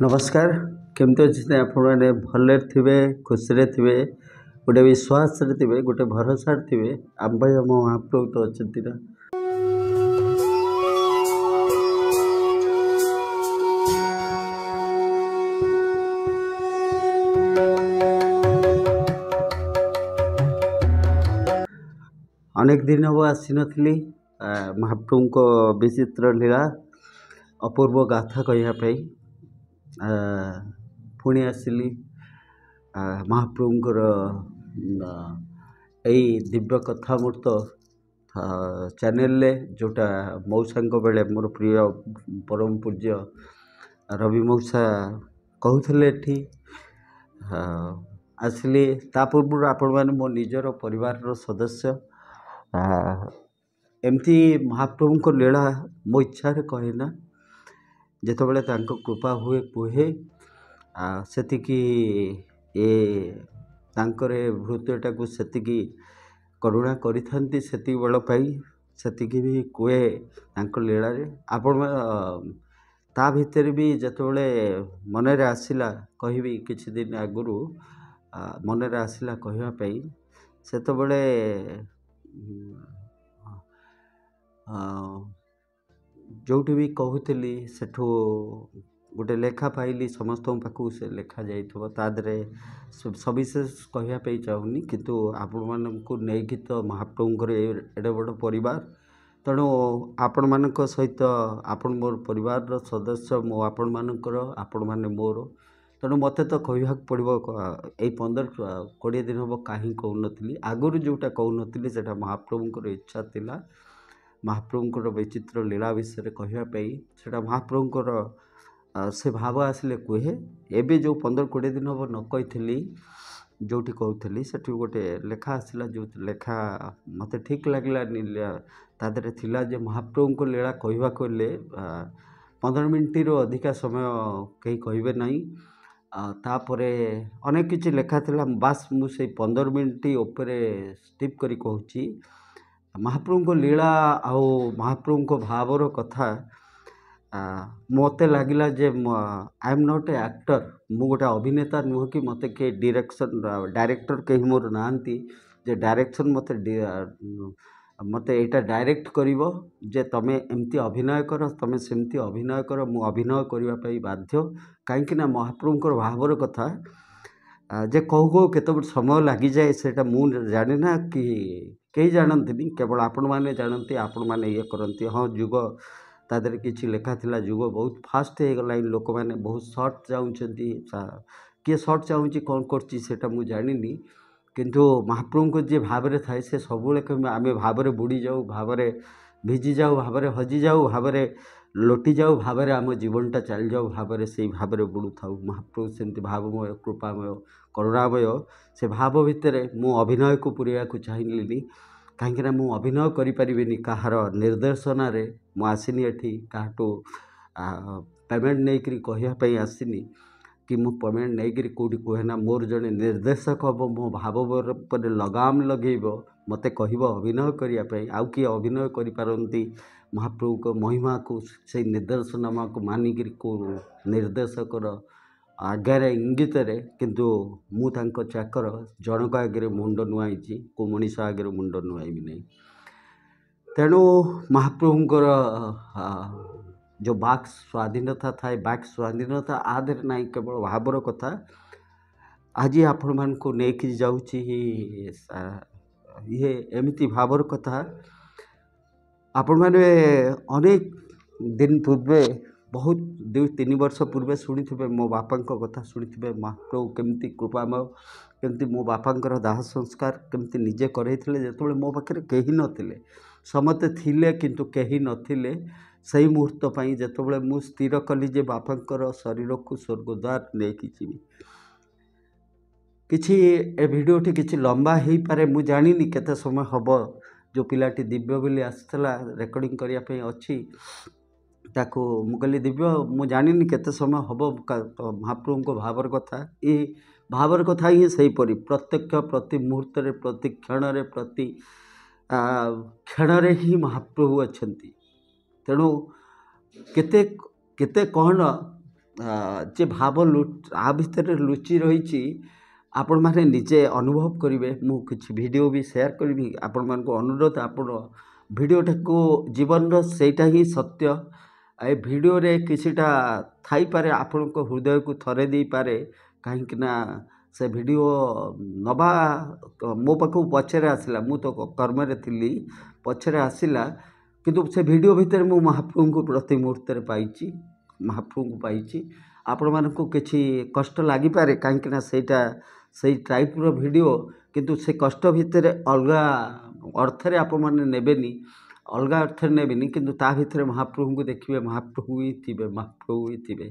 नमस्कार केमती अच्छे आपने भले थे खुशी थे गोटे विश्वास थे गोटे भरोसा थे आम भाई आम महाप्रभु तो अच्छे ना अनेक दिन हम आसी नी महाप्रभु को विचित्र लीला अपूर्व गाथा कहवाई पुणी आसिली महाप्रभुंर यही दिव्य कथामूर्त चैनल जोटा मौसा बेले मोर प्रिय परम पूज्य रवि मौसा कहते आसिली ता पूर्व आपण मैंने मो निजर परिवार सदस्य एमती महाप्रभु को लीला मो इच्छा कहे ना जितेबाला कृपा हुए कुहे सेतिकी ए भृत्यटा को सेतिकी करुणा करिथांती सेति बेल पाई सेतिकी भी कुहे लीला रे आपण ता भितर भी जितेबाला मनरे आसिला कहबी किछि दिन आगुरु मनरे आसिला कहवाई सेतबेले जोठी भी कहूली सेठू गोटे लेखा पाइली समस्त पाखु से लेखा जादे सविशेष कहवाई चाहूनी किंतु आपण मानू नहीं तो महाप्रभुंर एडे बड़ परिवार तेणु आपण मान सहित आपण मोर परिवार सदस्य मो आपण मानकर आपण मैंने मोर तेणु मत तो कहवा पड़ो यही 15-20 दिन हम कहीं कहूनी आगुरी जोटा कहूनी से महाप्रभुंर इच्छा थिला महाप्रभुंर विचित्र लीला विषय कहवाई से महाप्रभुंर से भाव आसिले कहे एवं जो 15-20 दिन हम न कही जोटी कहूली से गोटे लेखा आसला जो लेखा मत ठीक लगलानी तादे थिला जे महाप्रभु लीला कहवा कहले 15 मिनट रू अधिका समय कहीं कहे ना तापरे अनेक किसी लेखा थिला बास मुझे 15 मिनट उपरे स्टिप करी कहूँ महाप्रभु लीला आउ महाप्रभु भावर कथा मत लगिला जे I am not a actor मु गोटे अभिनेता नुह कि मत के डायरेक्टर कहीं मोर नांती जे डायरेक्शन मत एटा डायरेक्ट करिवो जे तमे एमती अभिनय कर तमे सेमती अभिनय कर मु अभिनय करने बाध्य कहीं महाप्रभुंर भावर कथा जे कहू कहू केत समय लगी जाए सेटा मु जाने ना कि कहीं जानती केवल आपण मैंने जानती आपण मैंने ये करती हाँ जुग तादर किसी लेखा थिला जुग बहुत फास्ट हो गला लोक मैंने बहुत सर्ट चाहूँगी किए सर्ट चाहूँगी कौन करता मुझे जानी किंतु महाप्रभु को जी भाव में थाए से सब आम भाव में बुड़ी जाऊ भाव में भिजी जाऊ भाव में हजि जाऊ भाव में लोटी जाऊ भाव में आम जीवनटा चली जाऊ भाव में से भाव में बुड़ू था महाप्रभु सेमती भावमय कृपामय करुणामय से भाव भितर मु अभिनय को पूरा चाहिए कहीं मु अभिनय करें कहार निर्देशन मु आसनी एठी काटू पेमेंट नहीं कहवाई आसनी कि मु पेमेंट नहीं कौटी कहे ना मोर जड़े निर्देशक हम मो भाव पर लगाम लगेब मत कह अभिनय करने आउ किए अभिनय करती महाप्रभु को महिमा को से निर्देशनामा को मानिक निर्देशकर आज्ञार इंगित किंतु मु तांको चाकर जनक आगे मुंड नुआई को मनीष आगे मुंड नुआईबी नहीं तेणु महाप्रभुंर जो बाक स्वाधीनता थाए बाक स्वाधीनता आधे ना केवल भावर कथा आज आपण मान को लेकिन जाऊँगी ये एमती भावर कथा आपण मैंने अनेक दिन पूर्वे बहुत 2-3 वर्ष पूर्वे शुणी थे मो बापा कथा शुणी थे महाप्रभु केमती कृपामय केमती मो बापांकर दाह संस्कार केमती निजे करते जो मो पाखे कहीं नथिले समते थिले किंतु कहीं नथिले सही मुहूर्त पाई जितेबाला मु स्थिर कली जे बापांकर शरीर को स्वर्गद्वार लेकिन जीवी किछि ए भिडियोटी किछि लंबा हो पारे मु जानी केते समय हब जो पिलाटी दिव्य बोली आसला रेकर्डिंग करने अच्छी ताको मु कहली दिव्य मु जानी केते समय हब महाप्रभु को भावर कथा ये भावर कथा ही सहीपरी प्रत्यक्ष प्रति मुहूर्त प्रति क्षण प्रति क्षण ही महाप्रभु अच्छा तेणु केते केते कौन ଯେ ଭାବ ଆ ଭିତରେ ଲୁଚି ରହିଛି ଆପଣମାନେ ନିଜେ ଅନୁଭବ କରିବେ। ମୁଁ କିଛି ଭିଡ଼ିଓ ବି ସେୟାର କରିବି ଆପଣମାନଙ୍କୁ ଅନୁରୋଧ, ଆପଣ ଭିଡ଼ିଓଟାକୁ ଜୀବନର ସେଇଟା ହିଁ ସତ୍ୟ। ଏ ଭିଡ଼ିଓରେ କିଛିଟା ଥାଇପାରେ ଆପଣଙ୍କ ହୃଦୟକୁ ଥରେ ଦେଇପାରେ, କାହିଁକିନା ସେ ଭିଡ଼ିଓ ନେବା ମୋ ପାଖକୁ ପଛରେ ଆସିଲା, ମୁଁ ତ କର୍ମରେ ଥିଲି, ପଛରେ ଆସିଲା। କିନ୍ତୁ ସେ ଭିଡ଼ିଓ ଭିତରେ ମୁଁ ମହାପ୍ରଭୁଙ୍କୁ ପ୍ରତି ମୁହୂର୍ତ୍ତରେ ପାଇଛି, ମହାପ୍ରଭୁଙ୍କୁ ପାଇଛି। ଆପଣମାନଙ୍କୁ କିଛି କଷ୍ଟ ଲାଗିପାରେ, କାହିଁକିନା ସେଇଟା ସେଇ ଟାଇପ୍ର ଭିଡ଼ିଓ, କିନ୍ତୁ ସେ କଷ୍ଟ ଭିତରେ ଅଲଗା ଅର୍ଥରେ ଆପଣମାନେ ନେବେନି, ଅଲଗା ଅର୍ଥରେ ନେବେନି, କିନ୍ତୁ ତା ଭିତରେ ମହାପ୍ରଭୁଙ୍କୁ ଦେଖିବେ, ମହାପ୍ରଭୁ ହିଁ ଥିବେ, ମହାପ୍ରଭୁ ହିଁ ଥିବେ।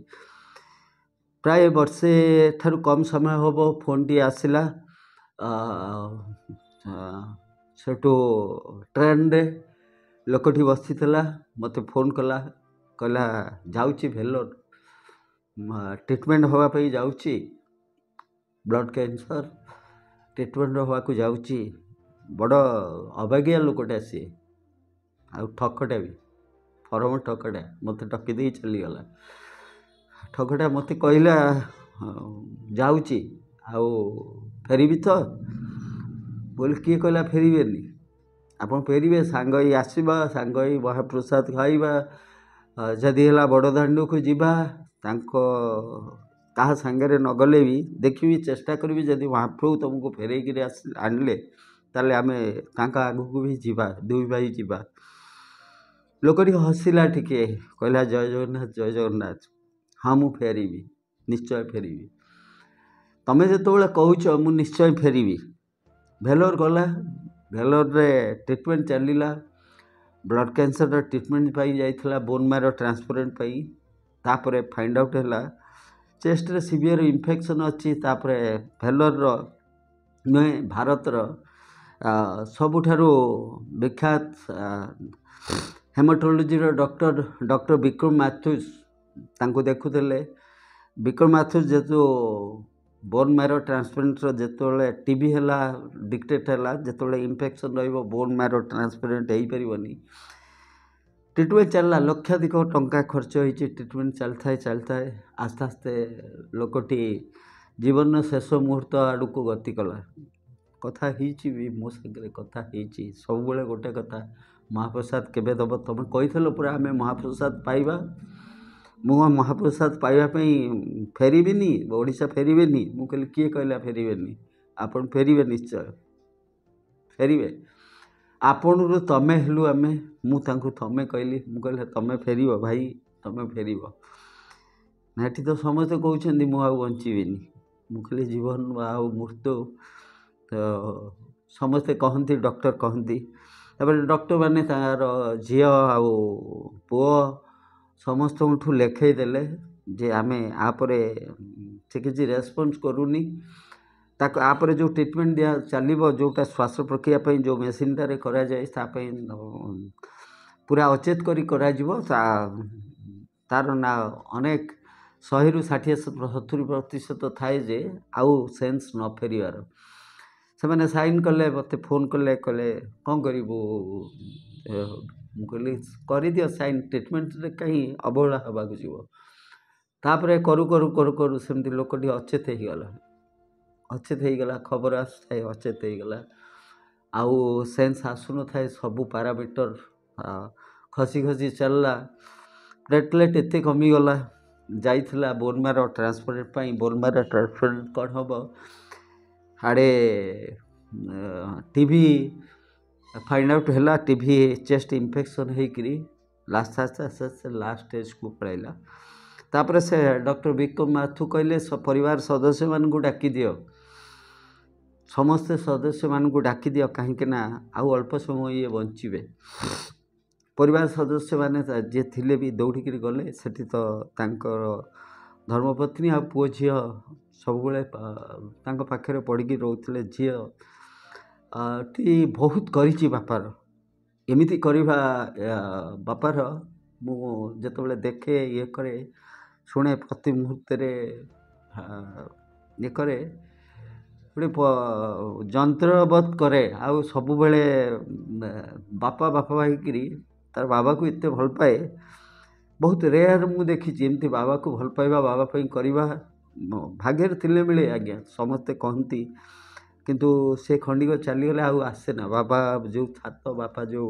ପ୍ରାୟ ବର୍ଷେ ଠାରୁ କମ୍ ସମୟ ହେବ ଫୋନ୍ଟି ଆସିଲା। ସେଠୁ ଟ୍ରେନ୍ରେ ଲୋକଟି ବସିଥିଲା, ମୋତେ ଫୋନ୍ କଲା, କହିଲା ଯାଉଛି ଭେଲୋର, ଟ୍ରିଟମେଣ୍ଟ ହେବା ପାଇଁ ଯାଉଛି, ବ୍ଲଡ଼ କ୍ୟାନ୍ସର ଟ୍ରିଟମେଣ୍ଟ ହେବାକୁ ଯାଉଛି। ବଡ଼ ଅବାଗିଆ ଲୋକଟା ସିଏ, ଆଉ ଠକଟା ବି, ଫରମ ଠକଟା, ମୋତେ ଠକି ଦେଇ ଚାଲିଗଲା। ଠକଟା ମୋତେ କହିଲା ଯାଉଛି, ଆଉ ଫେରିବି ତ? ବୋଲି କିଏ କହିଲା ଫେରିବେନି? ଆପଣ ଫେରିବେ, ସାଙ୍ଗ ହେଇ ଆସିବା, ସାଙ୍ଗ ହେଇ ମହାପ୍ରସାଦ ଖାଇବା, ଯଦି ହେଲା ବଡ଼ଦାଣ୍ଡକୁ ଯିବା। କାହା ସାଙ୍ଗରେ ନ ଗଲେ ବି ଦେଖିବି, ଚେଷ୍ଟା କରିବି, ଯଦି ମହାପ୍ରଭୁ ତୁମକୁ ଫେରେଇକିରି ଆଣିଲେ ତାହେଲେ ଆମେ ତାଙ୍କ ଆଗକୁ ବି ଯିବା, ଦୁଇ ଭାଇ ଯିବା। ଲୋକଟି ହସିଲା ଟିକେ, କହିଲା ଜୟ ଜଗନ୍ନାଥ, ଜୟ ଜଗନ୍ନାଥ। ହଁ ମୁଁ ଫେରିବି, ନିଶ୍ଚୟ ଫେରିବି। ତମେ ଯେତେବେଳେ କହୁଛ ମୁଁ ନିଶ୍ଚୟ ଫେରିବି। ଭେଲୋର ଗଲା, ଭେଲୋରରେ ଟ୍ରିଟମେଣ୍ଟ ଚାଲିଲା। ବ୍ଲଡ଼ କ୍ୟାନ୍ସରର ଟ୍ରିଟମେଣ୍ଟ ପାଇଁ ଯାଇଥିଲା, ବୋନ୍ ମ୍ୟାରୋ ଟ୍ରାନ୍ସପ୍ଲାଣ୍ଟ ପାଇଁ। ତାପରେ ଫାଇଣ୍ଡ ଆଉଟ୍ ହେଲା ଚେଷ୍ଟରେ ସିଭିୟର ଇନଫେକ୍ସନ୍ ଅଛି। ତାପରେ ଭେଲୋରର ନୁହେଁ, ଭାରତର ସବୁଠାରୁ ବିଖ୍ୟାତ ହେମାଟୋଲୋଜିର ଡକ୍ଟର ବିକ୍ରମ ମାଥୁସ୍ ତାଙ୍କୁ ଦେଖୁଥିଲେ। ବିକ୍ରମ ମାଥୁସ୍ ଯେହେତୁ ବୋନ୍ ମ୍ୟାରୋ ଟ୍ରାନ୍ସପ୍ଲାଣ୍ଟର ଯେତେବେଳେ ଟିବି ହେଲା, ଡିକ୍ଟେଟ୍ ହେଲା, ଯେତେବେଳେ ଇନଫେକ୍ସନ୍ ରହିବ ବୋନ୍ ମ୍ୟାରୋ ଟ୍ରାନ୍ସପ୍ଲାଣ୍ଟ ହେଇପାରିବନି। ଟ୍ରିଟମେଣ୍ଟ ଚାଲିଲା, ଲକ୍ଷାଧିକ ଟଙ୍କା ଖର୍ଚ୍ଚ ହୋଇଛି। ଟ୍ରିଟମେଣ୍ଟ ଚାଲିଥାଏ। ଆସ୍ତେ ଆସ୍ତେ ଲୋକଟି ଜୀବନର ଶେଷ ମୁହୂର୍ତ୍ତ ଆଡ଼କୁ ଗତି କଲା। କଥା ହେଇଛି ବି, ମୋ ସାଙ୍ଗରେ କଥା ହେଇଛି। ସବୁବେଳେ ଗୋଟେ କଥା, ମହାପ୍ରସାଦ କେବେ ଦେବ? ତୁମେ କହିଥିଲ ପୁରା ଆମେ ମହାପ୍ରସାଦ ପାଇବା। ମୁଁ ମହାପ୍ରସାଦ ପାଇବା ପାଇଁ ଫେରିବିନି, ଓଡ଼ିଶା ଫେରିବେନି? ମୁଁ କହିଲି କିଏ କହିଲା ଫେରିବେନି? ଆପଣ ଫେରିବେ, ନିଶ୍ଚୟ ଫେରିବେ। ଆପଣରୁ ତମେ ହେଲୁ ଆମେ, ମୁଁ ତାଙ୍କୁ ତମେ କହିଲି। ମୁଁ କହିଲି ତମେ ଫେରିବ ଭାଇ, ତମେ ଫେରିବ। ନା ଏଠି ତ ସମସ୍ତେ କହୁଛନ୍ତି ମୁଁ ଆଉ ବଞ୍ଚିବିନି। ମୁଁ କହିଲି ଜୀବନ ଆଉ ମୃତ୍ୟୁ ତ ସମସ୍ତେ କହନ୍ତି, ଡକ୍ଟର କହନ୍ତି। ତାପରେ ଡକ୍ଟରମାନେ ତାର ଝିଅ ଆଉ ପୁଅ ସମସ୍ତଙ୍କଠୁ ଲେଖେଇ ଦେଲେ ଯେ ଆମେ ଆପରେ ସେ କିଛି ରେସ୍ପନ୍ସ କରୁନି। ତାକୁ ଆପରେ ଯେଉଁ ଟ୍ରିଟମେଣ୍ଟ ଚାଲିବ, ଯେଉଁଟା ଶ୍ୱାସ ପ୍ରକ୍ରିୟା ପାଇଁ ଯେଉଁ ମେସିନ୍ଟାରେ କରାଯାଏ, ତା ପାଇଁ ପୁରା ଅଚେତ କରି କରାଯିବ। ତାର ନା ଅନେକ 100ରୁ 60-70% ଥାଏ ଯେ ଆଉ ସେନ୍ସ ନ ଫେରିବାର। ସେମାନେ ସାଇନ୍ କଲେ, ମୋତେ ଫୋନ୍ କଲେ, କହିଲେ କ'ଣ କରିବୁ? ମୁଁ କହିଲି କରିଦିଅ ସାଇନ୍, ଟ୍ରିଟମେଣ୍ଟରେ କାହିଁ ଅବହେଳା ହେବାକୁ ଯିବ। ତାପରେ କରୁ ସେମିତି ଲୋକଟି ଅଚେତ ହେଇଗଲା। ଖବର ଆସୁଥାଏ ଅଚେତ ହେଇଗଲା, ଆଉ ସେନ୍ସ ଆସୁନଥାଏ। ସବୁ ପାରାମିଟର ଖସି ଚାଲିଲା। ପ୍ଲେଟଲେଟ୍ ଏତେ କମିଗଲା, ଯାଇଥିଲା ବୋନ୍ ମ୍ୟାରୋ ଟ୍ରାନ୍ସପ୍ଲାଣ୍ଟ ପାଇଁ। ବୋନ୍ ମ୍ୟାରୋ ଟ୍ରାନ୍ସପ୍ଲାଣ୍ଟ କ'ଣ ହେବ, ଆଡ଼େ ଟିଭି ଫାଇଣ୍ଡ ଆଉଟ୍ ହେଲା, ଟିଭି ଚେଷ୍ଟ ଇନଫେକ୍ସନ୍ ହେଇକିରି ଆସ୍ତେ ଆସ୍ତେ ଲାଷ୍ଟ ଷ୍ଟେଜ୍କୁ ପଳାଇଲା। ତାପରେ ସେ ଡକ୍ଟର ବିକ୍ରମ ମାଥୁ କହିଲେ ପରିବାର ସଦସ୍ୟମାନଙ୍କୁ ଡାକିଦିଅ, ସମସ୍ତେ ସଦସ୍ୟମାନଙ୍କୁ ଡାକିଦିଅ, କାହିଁକିନା ଆଉ ଅଳ୍ପ ସମୟ ଇଏ ବଞ୍ଚିବେ। ପରିବାର ସଦସ୍ୟମାନେ ଯିଏ ଥିଲେ ବି ଦୌଡ଼ିକିରି ଗଲେ। ସେଠି ତ ତାଙ୍କର ଧର୍ମପତ୍ନୀ ଆଉ ପୁଅ ଝିଅ ସବୁବେଳେ ତାଙ୍କ ପାଖରେ ପଡ଼ିକି ରହୁଥିଲେ। ଝିଅ ଟି ବହୁତ କରିଛି ବାପାର, ଏମିତି କରିବା ବାପାର ମୁଁ ଯେତେବେଳେ ଦେଖେ, ଇଏ କରେ, ଶୁଣେ, ପ୍ରତି ମୁହୂର୍ତ୍ତରେ ଇଏ କରେ, ଗୋଟେ ଯନ୍ତ୍ରବତ୍ କରେ। ଆଉ ସବୁବେଳେ ବାପା ହେଇକିରି ତାର ବାବାକୁ ଏତେ ଭଲ ପାଏ बहुत रेयर मु देखी एमती बाबा को भल पाइबा बाबा करवा भाग्य थिले मिले आज्ञा समस्ते कहती किंतु से खंडिक चलीगले आसेना बाबा जो छात बापा जो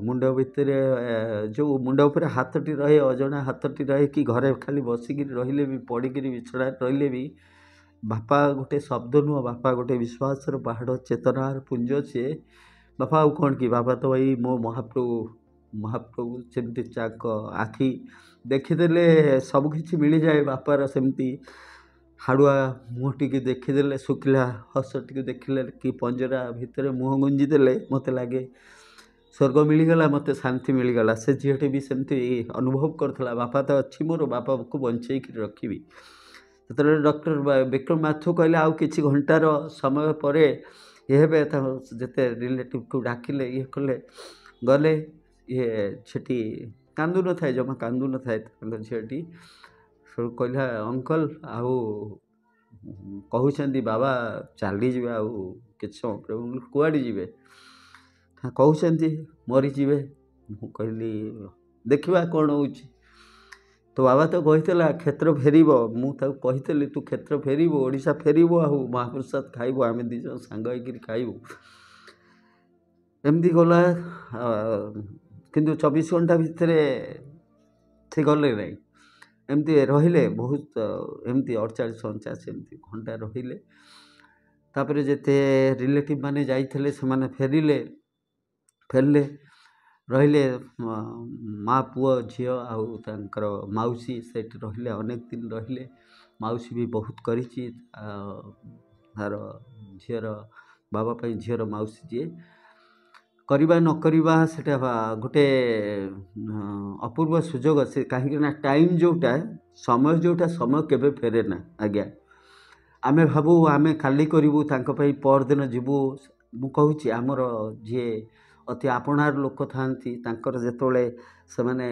मुंड भितर जो मुंड उपर हाथटी रहे अजणा हाथटी रहे कि घरे खाली बसिक रहिले भी पड़िक बिछड़ा रहिले भी बापा गोटे शब्द नुह बापा गोटे विश्वास पहाड़ चेतनार पुंज सी बापा आउ कौन कि बापा तो भाई मो महाप्रभु महाप्रभु सेमती चाक आखि देखीदे सबकि मिल जाए बापार सेमती हाड़ुआ मुँह टी देखीदे शुखिला हस टी देखिले कि पंजरा भितर मुँह गुंजीदे मत लगे स्वर्ग मिलगला मत शांति मिलगला से झीटी भी सेमती अनुभव करथला बापा तो अच्छी मोर बापा को बंचई रखी तो डॉक्टर विक्रम माथु कहले आउ किछि घंटार समय पर ये जिते रिलेटिव को डाकिले ये कले गले ये झीटी कांदू न थाए जमा कांदू न थाए झीटी कहला अंकल आउ कहते बाबा चली जाए आउ कि समय कुआड़े जी कहते मरीजे मु कहली देखा कौन हो तो बाबा तो कही क्षेत्र फेर मुझे तू क्षेत्र फेर ओडिशा फेर आउ महाप्रसाद खाइबू आम दीज सांग खाइबू एमती गला किंतु 24 घंटा भितर से गले ना एमती रहिले बहुत एमती 48 49 एमती घंटा रहिले तापर जेते रिलेटिव माने जाइथिले से माने फेरिले रहिले माँ पुओ झी आउर मौसी से रहिले अनेक दिन रहिले मौसी भी बहुत करी तार झीर बाबा झीर मौसी जी करवा न करवा से गोटे अपूर्व सुजोग से कहीं टाइम जोटा समय जोटा समय केबे फेरे ना आज्ञा आमे भाबू आमे काली करूँ परदिन जीवु मु कहूँ आमर जी अति आपणार लोक था जिते से मैंने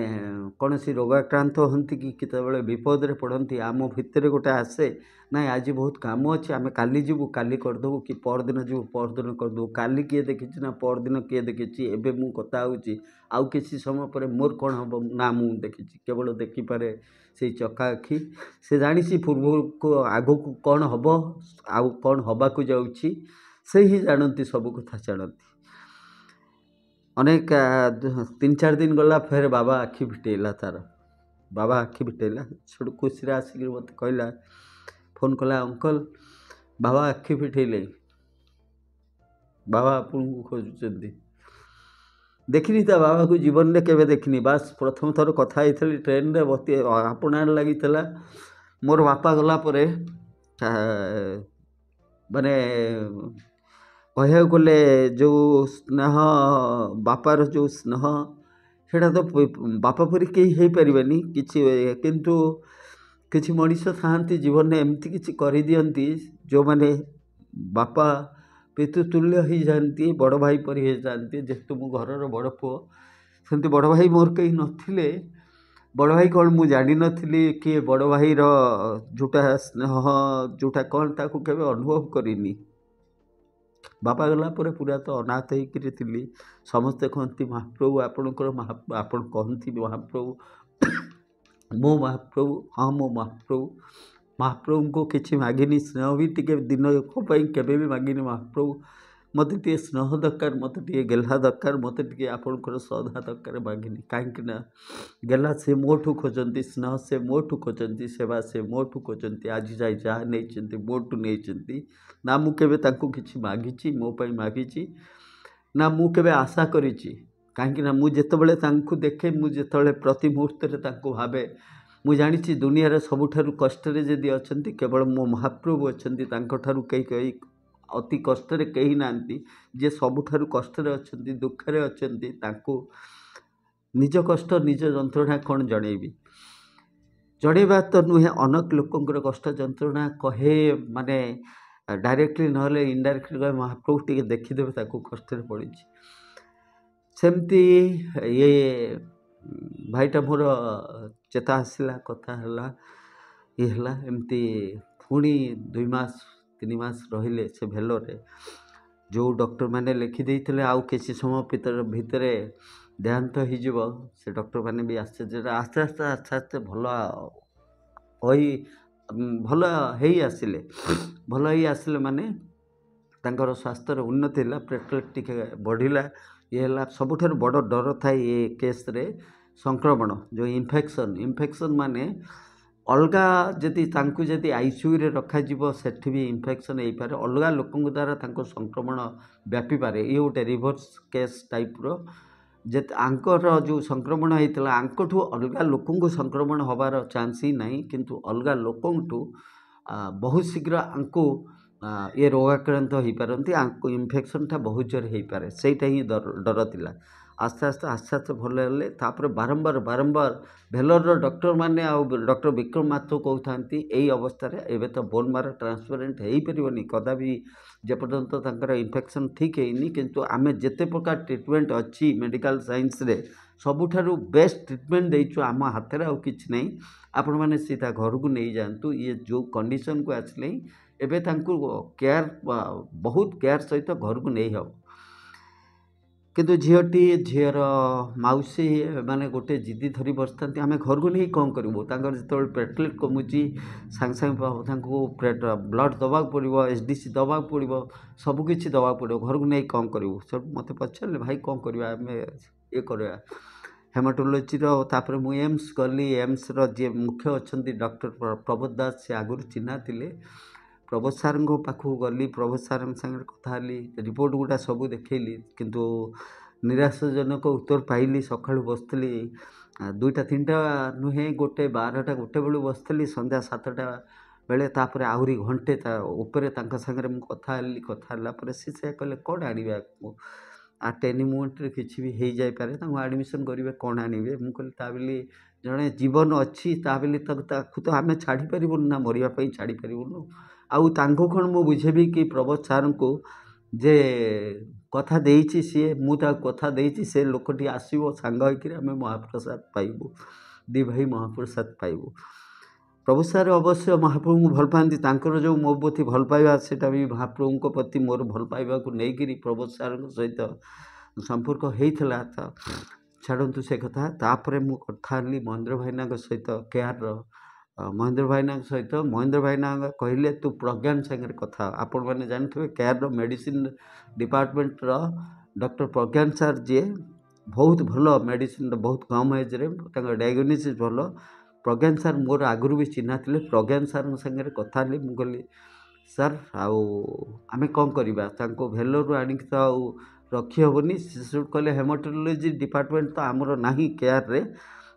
कौन सी रोगाक्रांत हंती कि केतबेले विपद पड़ती आम भितर गोटे आसे ना आज बहुत काम अच्छे आम काली जीवु काली करदेबू कि परदिन जीवु परदिन करदेबू काली किए देखी ना परदिन किए देखी एवं मु कथा होची आउ किसी समय पर मोर कौन हम ना मु देखी केवल देखिपारे से चका आखि से जानी पूर्व को आग को कौन हम आउ कौन हवाक जाऊँगी से ही जानती सब कथा जानती अनेक 3-4 दिन गला फिर बाबा आखि फिटेला तार बाबा आखि फिटेला छोड़ खुशी आसिक मत कहला फोन कला अंकल बाबा आखि फिटेले बाबा आपन को खोजुचंदी देखनी ता बाबा को जीवन में केवे देखनी बास प्रथम थर कथा होती ट्रेन रे बती आपणार लगी मोर बापा गला परे माने कह गले जो स्नेह बापार जो स्नेह सेटा तो बापा परी कहीं हो पारे किंतु किसी मनीष था जीवन में एमती किसी कर दियंती जो माने बापा पितृतुल्य हो जाती बड़ भाई परी हो जाती जेहेतु मो घर बड़ पुओ सेमती बड़ भाई मोर कहीं नथिले बड़ भाई कौन मुझे जानी नी कि बड़ भाई जोटा स्नेह जोटा कौन ताकू केबे अनुभव करिनी बापा गला पर पूरा तो अनाथ होकर थी समस्ते कहती महाप्रभु आपणकर आपन कहती महाप्रभु मो महाप्रभु हाँ मो महाप्रभु महाप्रभु को किसी मागिनी स्नेह भी टी दिन केवे भी मागिनी महाप्रभु मत टे स्नेह दरकार मत टे गेला दरकार मत टे आपणकर श्रद्धा दरकार मागिनी कहीं गेला से मोठू खोजती स्नेह से मोठू खोजती सेवा से मोठू खोजती आज जाए जहाँ नहीं मोठू नहीं ना मु केबे तांको किछि मागिछि मो पई मागिछि ना मु केबे आशा करिछि कहीं ना मु जेतेबेले तांको देखे मु जेतेबेले प्रति मुहूर्त रे तांको भाबे मु जानिछि दुनिया रे सबुठारु कष्ट रे जदि अछंती केवल मो महाप्रभु अछंती तांको ठारु कई अति कष्ट रे कहीं नांती जे सबुठारु कष्ट रे अछंती दुख रे अछंती तांको निज कष्ट निज जंत्रणा कौन जणेबी जणेबा तो नुहे अनेक लोकंकर कष्ट जंत्रणा कहे माने डायरेक्टली नहले इनडायरेक्टली कहे महाप्रभु टी देखीदेवे ताकू कष्ट पड़ी सेमती ये भाईटा मोर चेता आसला कथा ये एमती पुणी 2 मास 3 मास रहिले से भेलोरे जो डॉक्टर मैंने लिखिदे आउ किसी समय भितर ଦେହାନ୍ତ ହେଇଯିବ ସେ ଡକ୍ଟରମାନେ ବି ଆଶ୍ଚର୍ଯ୍ୟ ଆସ୍ତେ ଆସ୍ତେ ଆସ୍ତେ ଆସ୍ତେ ହୋଇ ଭଲ ହେଇ ଆସିଲେ ମାନେ ତାଙ୍କର ସ୍ୱାସ୍ଥ୍ୟର ଉନ୍ନତି ହେଲା, ପ୍ଲେଟଲେଟ୍ ଟିକେ ବଢ଼ିଲା, ଇଏ ହେଲା। ସବୁଠାରୁ ବଡ଼ ଡର ଥାଏ ଏ କେସ୍ରେ ସଂକ୍ରମଣ, ଯେଉଁ ଇନଫେକ୍ସନ୍ ମାନେ ଅଲଗା ଯଦି ତାଙ୍କୁ ଯଦି ଆଇସିୟୁରେ ରଖାଯିବ ସେଠି ବି ଇନଫେକ୍ସନ୍ ହେଇପାରେ, ଅଲଗା ଲୋକଙ୍କ ଦ୍ୱାରା ତାଙ୍କୁ ସଂକ୍ରମଣ ବ୍ୟାପିପାରେ। ଇଏ ଗୋଟେ ରିଭର୍ସ କେସ୍ ଟାଇପ୍ର। ଆଙ୍କର ଯେଉଁ ସଂକ୍ରମଣ ହେଇଥିଲା ଆଙ୍କଠୁ ଅଲଗା ଲୋକଙ୍କୁ ସଂକ୍ରମଣ ହେବାର ଚାନ୍ସ ହିଁ ନାହିଁ, କିନ୍ତୁ ଅଲଗା ଲୋକଙ୍କଠୁ ବହୁତ ଶୀଘ୍ର ଆଙ୍କୁ ଏ ରୋଗାକ୍ରାନ୍ତ ହେଇପାରନ୍ତି, ଆଙ୍କୁ ଇନଫେକ୍ସନ୍ଟା ବହୁତ ଜୋର ହେଇପାରେ। ସେଇଟା ହିଁ ଡର ଥିଲା। ଆସ୍ତେ ଆସ୍ତେ ଭଲ ହେଲେ। ତାପରେ ବାରମ୍ବାର ଭେଲୋରର ଡକ୍ଟରମାନେ ଆଉ ଡକ୍ଟର ବିକ୍ରମ ମାଥୁର କହୁଥାନ୍ତି ଏଇ ଅବସ୍ଥାରେ ଏବେ ତ ବୋନ୍ ମାରୋ ଟ୍ରାନ୍ସପ୍ଲାଣ୍ଟ ହେଇପାରିବନି କଦାପି ଯେପର୍ଯ୍ୟନ୍ତ ତାଙ୍କର ଇନଫେକ୍ସନ୍ ଠିକ୍ ହେଇନି, କିନ୍ତୁ ଆମେ ଯେତେ ପ୍ରକାର ଟ୍ରିଟମେଣ୍ଟ ଅଛି ମେଡ଼ିକାଲ ସାଇନ୍ସରେ ସବୁଠାରୁ ବେଷ୍ଟ ଟ୍ରିଟମେଣ୍ଟ ଦେଇଛୁ, ଆମ ହାତରେ ଆଉ କିଛି ନାହିଁ, ଆପଣମାନେ ସିଧା ଘରକୁ ନେଇଯାଆନ୍ତୁ। ଇଏ ଯେଉଁ କଣ୍ଡିସନକୁ ଆସିଲେ ଏବେ ତାଙ୍କୁ ବହୁତ କେୟାର ସହିତ ଘରକୁ ନେଇହେବ। କିନ୍ତୁ ଝିଅର ମାଉସୀ ମାନେ ଗୋଟେ ଜିଦି ଧରି ବସିଥାନ୍ତି, ଆମେ ଘରକୁ ନେଇ କ'ଣ କରିବୁ? ତାଙ୍କର ଯେତେବେଳେ ପ୍ଲେଟଲେଟ୍ କମୁଛି ସାଙ୍ଗେ ତାଙ୍କୁ ବ୍ଲଡ଼ ଦେବାକୁ ପଡ଼ିବ, SDC ଦେବାକୁ ପଡ଼ିବ, ସବୁକିଛି ଦେବାକୁ ପଡ଼ିବ, ଘରକୁ ନେଇ କ'ଣ କରିବୁ? ସେଠୁ ମୋତେ ପଚାରିଲେ ଭାଇ କ'ଣ କରିବା, ଆମେ ଇଏ କରିବା ହେମାଟୋଲୋଜିର। ତାପରେ ମୁଁ ଏମ୍ସ ଗଲି। ଏମ୍ସର ଯିଏ ମୁଖ୍ୟ ଅଛନ୍ତି ଡକ୍ଟର ପ୍ରବୋଧ ଦାସ, ସେ ଆଗରୁ ଚିହ୍ନା ଥିଲେ। ପ୍ରବୋଧ ସାର୍ଙ୍କ ପାଖକୁ ଗଲି, ପ୍ରବୋଧ ସାର୍ଙ୍କ ସାଙ୍ଗରେ କଥା ହେଲି, ରିପୋର୍ଟ ଗୁଡ଼ା ସବୁ ଦେଖେଇଲି, କିନ୍ତୁ ନିରାଶାଜନକ ଉତ୍ତର ପାଇଲି। ସକାଳୁ ବସିଥିଲି 2ଟା 3ଟା ନୁହେଁ, 12ଟା ବେଳୁ ବସିଥିଲି ସନ୍ଧ୍ୟା 7ଟା ବେଳେ। ତାପରେ ଆହୁରି ଘଣ୍ଟେ ଉପରେ ତାଙ୍କ ସାଙ୍ଗରେ ମୁଁ କଥା ହେଲା ପରେ ସେ କହିଲେ କ'ଣ ଆଣିବେ ଆଟ୍ ଏନି ମୋମେଣ୍ଟରେ କିଛି ବି ହେଇଯାଇପାରେ, ତାଙ୍କୁ ଆଡ଼ମିସନ୍ କରିବେ, କ'ଣ ଆଣିବେ? ମୁଁ କହିଲି ତା ବୋଲି ଜଣେ ଜୀବନ ଅଛି, ତା ବୋଲି ତାକୁ ତ ଆମେ ଛାଡ଼ିପାରିବୁନି ନା, ମରିବା ପାଇଁ ଛାଡ଼ିପାରିବୁନୁ। ଆଉ ତାଙ୍କୁ କ'ଣ ମୁଁ ବୁଝେଇବି କି ପ୍ରବୋଧ ସାର୍ଙ୍କୁ ଯେ କଥା ଦେଇଛି ସିଏ, ମୁଁ ତାକୁ କଥା ଦେଇଛି ସେ ଲୋକଟି ଆସିବ, ସାଙ୍ଗ ହେଇକିରି ଆମେ ମହାପ୍ରସାଦ ପାଇବୁ, ଦୁଇ ଭାଇ ମହାପ୍ରସାଦ ପାଇବୁ। ପ୍ରଭୁ ସାର୍ ଅବଶ୍ୟ ମହାପ୍ରଭୁଙ୍କୁ ଭଲ ପାଆନ୍ତି, ତାଙ୍କର ଯେଉଁ ମୋ ପ୍ରତି ଭଲ ପାଇବା ସେଇଟା ବି ମହାପ୍ରଭୁଙ୍କ ପ୍ରତି ମୋର ଭଲ ପାଇବାକୁ ନେଇକିରି ପ୍ରଭୁ ସାର୍ଙ୍କ ସହିତ ସମ୍ପର୍କ ହେଇଥିଲା। ତ ଛାଡ଼ନ୍ତୁ ସେ କଥା। ତାପରେ ମୁଁ କଥା ହେଲି ମହେନ୍ଦ୍ର ଭାଇନାଙ୍କ ସହିତ, କେୟାରର ମହେନ୍ଦ୍ର ଭାଇନାଙ୍କ ସହିତ। ମହେନ୍ଦ୍ର ଭାଇନା କହିଲେ ତୁ ପ୍ରଜ୍ଞାନ ସାଙ୍ଗରେ କଥା। ଆପଣମାନେ ଜାଣିଥିବେ କେୟାରର ମେଡ଼ିସିନ ଡିପାର୍ଟମେଣ୍ଟର ଡକ୍ଟର ପ୍ରଜ୍ଞାନ ସାର୍ ଯିଏ ବହୁତ ଭଲ ମେଡ଼ିସିନର, ବହୁତ କମ୍ ଏଜ୍ରେ ତାଙ୍କ ଡାଇଗ୍ନୋସିସ୍ ଭଲ। ପ୍ରଜ୍ଞାନ ସାର୍ ମୋର ଆଗରୁ ବି ଚିହ୍ନା ଥିଲେ। ପ୍ରଜ୍ଞାନ ସାର୍ଙ୍କ ସାଙ୍ଗରେ କଥା ହେଲି। ମୁଁ କହିଲି ସାର୍ ଆଉ ଆମେ କ'ଣ କରିବା, ତାଙ୍କୁ ଭେଲୋରରୁ ଆଣିକି ତ ଆଉ ରଖିହେବନି। ସେ କହିଲେ ହେମାଟୋଲୋଜି ଡିପାର୍ଟମେଣ୍ଟ ତ ଆମର ନାହିଁ କେୟାରରେ।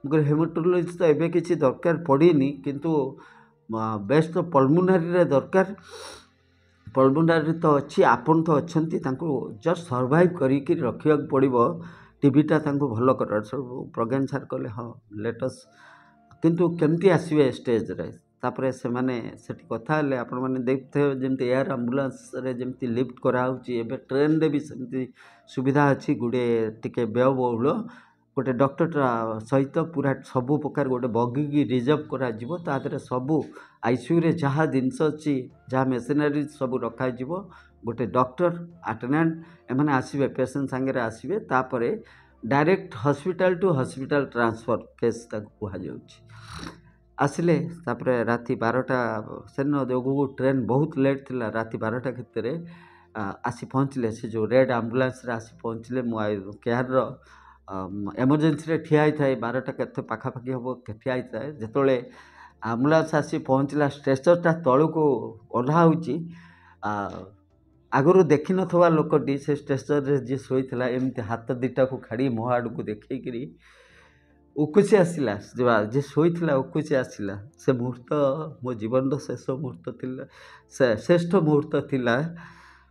ମୁଁ କହିଲି ହେମାଟୋଲୋଜି ତ ଏବେ କିଛି ଦରକାର ପଡ଼ିନି, କିନ୍ତୁ ବେଷ୍ଟ ପଲ୍ମୋନାରୀରେ ଦରକାର। ପଲ୍ମୋନାରୀ ତ ଅଛି, ଆପଣ ତ ଅଛନ୍ତି, ତାଙ୍କୁ ଜଷ୍ଟ ସର୍ଭାଇଭ୍ କରିକି ରଖିବାକୁ ପଡ଼ିବ, ଟିବିଟା ତାଙ୍କୁ ଭଲ କର। ସବୁ ପ୍ରଜ୍ଞାନ ସାର୍ କହିଲେ ହଁ ଲେଟସ୍, କିନ୍ତୁ କେମିତି ଆସିବେ ଷ୍ଟେଜ୍ରେ? ତାପରେ ସେମାନେ ସେଠି କଥା ହେଲେ। ଆପଣମାନେ ଦେଖିଥିବେ ଯେମିତି ଏୟାର ଆମ୍ବୁଲାନ୍ସରେ ଯେମିତି ଲିଫ୍ଟ କରାହେଉଛି, ଏବେ ଟ୍ରେନରେ ବି ସେମିତି ସୁବିଧା ଅଛି। ଟିକେ ବ୍ୟୟବହୁଳ ଗୋଟେ ଡକ୍ଟର ସହିତ ପୁରା ସବୁ ପ୍ରକାର ଗୋଟେ ବଗିକି ରିଜର୍ଭ କରାଯିବ, ତା ଦେହରେ ସବୁ ଆଇସିୟୁରେ ଯାହା ଜିନିଷ ଅଛି, ଯାହା ମେସିନାରୀ ସବୁ ରଖାଯିବ। ଗୋଟେ ଡକ୍ଟର ଆଟେଣ୍ଡାଣ୍ଟ ଏମାନେ ଆସିବେ, ପେସେଣ୍ଟ ସାଙ୍ଗରେ ଆସିବେ। ତାପରେ direct hospital to hospital transfer case ତାକୁ କୁହାଯାଉଛି। ଆସିଲେ। ତାପରେ ରାତି 12ଟା, ସେଦିନ ଯୋଗୁଁ ଟ୍ରେନ୍ ବହୁତ ଲେଟ୍ ଥିଲା, ରାତି 12ଟା ଭିତରେ ଆସି ପହଞ୍ଚିଲେ। ସେ ଯେଉଁ ରେଡ୍ ଆମ୍ବୁଲାନ୍ସରେ ଆସି ପହଞ୍ଚିଲେ। ମୁଁ କେୟାରର ଏମର୍ଜେନ୍ସିରେ ଠିଆ ହେଇଥାଏ, 12ଟା କେତେ ପାଖାପାଖି ହେବ ଠିଆ ହେଇଥାଏ। ଯେତେବେଳେ ଆମ୍ବୁଲାନ୍ସ ଆସି ପହଞ୍ଚିଲା, ଷ୍ଟ୍ରେଚରଟା ତଳକୁ ଓହ୍ଲା ହେଉଛି, ଆଗରୁ ଦେଖିନଥିବା ଲୋକଟି ସେ ଷ୍ଟ୍ରେଚରରେ ଯିଏ ଶୋଇଥିଲା ଏମିତି ହାତ ଦୁଇଟାକୁ ଖାଡ଼ି ମୋ ଆଡ଼କୁ ଦେଖେଇକିରି ଉକୁସି ଆସିଲା। ଯିଏ ଶୋଇଥିଲା ଉକୁସି ଆସିଲା। ସେ ମୁହୂର୍ତ୍ତ ମୋ ଜୀବନର ଶେଷ ମୁହୂର୍ତ୍ତ ଥିଲା, ଶ୍ରେଷ୍ଠ ମୁହୂର୍ତ୍ତ ଥିଲା।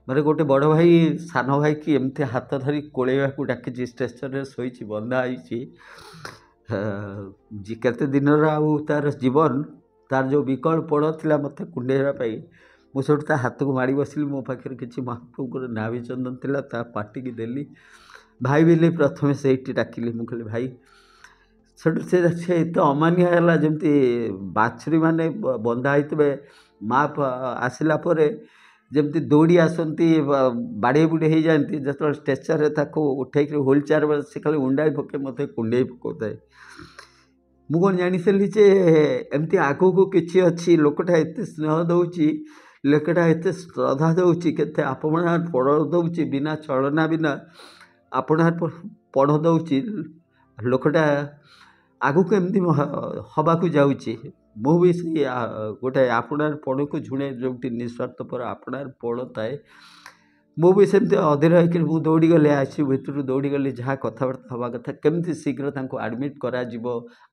ମାନେ ଗୋଟେ ବଡ଼ ଭାଇ ସାନ ଭାଇକି ଏମିତି ହାତ ଧରି କୋଳେଇବାକୁ ଡାକିଛି, ଷ୍ଟ୍ରେଚରରେ ଶୋଇଛି, ବନ୍ଧା ହେଇଛି। କେତେ ଦିନର ଆଉ ତା'ର ଜୀବନ, ତା'ର ଯେଉଁ ବିକଳ ପଡ଼ ଥିଲା ମୋତେ କୁଣ୍ଡେଇବା ପାଇଁ, ମୁଁ ସେଠୁ ତା ହାତକୁ ମାଡ଼ି ବସିଲି। ମୋ ପାଖରେ କିଛି ମହାପ୍ରଭୁଙ୍କର ନାଭି ଚନ୍ଦନ ଥିଲା, ତା ପାଟିକି ଦେଲି। ଭାଇ ବୋଲି ପ୍ରଥମେ ସେଇଠି ଡାକିଲି। ମୁଁ କହିଲି ଭାଇ। ସେଠୁ ସେ ଏତେ ଅମାନିଆ ହେଲା, ଯେମିତି ବାଛୁରୀ ମାନେ ବନ୍ଧା ହେଇଥିବେ, ମା ଆସିଲା ପରେ ଯେମିତି ଦୌଡ଼ି ଆସନ୍ତି ବାଡ଼େଇ ବୁଡ଼େଇ ହେଇଯାଆନ୍ତି, ଯେତେବେଳେ ଷ୍ଟ୍ରେଚର୍ରେ ତାକୁ ଉଠେଇକି ହ୍ୱିଲ୍ ଚେୟାର ସେ ଖାଲି ଉଣ୍ଡାଇ ପକାଇ ମୋତେ କୁଣ୍ଡେଇ ପକାଉଥାଏ। ମୁଁ କ'ଣ ଜାଣିଥିଲି ଯେ ଏମିତି ଆଗକୁ କିଛି ଅଛି, ଲୋକଟା ଏତେ ସ୍ନେହ ଦେଉଛି, ଲୋକଟା ଏତେ ଶ୍ରଦ୍ଧା ଦେଉଛି, କେତେ ଆପଣାର ପଡ଼ ଦେଉଛି, ବିନା ଛଳନା ବିନା ଆପଣାର ପଡ଼ ଦେଉଛି। ଲୋକଟା ଆଗକୁ ଏମିତି ହେବାକୁ ଯାଉଛି। ମୁଁ ବି ସେଇ ଗୋଟେ ଆପଣାର ପଡ଼କୁ ଝୁଣେ, ଯେଉଁଠି ନିଃସ୍ୱାର୍ଥପର ଆପଣାର ପଡ଼ ଥାଏ। ମୁଁ ବି ସେମିତି ଅଧୀର ହେଇକି ମୁଁ ଦୌଡ଼ିଗଲି, ଆଇସିୟୁ ଭିତରୁ ଦୌଡ଼ିଗଲି, ଯାହା କଥାବାର୍ତ୍ତା ହେବା କଥା, କେମିତି ଶୀଘ୍ର ତାଙ୍କୁ ଆଡ଼ମିଟ୍ କରାଯିବ,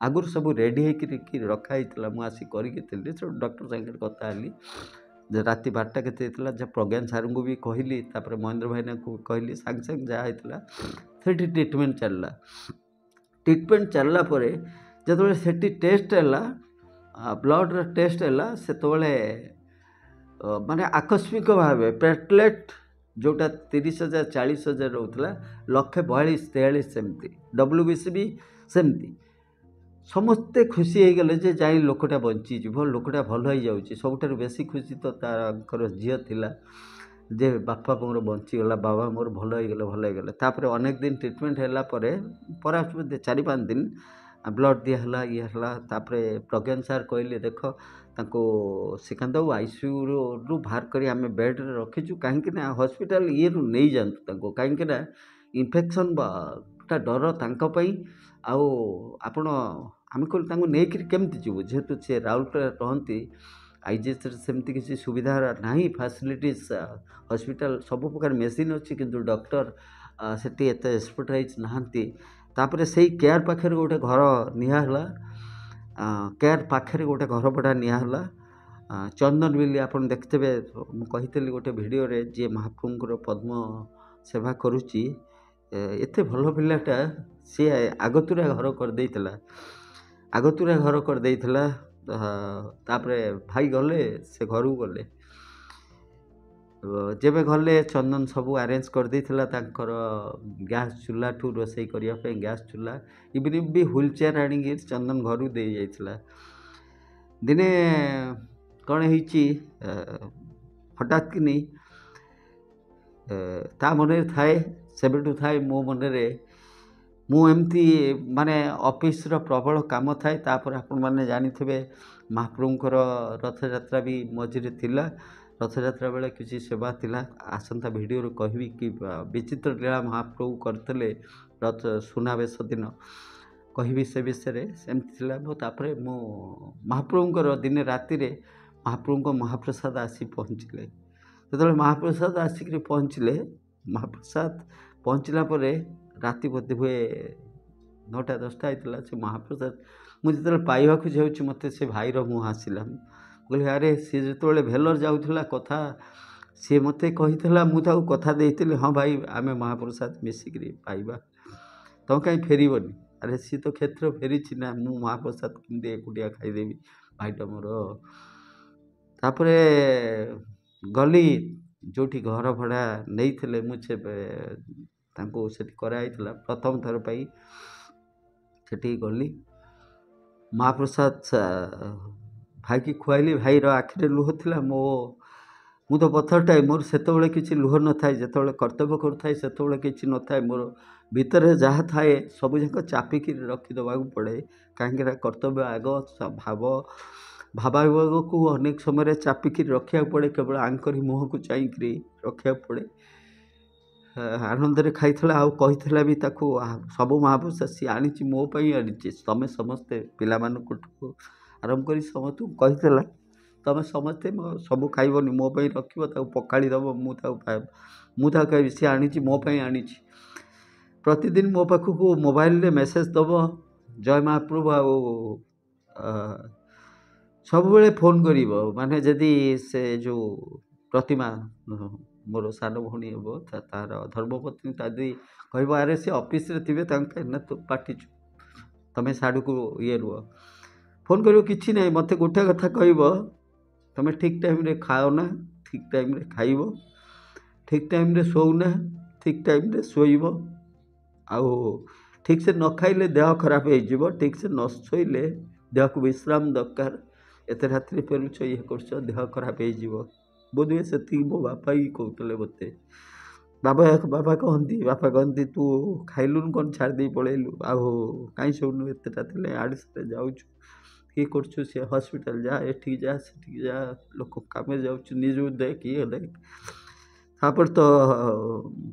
ଆଗରୁ ସବୁ ରେଡ଼ି ହେଇକି ରଖା ହେଇଥିଲା। ମୁଁ ଆସି କରିକି ଥିଲି, ସେଠୁ ଡକ୍ଟର ସାଙ୍ଗରେ କଥା ହେଲି। ଯେ ରାତି 12ଟା କେତେ ହେଇଥିଲା, ଯେ ପ୍ରଜ୍ଞାନ ସାର୍ଙ୍କୁ ବି କହିଲି, ତାପରେ ମହେନ୍ଦ୍ର ଭାଇନାଙ୍କୁ କହିଲି, ସାଙ୍ଗେ ସାଙ୍ଗେ ଯାହା ହେଇଥିଲା ସେଠି ଟ୍ରିଟମେଣ୍ଟ ଚାଲିଲା। ଟ୍ରିଟମେଣ୍ଟ ଚାଲିଲା ପରେ ଯେତେବେଳେ ସେଠି ଟେଷ୍ଟ ହେଲା, ବ୍ଲଡ଼ର ଟେଷ୍ଟ ହେଲା, ସେତେବେଳେ ମାନେ ଆକସ୍ମିକ ଭାବେ ପ୍ଲେଟଲେଟ୍ ଯେଉଁଟା 30,000 40,000 ରହୁଥିଲା, 142,43 ସେମିତି, WBC ବି ସେମିତି। ସମସ୍ତେ ଖୁସି ହେଇଗଲେ ଯେ ଯାଇ ଲୋକଟା ବଞ୍ଚିଯିବ, ଲୋକଟା ଭଲ ହେଇଯାଉଛି। ସବୁଠାରୁ ବେଶୀ ଖୁସି ତ ତାଙ୍କର ଝିଅ ଥିଲା, ଯେ ବାପା ମୋର ବଞ୍ଚିଗଲା, ବାବା ମୋର ଭଲ ହେଇଗଲେ। ତାପରେ ଅନେକ ଦିନ ଟ୍ରିଟମେଣ୍ଟ ହେଲା ପରେ 4-5 ଦିନ ବ୍ଲଡ଼ ଦିଆହେଲା, ଇଏ ହେଲା। ତାପରେ ପ୍ରଜ୍ଞାନ ସାର୍ କହିଲେ, ଦେଖ ତାଙ୍କୁ ଶ୍ରୀକାନ୍ତବାବୁ ଆଇସିୟୁରୁ ବାହାର କରି ଆମେ ବେଡ଼୍ରେ ରଖିଛୁ, କାହିଁକିନା ହସ୍ପିଟାଲ ଇଏରୁ ନେଇଯାଆନ୍ତୁ ତାଙ୍କୁ, କାହିଁକିନା ଇନଫେକ୍ସନ୍ଟା ଡର ତାଙ୍କ ପାଇଁ। ଆଉ ଆପଣ, ଆମେ କହିଲୁ ତାଙ୍କୁ ନେଇକରି କେମିତି ଯିବୁ, ଯେହେତୁ ସେ ରାଉରକେଲା ରହନ୍ତି, ଆଇଜିଏଚ୍ରେ ସେମିତି କିଛି ସୁବିଧା ନାହିଁ, ଫ୍ୟାସିଲିଟିସ୍। ହସ୍ପିଟାଲ ସବୁ ପ୍ରକାର ମେସିନ୍ ଅଛି, କିନ୍ତୁ ଡକ୍ଟର ସେଠି ଏତେ ଏକ୍ସପର୍ଟାଇଜ୍ ନାହାନ୍ତି। ତାପରେ ସେଇ କେୟାର ପାଖରେ ଗୋଟେ ଘର ନିଆହେଲା, କେୟାର ପାଖରେ ଗୋଟେ ଘର ଭଡ଼ା ନିଆହେଲା। ଚନ୍ଦନ ବୋଲି ଆପଣ ଦେଖିଥିବେ, ମୁଁ କହିଥିଲି ଗୋଟେ ଭିଡ଼ିଓରେ, ଯିଏ ମହାପ୍ରଭୁଙ୍କର ପଦ୍ମ ସେବା କରୁଛି, ଏତେ ଭଲ ପିଲାଟା, ସିଏ ଆଗତୁରା ଘର କରିଦେଇଥିଲା। ତାପରେ ଭାଇ ଗଲେ, ସେ ଘରକୁ ଗଲେ। ଯେବେ ଗଲେ, ଚନ୍ଦନ ସବୁ ଆରେଞ୍ଜ କରିଦେଇଥିଲା, ତାଙ୍କର ଗ୍ୟାସ୍ ଚୁଲାଠୁ ରୋଷେଇ କରିବା ପାଇଁ ଗ୍ୟାସ୍ ଚୁଲା, ଇଭିନିଂ ବି ହ୍ୱିଲ୍ ଚେୟାର ଆଣିକି ଚନ୍ଦନ ଘରକୁ ଦେଇଯାଇଥିଲା। ଦିନେ କ'ଣ ହେଇଛି, ହଠାତ୍ କିନି ତା ମନରେ ଥାଏ, ସେବେଠୁ ଥାଏ ମୋ ମନରେ, ମୁଁ ଏମିତି ମାନେ ଅଫିସର ପ୍ରବଳ କାମ ଥାଏ। ତାପରେ ଆପଣମାନେ ଜାଣିଥିବେ ମହାପ୍ରଭୁଙ୍କର ରଥଯାତ୍ରା ବି ମଝିରେ ଥିଲା। ରଥଯାତ୍ରା ବେଳେ କିଛି ସେବା ଥିଲା, ଆସନ୍ତା ଭିଡ଼ିଓରେ କହିବି କି ବିଚିତ୍ର ଲୀଳା ମହାପ୍ରଭୁ କରିଥିଲେ ରଥ ସୁନାବେଶ ଦିନ, କହିବି ସେ ବିଷୟରେ। ସେମିତି ଥିଲା। ତାପରେ ମୁଁ ମହାପ୍ରଭୁଙ୍କର ଦିନେ ରାତିରେ ମହାପ୍ରଭୁଙ୍କ ମହାପ୍ରସାଦ ଆସି ପହଞ୍ଚିଲେ। ଯେତେବେଳେ ମହାପ୍ରସାଦ ଆସିକରି ମହାପ୍ରସାଦ ପହଞ୍ଚିଲା ପରେ ରାତି ବୋଧେ ହୁଏ 9ଟା-10ଟା ହେଇଥିଲା। ସେ ମହାପ୍ରସାଦ ମୁଁ ଯେତେବେଳେ ପାଇବାକୁ ଯାଉଛି, ମୋତେ ସେ ଭାଇର ମୁହଁ ଆସିଲା। ମୁଁ କହିଲି, ଆରେ ସିଏ ଯେତେବେଳେ ଭେଲୋର ଯାଉଥିଲା, ସିଏ ମୋତେ କହିଥିଲା, ମୁଁ ତାକୁ କଥା ଦେଇଥିଲି, ହଁ ଭାଇ ଆମେ ମହାପ୍ରସାଦ ମିଶିକିରି ପାଇବା, ତମେ କାହିଁ ଫେରିବନି। ଆରେ ସିଏ ତ କ୍ଷେତ୍ର ଫେରିଛି ନା, ମୁଁ ମହାପ୍ରସାଦ କେମିତି ଏକୁଟିଆ ଖାଇଦେବି, ଭାଇଟା ମୋର। ତାପରେ ଗଲି ଯେଉଁଠି ଘର ଭଡ଼ା ନେଇଥିଲେ, ମୁଁ ତାଙ୍କୁ ସେଠି କରାହେଇଥିଲା। ପ୍ରଥମ ଥର ପାଇଁ ସେଠିକି ଗଲି, ମହାପ୍ରସାଦ ଭାଇକି ଖୁଆଇଲି। ଭାଇର ଆଖିରେ ଲୁହ ଥିଲା, ମୁଁ ତ ପଥରଟାଏ, ମୋର ସେତେବେଳେ କିଛି ଲୁହ ନଥାଏ। ଯେତେବେଳେ କର୍ତ୍ତବ୍ୟ କରୁଥାଏ, ସେତେବେଳେ କିଛି ନଥାଏ। ମୋର ଭିତରେ ଯାହା ଥାଏ ସବୁଯାକ ଚାପିକିରି ରଖିଦେବାକୁ ପଡ଼େ, କାହିଁକିନା କର୍ତ୍ତବ୍ୟ ଆଗ, ଭାବାବେଗକୁ ଅନେକ ସମୟରେ ଚାପିକିରି ରଖିବାକୁ ପଡ଼େ, କେବଳ ଆଙ୍କରି ମୁହଁକୁ ଚାହିଁକିରି ରଖିବାକୁ ପଡ଼େ। ଆନନ୍ଦରେ ଖାଇଥିଲା, ଆଉ କହିଥିଲା ବି ତାକୁ, ସବୁ ମହାପ୍ରସାଦ ସିଏ ଆଣିଛି, ମୋ ପାଇଁ ଆଣିଛି। ତମେ ସମସ୍ତେ, ପିଲାମାନଙ୍କଠୁ ଆରମ୍ଭ କରି ସମସ୍ତଙ୍କୁ କହିଥିଲା, ତମେ ସମସ୍ତେ ସବୁ ଖାଇବନି, ମୋ ପାଇଁ ରଖିବ, ତାକୁ ପକାଳି ଦେବ, ମୁଁ ତାକୁ ଖାଇବି। ସିଏ ଆଣିଛି, ମୋ ପାଇଁ ଆଣିଛି। ପ୍ରତିଦିନ ମୋ ପାଖକୁ ମୋବାଇଲରେ ମେସେଜ ଦେବ, ଜୟ ମହାପ୍ରଭୁ, ଆଉ ସବୁବେଳେ ଫୋନ୍ କରିବ। ମାନେ ଯଦି ସେ ଯେଉଁ ପ୍ରତିମା, ମୋର ସାନ ଭଉଣୀ ହେବ, ତାର ଧର୍ମପତ୍ନୀ, ତା ଯଦି କହିବ, ଆରେ ସେ ଅଫିସରେ ଥିବେ, ତାଙ୍କ ନା ତୁ ପାଟିଛୁ, ତମେ ସାଡ଼କୁ ରୁହ, ଫୋନ୍ କରିବ, କିଛି ନାହିଁ। ମୋତେ ଗୋଟେ କଥା କହିବ, ତମେ ଠିକ୍ ଟାଇମ୍ରେ ଖାଅ ନା, ଠିକ୍ ଟାଇମ୍ରେ ଖାଇବ, ଠିକ୍ ଟାଇମ୍ରେ ଶୋଉନା, ଠିକ୍ ଟାଇମ୍ରେ ଶୋଇବ। ଆଉ ଠିକ୍ସେ ନ ଖାଇଲେ ଦେହ ଖରାପ ହେଇଯିବ, ଠିକ୍ସେ ନ ଶୋଇଲେ ଦେହକୁ ବିଶ୍ରାମ ଦରକାର। ଏତେ ରାତିରେ ଫେରୁଛ, ଇଏ କରୁଛ, ଦେହ ଖରାପ ହେଇଯିବ। ବୋଧହୁଏ ସେତିକି ମୋ ବାପା ହିଁ କହୁଥିଲେ ମୋତେ। ବାପା କହନ୍ତି ତୁ ଖାଇଲୁନି କ'ଣ ଛାଡ଼ି ଦେଇ ପଳେଇଲୁ, ଆଉ କାହିଁ ଶୁଣୁନୁ ଏତେ ରାତିରେ ଆଡ଼େ ସାଡ଼େ ଯାଉଛୁ, କିଏ କରୁଛୁ, ସେ ହସ୍ପିଟାଲ ଯା, ଏଠିକି ଯା, ସେଠିକି ଯା, ଲୋକ କାମରେ ଯାଉଛୁ, ନିଜକୁ ଦେଖ, ଇଏ ଦେଖ। ତାପରେ ତ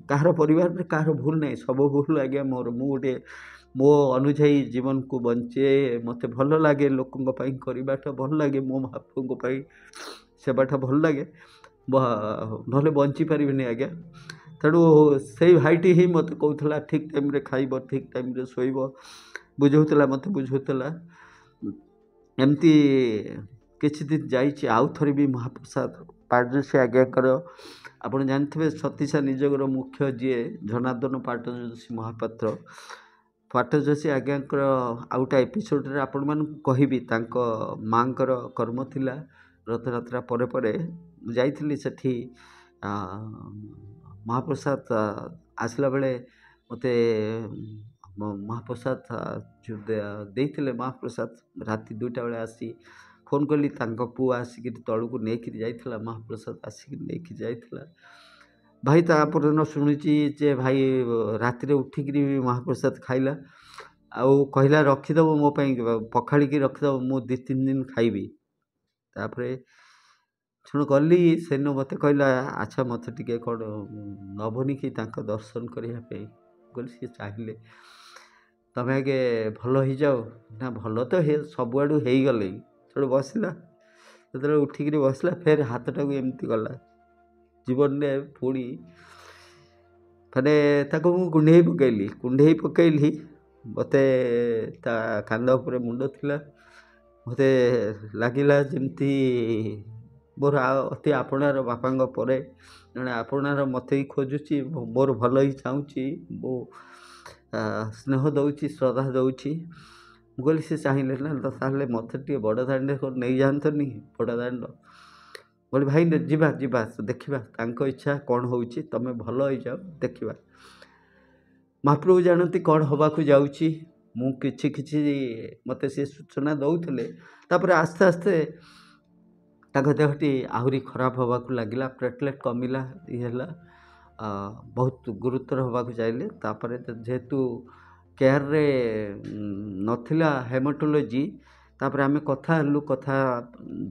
କାହାର ପରିବାରରେ କାହାର ଭୁଲ ନାହିଁ, ସବୁ ଭୁଲ ଆଜ୍ଞା ମୋର। ମୁଁ ଗୋଟେ ମୋ ଅନୁଯାୟୀ ଜୀବନକୁ ବଞ୍ଚେ, ମୋତେ ଭଲ ଲାଗେ ଲୋକଙ୍କ ପାଇଁ କରିବାଟା, ଭଲ ଲାଗେ ମୋ ମହାପ୍ରଭୁଙ୍କ ପାଇଁ ସେବାଟା ଭଲ ଲାଗେ, ନହେଲେ ବଞ୍ଚିପାରିବିନି ଆଜ୍ଞା। ତେଣୁ ସେଇ ଭାଇଟି ହିଁ ମୋତେ କହୁଥିଲା ଠିକ୍ ଟାଇମ୍ରେ ଖାଇବ, ଠିକ୍ ଟାଇମ୍ରେ ଶୋଇବ, ମୋତେ ବୁଝାଉଥିଲା। ଏମିତି କିଛି ଦିନ ଯାଇଛି। ଆଉ ଥରେ ବି ମହାପ୍ରସାଦ ପାଟଯୋଶୀ ଆଜ୍ଞାଙ୍କର, ଆପଣ ଜାଣିଥିବେ ସତୀଶା ନିଯୋଗର ମୁଖ୍ୟ ଯିଏ ଜନାର୍ଦ୍ଦନ ପାଟଯୋଶୀ ମହାପାତ୍ର, ପାଟଯୋଶୀ ଆଜ୍ଞାଙ୍କର ଆଉ ଗୋଟେ ଏପିସୋଡ଼ରେ ଆପଣମାନଙ୍କୁ କହିବି। ତାଙ୍କ ମାଆଙ୍କର କର୍ମ ଥିଲା ରଥଯାତ୍ରା ପରେ ପରେ ମୁଁ ଯାଇଥିଲି ସେଠି। ମହାପ୍ରସାଦ ଆସିଲା ବେଳେ ମୋତେ ମହାପ୍ରସାଦ ଦେଇଥିଲେ। ମହାପ୍ରସାଦ ରାତି 2ଟା ବେଳେ ଆସି ଫୋନ୍ କଲି, ତାଙ୍କ ପୁଅ ଆସିକିରି ତଳକୁ ନେଇକିରି ଯାଇଥିଲା, ମହାପ୍ରସାଦ ଆସିକି ନେଇକି ଯାଇଥିଲା। ଭାଇ ତାପରେ ଶୁଣିଛି ଯେ ଭାଇ ରାତିରେ ଉଠିକିରି ମହାପ୍ରସାଦ ଖାଇଲା, ଆଉ କହିଲା ରଖିଦେବ ମୋ ପାଇଁ, ପଖାଳିକି ରଖିଦେବ, ମୁଁ 2-3 ଦିନ ଖାଇବି। ତାପରେ ଶୁଣ ଗଲି, ସେଦିନ ମୋତେ କହିଲା ଆଚ୍ଛା ମୋତେ ଟିକେ କ'ଣ ନେବନି କି ତାଙ୍କ ଦର୍ଶନ କରିବା ପାଇଁ? କହିଲି ସିଏ ଚାହିଁଲେ ତମେ ଆଗେ ଭଲ ହେଇଯାଅ। ନା ଭଲ ତ ସବୁଆଡ଼ୁ ହେଇଗଲେ। ସେଠୁ ବସିଲା, ଯେତେବେଳେ ଉଠିକିରି ବସିଲା ଫେର ହାତଟାକୁ ଏମିତି ଗଲା। ଜୀବନରେ ପୁଣି ମାନେ ତାକୁ ମୁଁ କୁଣ୍ଢେଇ ପକାଇଲି। ମୋତେ ତା କାନ୍ଧ ଉପରେ ମୁଣ୍ଡ ଥିଲା। ମୋତେ ଲାଗିଲା ଯେମିତି ମୋର ଅତି ଆପଣାର ବାପାଙ୍କ ପରେ ଜଣେ ଆପଣାର ମୋତେ ହିଁ ଖୋଜୁଛି, ମୋର ଭଲ ହିଁ ଚାହୁଁଛି, ମୁଁ ସ୍ନେହ ଦେଉଛି, ଶ୍ରଦ୍ଧା ଦେଉଛି। ମୁଁ କହିଲି ସେ ଚାହିଁଲେ ନା, ତାହେଲେ ମୋତେ ଟିକେ ବଡ଼ ଦାଣ୍ଡରେ ନେଇଯାଆନ୍ତନି, ବଡ଼ ଦାଣ୍ଡ। କହିଲି ଭାଇ ଯିବା ଦେଖିବା, ତାଙ୍କ ଇଚ୍ଛା କ'ଣ ହେଉଛି, ତମେ ଭଲ ହେଇଯାଅ, ଦେଖିବା। ମହାପ୍ରଭୁ ଜାଣନ୍ତି କ'ଣ ହେବାକୁ ଯାଉଛି। ମୁଁ କିଛି ମୋତେ ସେ ସୂଚନା ଦେଉଥିଲେ। ତାପରେ ଆସ୍ତେ ଆସ୍ତେ ତାଙ୍କ ଦେହଟି ଆହୁରି ଖରାପ ହେବାକୁ ଲାଗିଲା, ପ୍ଲେଟଲେଟ୍ କମିଲା, ଇଏ ହେଲା, ବହୁତ ଗୁରୁତର ହେବାକୁ ଚାହିଁଲେ। ତାପରେ ଯେହେତୁ କେୟାରରେ ନଥିଲା ହେମାଟୋଲୋଜି, ତାପରେ ଆମେ କଥା ହେଲୁ।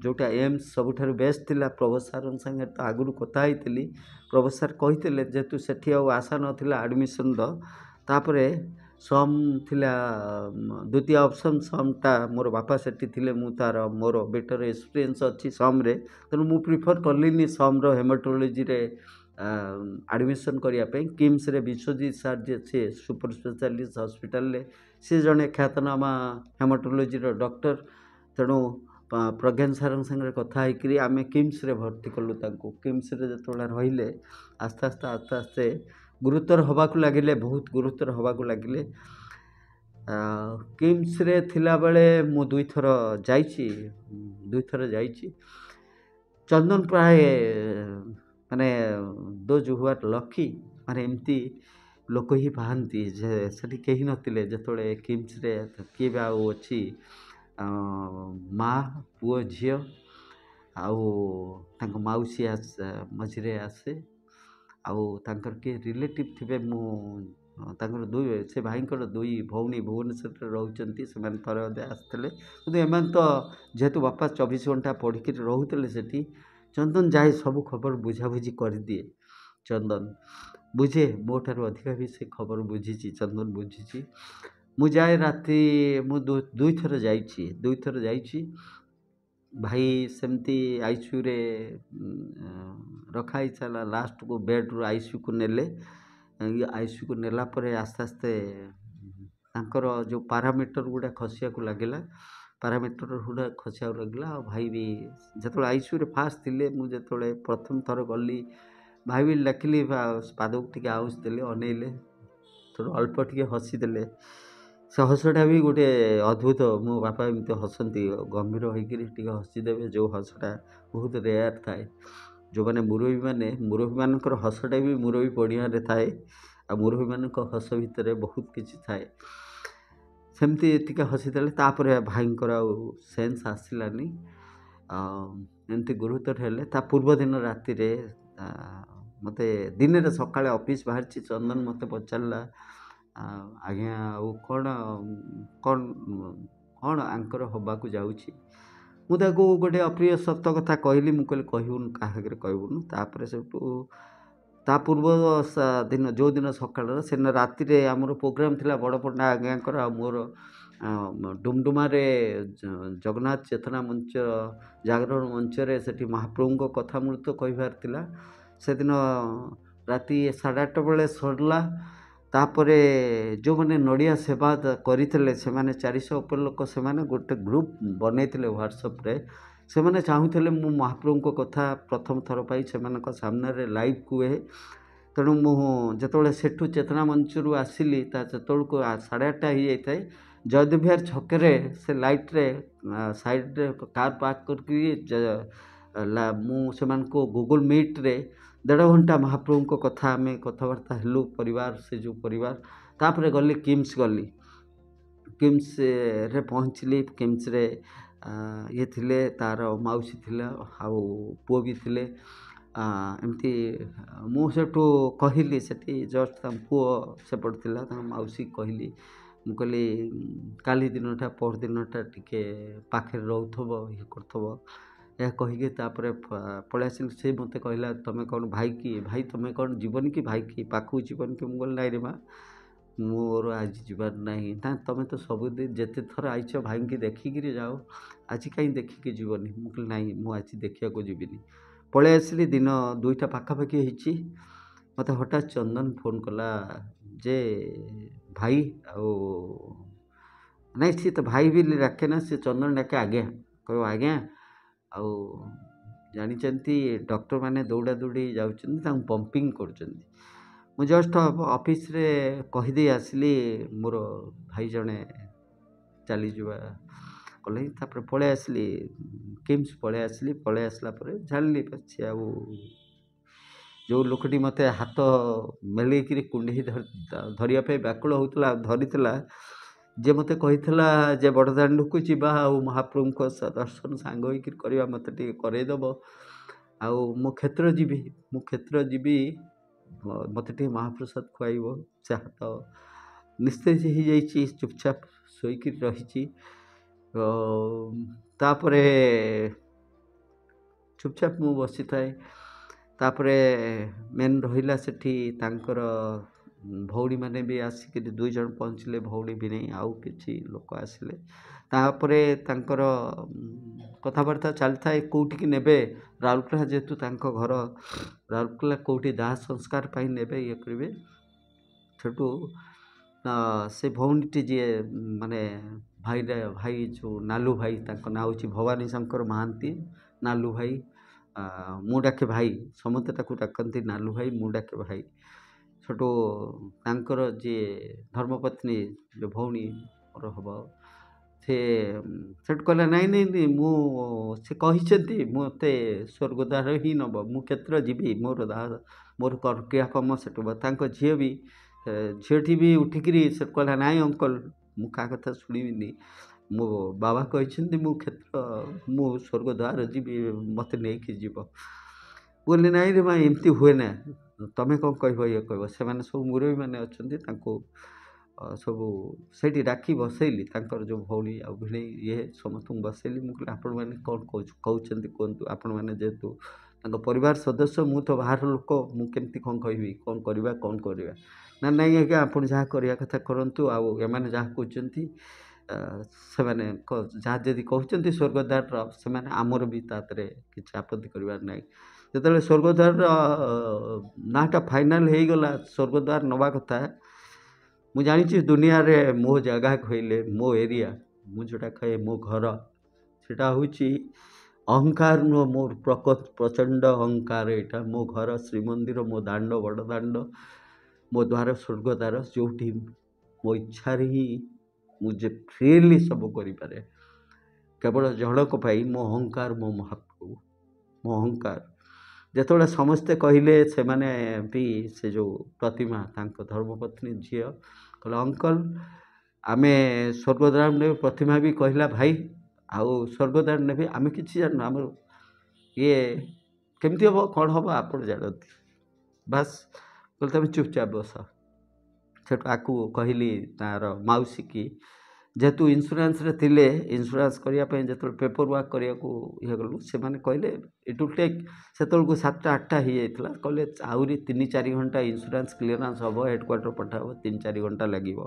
ଯେଉଁଟା ଏମ୍ସ ସବୁଠାରୁ ବେଷ୍ଟ ଥିଲା, ପ୍ରଭୁ ସାର୍ଙ୍କ ସାଙ୍ଗରେ ତ ଆଗରୁ କଥା ହେଇଥିଲି। ପ୍ରଭୁ ସାର୍ କହିଥିଲେ ଯେହେତୁ ସେଠି ଆଉ ଆଶା ନଥିଲା ଆଡ଼ମିସନ୍ର, ତାପରେ ସମ୍ ଥିଲା ଦ୍ୱିତୀୟ ଅପସନ୍। ସମ୍ଟା ମୋର ବାପା ସେଠି ଥିଲେ, ମୋର ବେଟର୍ ଏକ୍ସପିରିଏନ୍ସ ଅଛି ସମ୍ରେ, ତେଣୁ ମୁଁ ପ୍ରିଫର୍ କଲିନି ସମ୍ର ହେମାଟୋଲୋଜିରେ ଆଡ଼ମିସନ୍ କରିବା ପାଇଁ। କିମ୍ସରେ ବିଶ୍ୱଜିତ ସାର୍ ଯିଏ ସେ ସୁପର ସ୍ପେଶାଲିଷ୍ଟ ହସ୍ପିଟାଲରେ, ସେ ଜଣେ ଖ୍ୟାତନାମା ହେମାଟୋଲୋଜିର ଡକ୍ଟର। ତେଣୁ ପ୍ରଜ୍ଞାନ ସାର୍ଙ୍କ ସାଙ୍ଗରେ କଥା ହେଇକିରି ଆମେ କିମ୍ସରେ ଭର୍ତ୍ତି କଲୁ ତାଙ୍କୁ। କିମ୍ସରେ ଯେତେବେଳେ ରହିଲେ ଆସ୍ତେ ଆସ୍ତେ ଗୁରୁତର ହେବାକୁ ଲାଗିଲେ, ବହୁତ ଗୁରୁତର ହେବାକୁ ଲାଗିଲେ। କିମ୍ସରେ ଥିଲାବେଳେ ମୁଁ 2 ଥର ଯାଇଛି। ଚନ୍ଦନ ପ୍ରାୟ ମାନେ ଦୋଜ୍ ହୁ ଆର୍ ଲକି, ମାନେ ଏମିତି ଲୋକ ହିଁ ପାଆନ୍ତି ଯେ ସେଠି କେହି ନଥିଲେ ଯେତେବେଳେ କିମ୍ସରେ। କିଏ ବି ଆଉ ଅଛି, ମା' ପୁଅ ଝିଅ ଆଉ ତାଙ୍କ ମାଉସୀ ମଝିରେ ଆସେ, ଆଉ ତାଙ୍କର କିଏ ରିଲେଟିଭ୍ ଥିବେ। ତାଙ୍କର ସେ ଭାଇଙ୍କର 2 ଭଉଣୀ ଭୁବନେଶ୍ୱରରେ ରହୁଛନ୍ତି, ସେମାନେ ଥରେ ଅଧେ ଆସିଥିଲେ। କିନ୍ତୁ ଏମାନେ ତ ଯେହେତୁ ବାପା 24 ଘଣ୍ଟା ପଢ଼ିକିରି ରହୁଥିଲେ ସେଠି, ଚନ୍ଦନ ଯାଏ ସବୁ ଖବର ବୁଝାବୁଝି କରିଦିଏ। ଚନ୍ଦନ ବୁଝେ, ମୋ ଠାରୁ ଅଧିକା ବି ସେ ଖବର ବୁଝିଛି, ଚନ୍ଦନ ବୁଝିଛି। ମୁଁ ଯାଏ ରାତି, ମୁଁ 2 ଥର ଯାଇଛି। ଭାଇ ସେମିତି ଆଇସିୟୁରେ ରଖା ହେଇଥିଲା। ଲାଷ୍ଟକୁ ବେଡ଼୍ରୁ ଆଇସିୟୁକୁ ନେଲେ। ଆଇସିୟୁକୁ ନେଲା ପରେ ଆସ୍ତେ ଆସ୍ତେ ତାଙ୍କର ଯେଉଁ ପାରାମିଟର ଗୁଡ଼ା ଖସିବାକୁ ଲାଗିଲା। ଆଉ ଭାଇ ବି ଯେତେବେଳେ ଆଇସିୟୁରେ ଫାଷ୍ଟ ଥିଲେ, ମୁଁ ଯେତେବେଳେ ପ୍ରଥମ ଥର ଗଲି, ଭାଇ ବି ଡାକିଲି, ପାଦକୁ ଟିକେ ଆଉଁସି ଦେଲେ, ଅନେଇଲେ, ତେଣୁ ଅଳ୍ପ ଟିକେ ହସିଦେଲେ। ସେ ହସଟା ବି ଗୋଟେ ଅଦ୍ଭୁତ। ମୋ ବାପା ଏମିତି ହସନ୍ତି, ଗମ୍ଭୀର ହୋଇକିରି ଟିକେ ହସିଦେବେ, ଯେଉଁ ହସଟା ବହୁତ ରେୟାର୍ ଥାଏ। ଯେଉଁମାନେ ମୁରବୀମାନଙ୍କର ହସଟା ବି ମୁରବୀ ପଡ଼ିଆରେ ଥାଏ, ଆଉ ମୁରବୀମାନଙ୍କ ହସ ଭିତରେ ବହୁତ କିଛି ଥାଏ। ସେମିତି ଟିକେ ହସିଦେଲେ। ତାପରେ ଭାଇଙ୍କର ଆଉ ସେନ୍ସ ଆସିଲାନି। ଏମିତି ଗୁରୁତର ହେଲେ ତା ପୂର୍ବଦିନ ରାତିରେ ମୋତେ ଦିନରେ ସକାଳେ ଅଫିସ୍ ବାହାରିଛି ଚନ୍ଦନ ମୋତେ ପଚାରିଲା ଆଜ୍ଞା ଆଉ କ'ଣ କ'ଣ କ'ଣ ଆଙ୍କର ହେବାକୁ ଯାଉଛି। ମୁଁ ତାକୁ ଗୋଟେ ଅପ୍ରିୟ ସତ କଥା କହିଲି। ମୁଁ କହିଲି କହିବୁନି, କାହା ଆଗରେ କହିବୁନି। ତାପରେ ସେଠୁ ତା ପୂର୍ବ ଦିନ ଯେଉଁଦିନ ସକାଳର ସେଦିନ ରାତିରେ ଆମର ପ୍ରୋଗ୍ରାମ୍ ଥିଲା ବଡ଼ପଣ୍ଡା ଆଜ୍ଞାଙ୍କର ଆଉ ମୋର ଡୁମଡୁମାରେ ଜଗନ୍ନାଥ ଚେତନା ମଞ୍ଚ ଜାଗରଣ ମଞ୍ଚରେ ସେଠି ମହାପ୍ରଭୁଙ୍କ କଥାମୃତ କହିବାର ଥିଲା। ସେଦିନ ରାତି 8:30 ବେଳେ ସରିଲା। ତାପରେ ଯେଉଁମାନେ ନଡ଼ିଆ ସେବା କରିଥିଲେ ସେମାନେ 400 ଉପରେ ଲୋକ, ସେମାନେ ଗୋଟେ ଗ୍ରୁପ୍ ବନେଇଥିଲେ ହ୍ୱାଟ୍ସଆପ୍ରେ। ସେମାନେ ଚାହୁଁଥିଲେ ମୁଁ ମହାପ୍ରଭୁଙ୍କ କଥା ପ୍ରଥମ ଥର ପାଇଁ ସେମାନଙ୍କ ସାମ୍ନାରେ ଲାଇଭ୍ କୁହେ। ତେଣୁ ମୁଁ ଯେତେବେଳେ ସେଠୁ ଚେତନା ମଞ୍ଚରୁ ଆସିଲି ତା ସେତେବେଳକୁ 8:30 ହେଇଯାଇଥାଏ। ଜୟଦେବ ବିହାର ଛକରେ ସେ ଲାଇଟ୍ରେ ସାଇଡ଼୍ରେ କାର୍ ପାର୍କ କରିକି ମୁଁ ସେମାନଙ୍କୁ ଗୁଗୁଲ୍ ମିଟ୍ରେ 1.5 ଘଣ୍ଟା ମହାପ୍ରଭୁଙ୍କ କଥା ଆମେ କଥାବାର୍ତ୍ତା ହେଲୁ, ପରିବାର, ସେ ଯେଉଁ ପରିବାର। ତାପରେ ଗଲି କିମ୍ସ, କିମ୍ସରେ ପହଞ୍ଚିଲି। କିମ୍ସରେ ଇଏ ଥିଲେ, ତା'ର ମାଉସୀ ଥିଲା ଆଉ ପୁଅ ବି ଥିଲେ। ଏମିତି ମୁଁ ସେଠୁ କହିଲି, ସେଠି ଜଷ୍ଟ ତାଙ୍କ ପୁଅ ସେପଟେ ଥିଲା, ତାଙ୍କ ମାଉସୀ କହିଲି, ମୁଁ କହିଲି କାଲି ଦିନଟା ପରଦିନଟା ଟିକେ ପାଖରେ ରହୁଥିବ, ଇଏ କରୁଥିବ, ଏହା କହିକି ତାପରେ ପଳେଇ ଆସିଲି। ସେ ମୋତେ କହିଲା ତୁମେ କ'ଣ ଭାଇ କି, ଭାଇ ତୁମେ କ'ଣ ଯିବନି କି, ଭାଇ କି ପାଖକୁ ଯିବନି କି? ମୁଁ କହିଲି ନାଇଁ ରେ ମା, ମୋର ଆଜି ଯିବାର ନାହିଁ। ନା ତୁମେ ତ ସବୁଦିନ ଯେତେ ଥର ଆଇଛ ଭାଇଙ୍କି ଦେଖିକିରି ଯାଅ, ଆଜି କାହିଁ ଦେଖିକି ଯିବନି? ମୁଁ କହିଲି ନାଇଁ, ମୁଁ ଆଜି ଦେଖିବାକୁ ଯିବିନି। ପଳେଇ ଆସିଲି। ଦିନ 2ଟା ପାଖାପାଖି ହେଇଛି। ମୋତେ ହଠାତ୍ ଚନ୍ଦନ ଫୋନ୍ କଲା ଯେ ଭାଇ, ଆଉ ନାଇଁ ସିଏ ତ ଭାଇ ବୋଲି ଡାକେ ନା, ସେ ଚନ୍ଦନ ଡାକେ ଆଜ୍ଞା। କହିବ ଆଜ୍ଞା, ଆଉ ଜାଣିଛନ୍ତି ଡକ୍ଟରମାନେ ଦୌଡ଼ା ଦୌଡ଼ି ଯାଉଛନ୍ତି, ତାଙ୍କୁ ପମ୍ପିଂ କରୁଛନ୍ତି। ମୁଁ ଜଷ୍ଟ ଅଫିସ୍ରେ କହିଦେଇ ଆସିଲି ମୋର ଭାଇ ଜଣେ ଚାଲିଯିବା କଲେ। ତାପରେ ପଳେଇ ଆସିଲି କିମ୍ସ, ପଳେଇ ଆସିଲା ପରେ ଜାଣିଲି ସେ ଆଉ ଯେଉଁ ଲୋକଟି ମୋତେ ହାତ ମେଲେଇକିରି କୁଣ୍ଢେଇ ଧରିବା ପାଇଁ ବ୍ୟାକୁଳ ହେଉଥିଲା, ଧରିଥିଲା, ଯେ ମୋତେ କହିଥିଲା ଯେ ବଡ଼ଦାଣ୍ଡକୁ ଯିବା ଆଉ ମହାପ୍ରଭୁଙ୍କ ଦର୍ଶନ ସାଙ୍ଗ ହେଇକିରି କରିବା, ମୋତେ ଟିକେ କରେଇଦେବ, ଆଉ ମୁଁ କ୍ଷେତ୍ର ଯିବି, ମୋତେ ଟିକେ ମହାପ୍ରସାଦ ଖୁଆଇବ। ସେ ହାତ ନିସ୍ତେଜ ହେଇଯାଇଛି, ଚୁପଚାପ ଶୋଇକିରି ରହିଛି। ତାପରେ ଚୁପଚାପ ମୁଁ ବସିଥାଏ। ତାପରେ ମେନ୍ ରହିଲା ସେଠି ତାଙ୍କର ଭଉଣୀମାନେ ବି ଆସିକିରି 2 ଜଣ ପହଞ୍ଚିଲେ, ଭଉଣୀ ବି ନେଇ ଆଉ କିଛି ଲୋକ ଆସିଲେ। ତାପରେ ତାଙ୍କର କଥାବାର୍ତ୍ତା ଚାଲିଥାଏ, କେଉଁଠିକି ନେବେ, ରାଉରକେଲା ଯେହେତୁ ତାଙ୍କ ଘର, ରାଉରକେଲା କେଉଁଠି ଦାହ ସଂସ୍କାର ପାଇଁ ନେବେ, ଇଏ କରିବେ। ସେଠୁ ସେ ଭଉଣୀଟି ଯିଏ ମାନେ ଭାଇ ଯେଉଁ ନାଲୁ ଭାଇ, ତାଙ୍କ ନାଁ ହେଉଛି ଭବାନୀ ଶଙ୍କର ମହାନ୍ତି, ନାଲୁ ଭାଇ। ମୁଁ ଡାକେ ଭାଇ, ସମସ୍ତେ ତାକୁ ଡାକନ୍ତି ନାଲୁ ଭାଇ, ମୁଁ ଡାକେ ଭାଇ। ସେଠୁ ତାଙ୍କର ଯିଏ ଧର୍ମପତ୍ନୀ, ଯେଉଁ ଭଉଣୀ ମୋର ହେବ, ସେ ସେଠୁ କହିଲା ନାଇଁ, ସେ କହିଛନ୍ତି ମୋତେ ସ୍ୱର୍ଗଦ୍ୱାର ହିଁ ନେବ, ମୁଁ କ୍ଷେତ୍ର ଯିବି, ମୋର କ୍ରିୟାକର୍ମ ସେଠୁ। ତାଙ୍କ ଝିଅଟି ବି ଉଠିକିରି ସେ କହିଲା ନାଇଁ ଅଙ୍କଲ୍, ମୁଁ କାହା କଥା ଶୁଣିବିନି, ମୋ ବାବା କହିଛନ୍ତି ମୁଁ ସ୍ୱର୍ଗଦ୍ୱାର ଯିବି, ମୋତେ ନେଇକି ଯିବ। ବୋଲି ନାଇଁ ରେ ମା, ଏମିତି ହୁଏ ନା, ତୁମେ କ'ଣ କହିବ, ଇଏ କହିବ। ସେମାନେ ସବୁ ମୁରବୀମାନେ ଅଛନ୍ତି, ତାଙ୍କୁ ସବୁ ସେଇଠି ଡାକି ବସେଇଲି। ତାଙ୍କର ଯେଉଁ ଭଉଣୀ ଆଉ ଭିଣେଇ ଇଏ ସମସ୍ତଙ୍କୁ ବସେଇଲି। ମୁଁ କହିଲି ଆପଣମାନେ କ'ଣ କହୁଛନ୍ତି କୁହନ୍ତୁ। ଆପଣମାନେ ଯେହେତୁ ତାଙ୍କ ପରିବାର ସଦସ୍ୟ, ମୁଁ ତ ବାହାର ଲୋକ, ମୁଁ କେମିତି କ'ଣ କହିବି, କ'ଣ କରିବା। ନା ନାଇଁ ଆଜ୍ଞା, ଆପଣ ଯାହା କରିବା କଥା କରନ୍ତୁ, ଆଉ ଏମାନେ ଯାହା କହୁଛନ୍ତି, ସେମାନେ ଯାହା ଯଦି କହୁଛନ୍ତି ସ୍ୱର୍ଗଦ୍ୱାରର, ସେମାନେ ଆମର ବି ତା ଦେହରେ କିଛି ଆପତ୍ତି କରିବାର ନାହିଁ। ଯେତେବେଳେ ସ୍ୱର୍ଗଦ୍ୱାରର ନାଁଟା ଫାଇନାଲ୍ ହେଇଗଲା, ସ୍ୱର୍ଗଦ୍ୱାର ନେବା କଥା, ମୁଁ ଜାଣିଛି ଦୁନିଆରେ ମୋ ଜାଗା କହିଲେ, ମୋ ଏରିଆ, ମୁଁ ଯେଉଁଟା କହେ ମୋ ଘର, ସେଟା ହେଉଛି ଅହଙ୍କାର ନୁହଁ, ମୋର ପ୍ରଚଣ୍ଡ ଅହଙ୍କାର। ଏଇଟା ମୋ ଘର, ଶ୍ରୀମନ୍ଦିର, ମୋ ଦାଣ୍ଡ, ବଡ଼ ଦାଣ୍ଡ, ମୋ ଦ୍ୱାର ସ୍ୱର୍ଗଦ୍ୱାର, ଯେଉଁଠି ମୋ ଇଚ୍ଛାରେ ହିଁ ମୁଁ ଯେ ଫ୍ରିଲି ସବୁ କରିପାରେ। କେବଳ ଜଣକ ପାଇଁ ମୋ ଅହଙ୍କାର, ମୋ ମହାପ୍ରଭୁ, ମୋ ଅହଙ୍କାର। ଯେତେବେଳେ ସମସ୍ତେ କହିଲେ, ସେମାନେ ବି ସେ ଯେଉଁ ପ୍ରତିମା, ତାଙ୍କ ଧର୍ମପତ୍ନୀ ଝିଅ କହିଲା ଅଙ୍କଲ୍ ଆମେ ସ୍ୱର୍ଗଦ୍ୱାର ନେବେ। ପ୍ରତିମା ବି କହିଲା ଭାଇ, ଆଉ ସ୍ୱର୍ଗଦ୍ୱାର ନେବେ, ଆମେ କିଛି ଜାଣିନୁ, ଆମର ଇଏ କେମିତି ହେବ କ'ଣ ହେବ ଆପଣ ଜାଣନ୍ତି। ବାସ୍ କହିଲେ ତମେ ଚୁପଚାପ ବସ। ସେଠୁ ଆକୁ କହିଲି ତାର ମାଉସୀ କି ଯେହେତୁ ଇନ୍ସୁରାନ୍ସରେ ଥିଲେ, ଇନ୍ସୁରାନ୍ସ କରିବା ପାଇଁ ଯେତେବେଳେ ପେପର ୱାର୍କ କରିବାକୁ ଇଏ କଲୁ, ସେମାନେ କହିଲେ ଇଟ୍ ୱିଲ୍ ଟେକ୍, ସେତେବେଳକୁ 7ଟା 8ଟା ହେଇଯାଇଥିଲା, କହିଲେ ଆହୁରି 3-4 ଘଣ୍ଟା ଇନ୍ସୁରାନ୍ସ କ୍ଲିୟରାନ୍ସ ହେବ, ହେଡ଼କ୍ୱାର୍ଟର ପଠାହେବ, 3-4 ଘଣ୍ଟା ଲାଗିବ।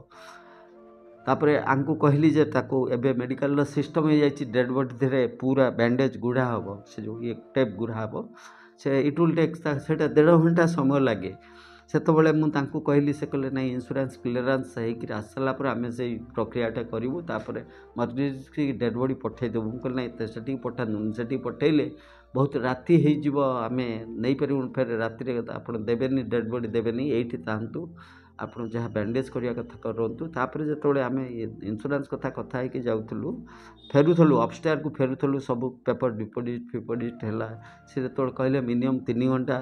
ତାପରେ ଆଙ୍କୁ କହିଲି ଯେ ତାକୁ ଏବେ ମେଡ଼ିକାଲର ସିଷ୍ଟମ୍ ହେଇଯାଇଛି, ଡେଡ଼୍ ବଡି ଧିରେ ପୁରା ବ୍ୟାଣ୍ଡେଜ୍ ଗୁଢ଼ା ହେବ, ସେ ଯେଉଁ ଇଏ ଟେପ୍ ଗୁଢ଼ା ହେବ, ସେ ଇଟ୍ ୱିଲ୍ ଟେକ୍, ସେଇଟା 1.5 ଘଣ୍ଟା ସମୟ ଲାଗେ। ସେତେବେଳେ ମୁଁ ତାଙ୍କୁ କହିଲି, ସେ କହିଲେ ନାଇଁ ଇନ୍ସୁରାନ୍ସ କ୍ଲିୟରାନ୍ସ ହେଇକିରି ଆସିଲା ପରେ ଆମେ ସେଇ ପ୍ରକ୍ରିୟାଟା କରିବୁ, ତାପରେ ମର୍ଜିଷ୍ଟ୍ରି ଡେଡ଼୍ ବଡ଼ି ପଠାଇଦେବୁ। ମୁଁ କହିଲି ନାଇଁ ସେଠିକି ପଠାନ୍ତୁନି, ସେଠିକି ପଠାଇଲେ ବହୁତ ରାତି ହେଇଯିବ, ଆମେ ନେଇପାରିବୁନି, ଫେର ରାତିରେ ଆପଣ ଦେବେନି, ଡେଡ଼୍ ବଡ଼ି ଦେବେନି, ଏଇଠି ଥାଆନ୍ତୁ, ଆପଣ ଯାହା ବ୍ୟାଣ୍ଡେଜ୍ କରିବା କଥା କରନ୍ତୁ। ତାପରେ ଯେତେବେଳେ ଆମେ ଇନ୍ସୁରାନ୍ସ କଥା ହେଇକି ଯାଉଥିଲୁ, ଫେରୁଥିଲୁ ଅପଷ୍ଟାୟାରକୁ ଫେରୁଥିଲୁ, ସବୁ ପେପର ଡିପୋଜିଟ୍ ଫିପୋଜିଟ୍ ହେଲା, ସେ ଯେତେବେଳେ କହିଲେ ମିନିମମ୍ 3 ଘଣ୍ଟା,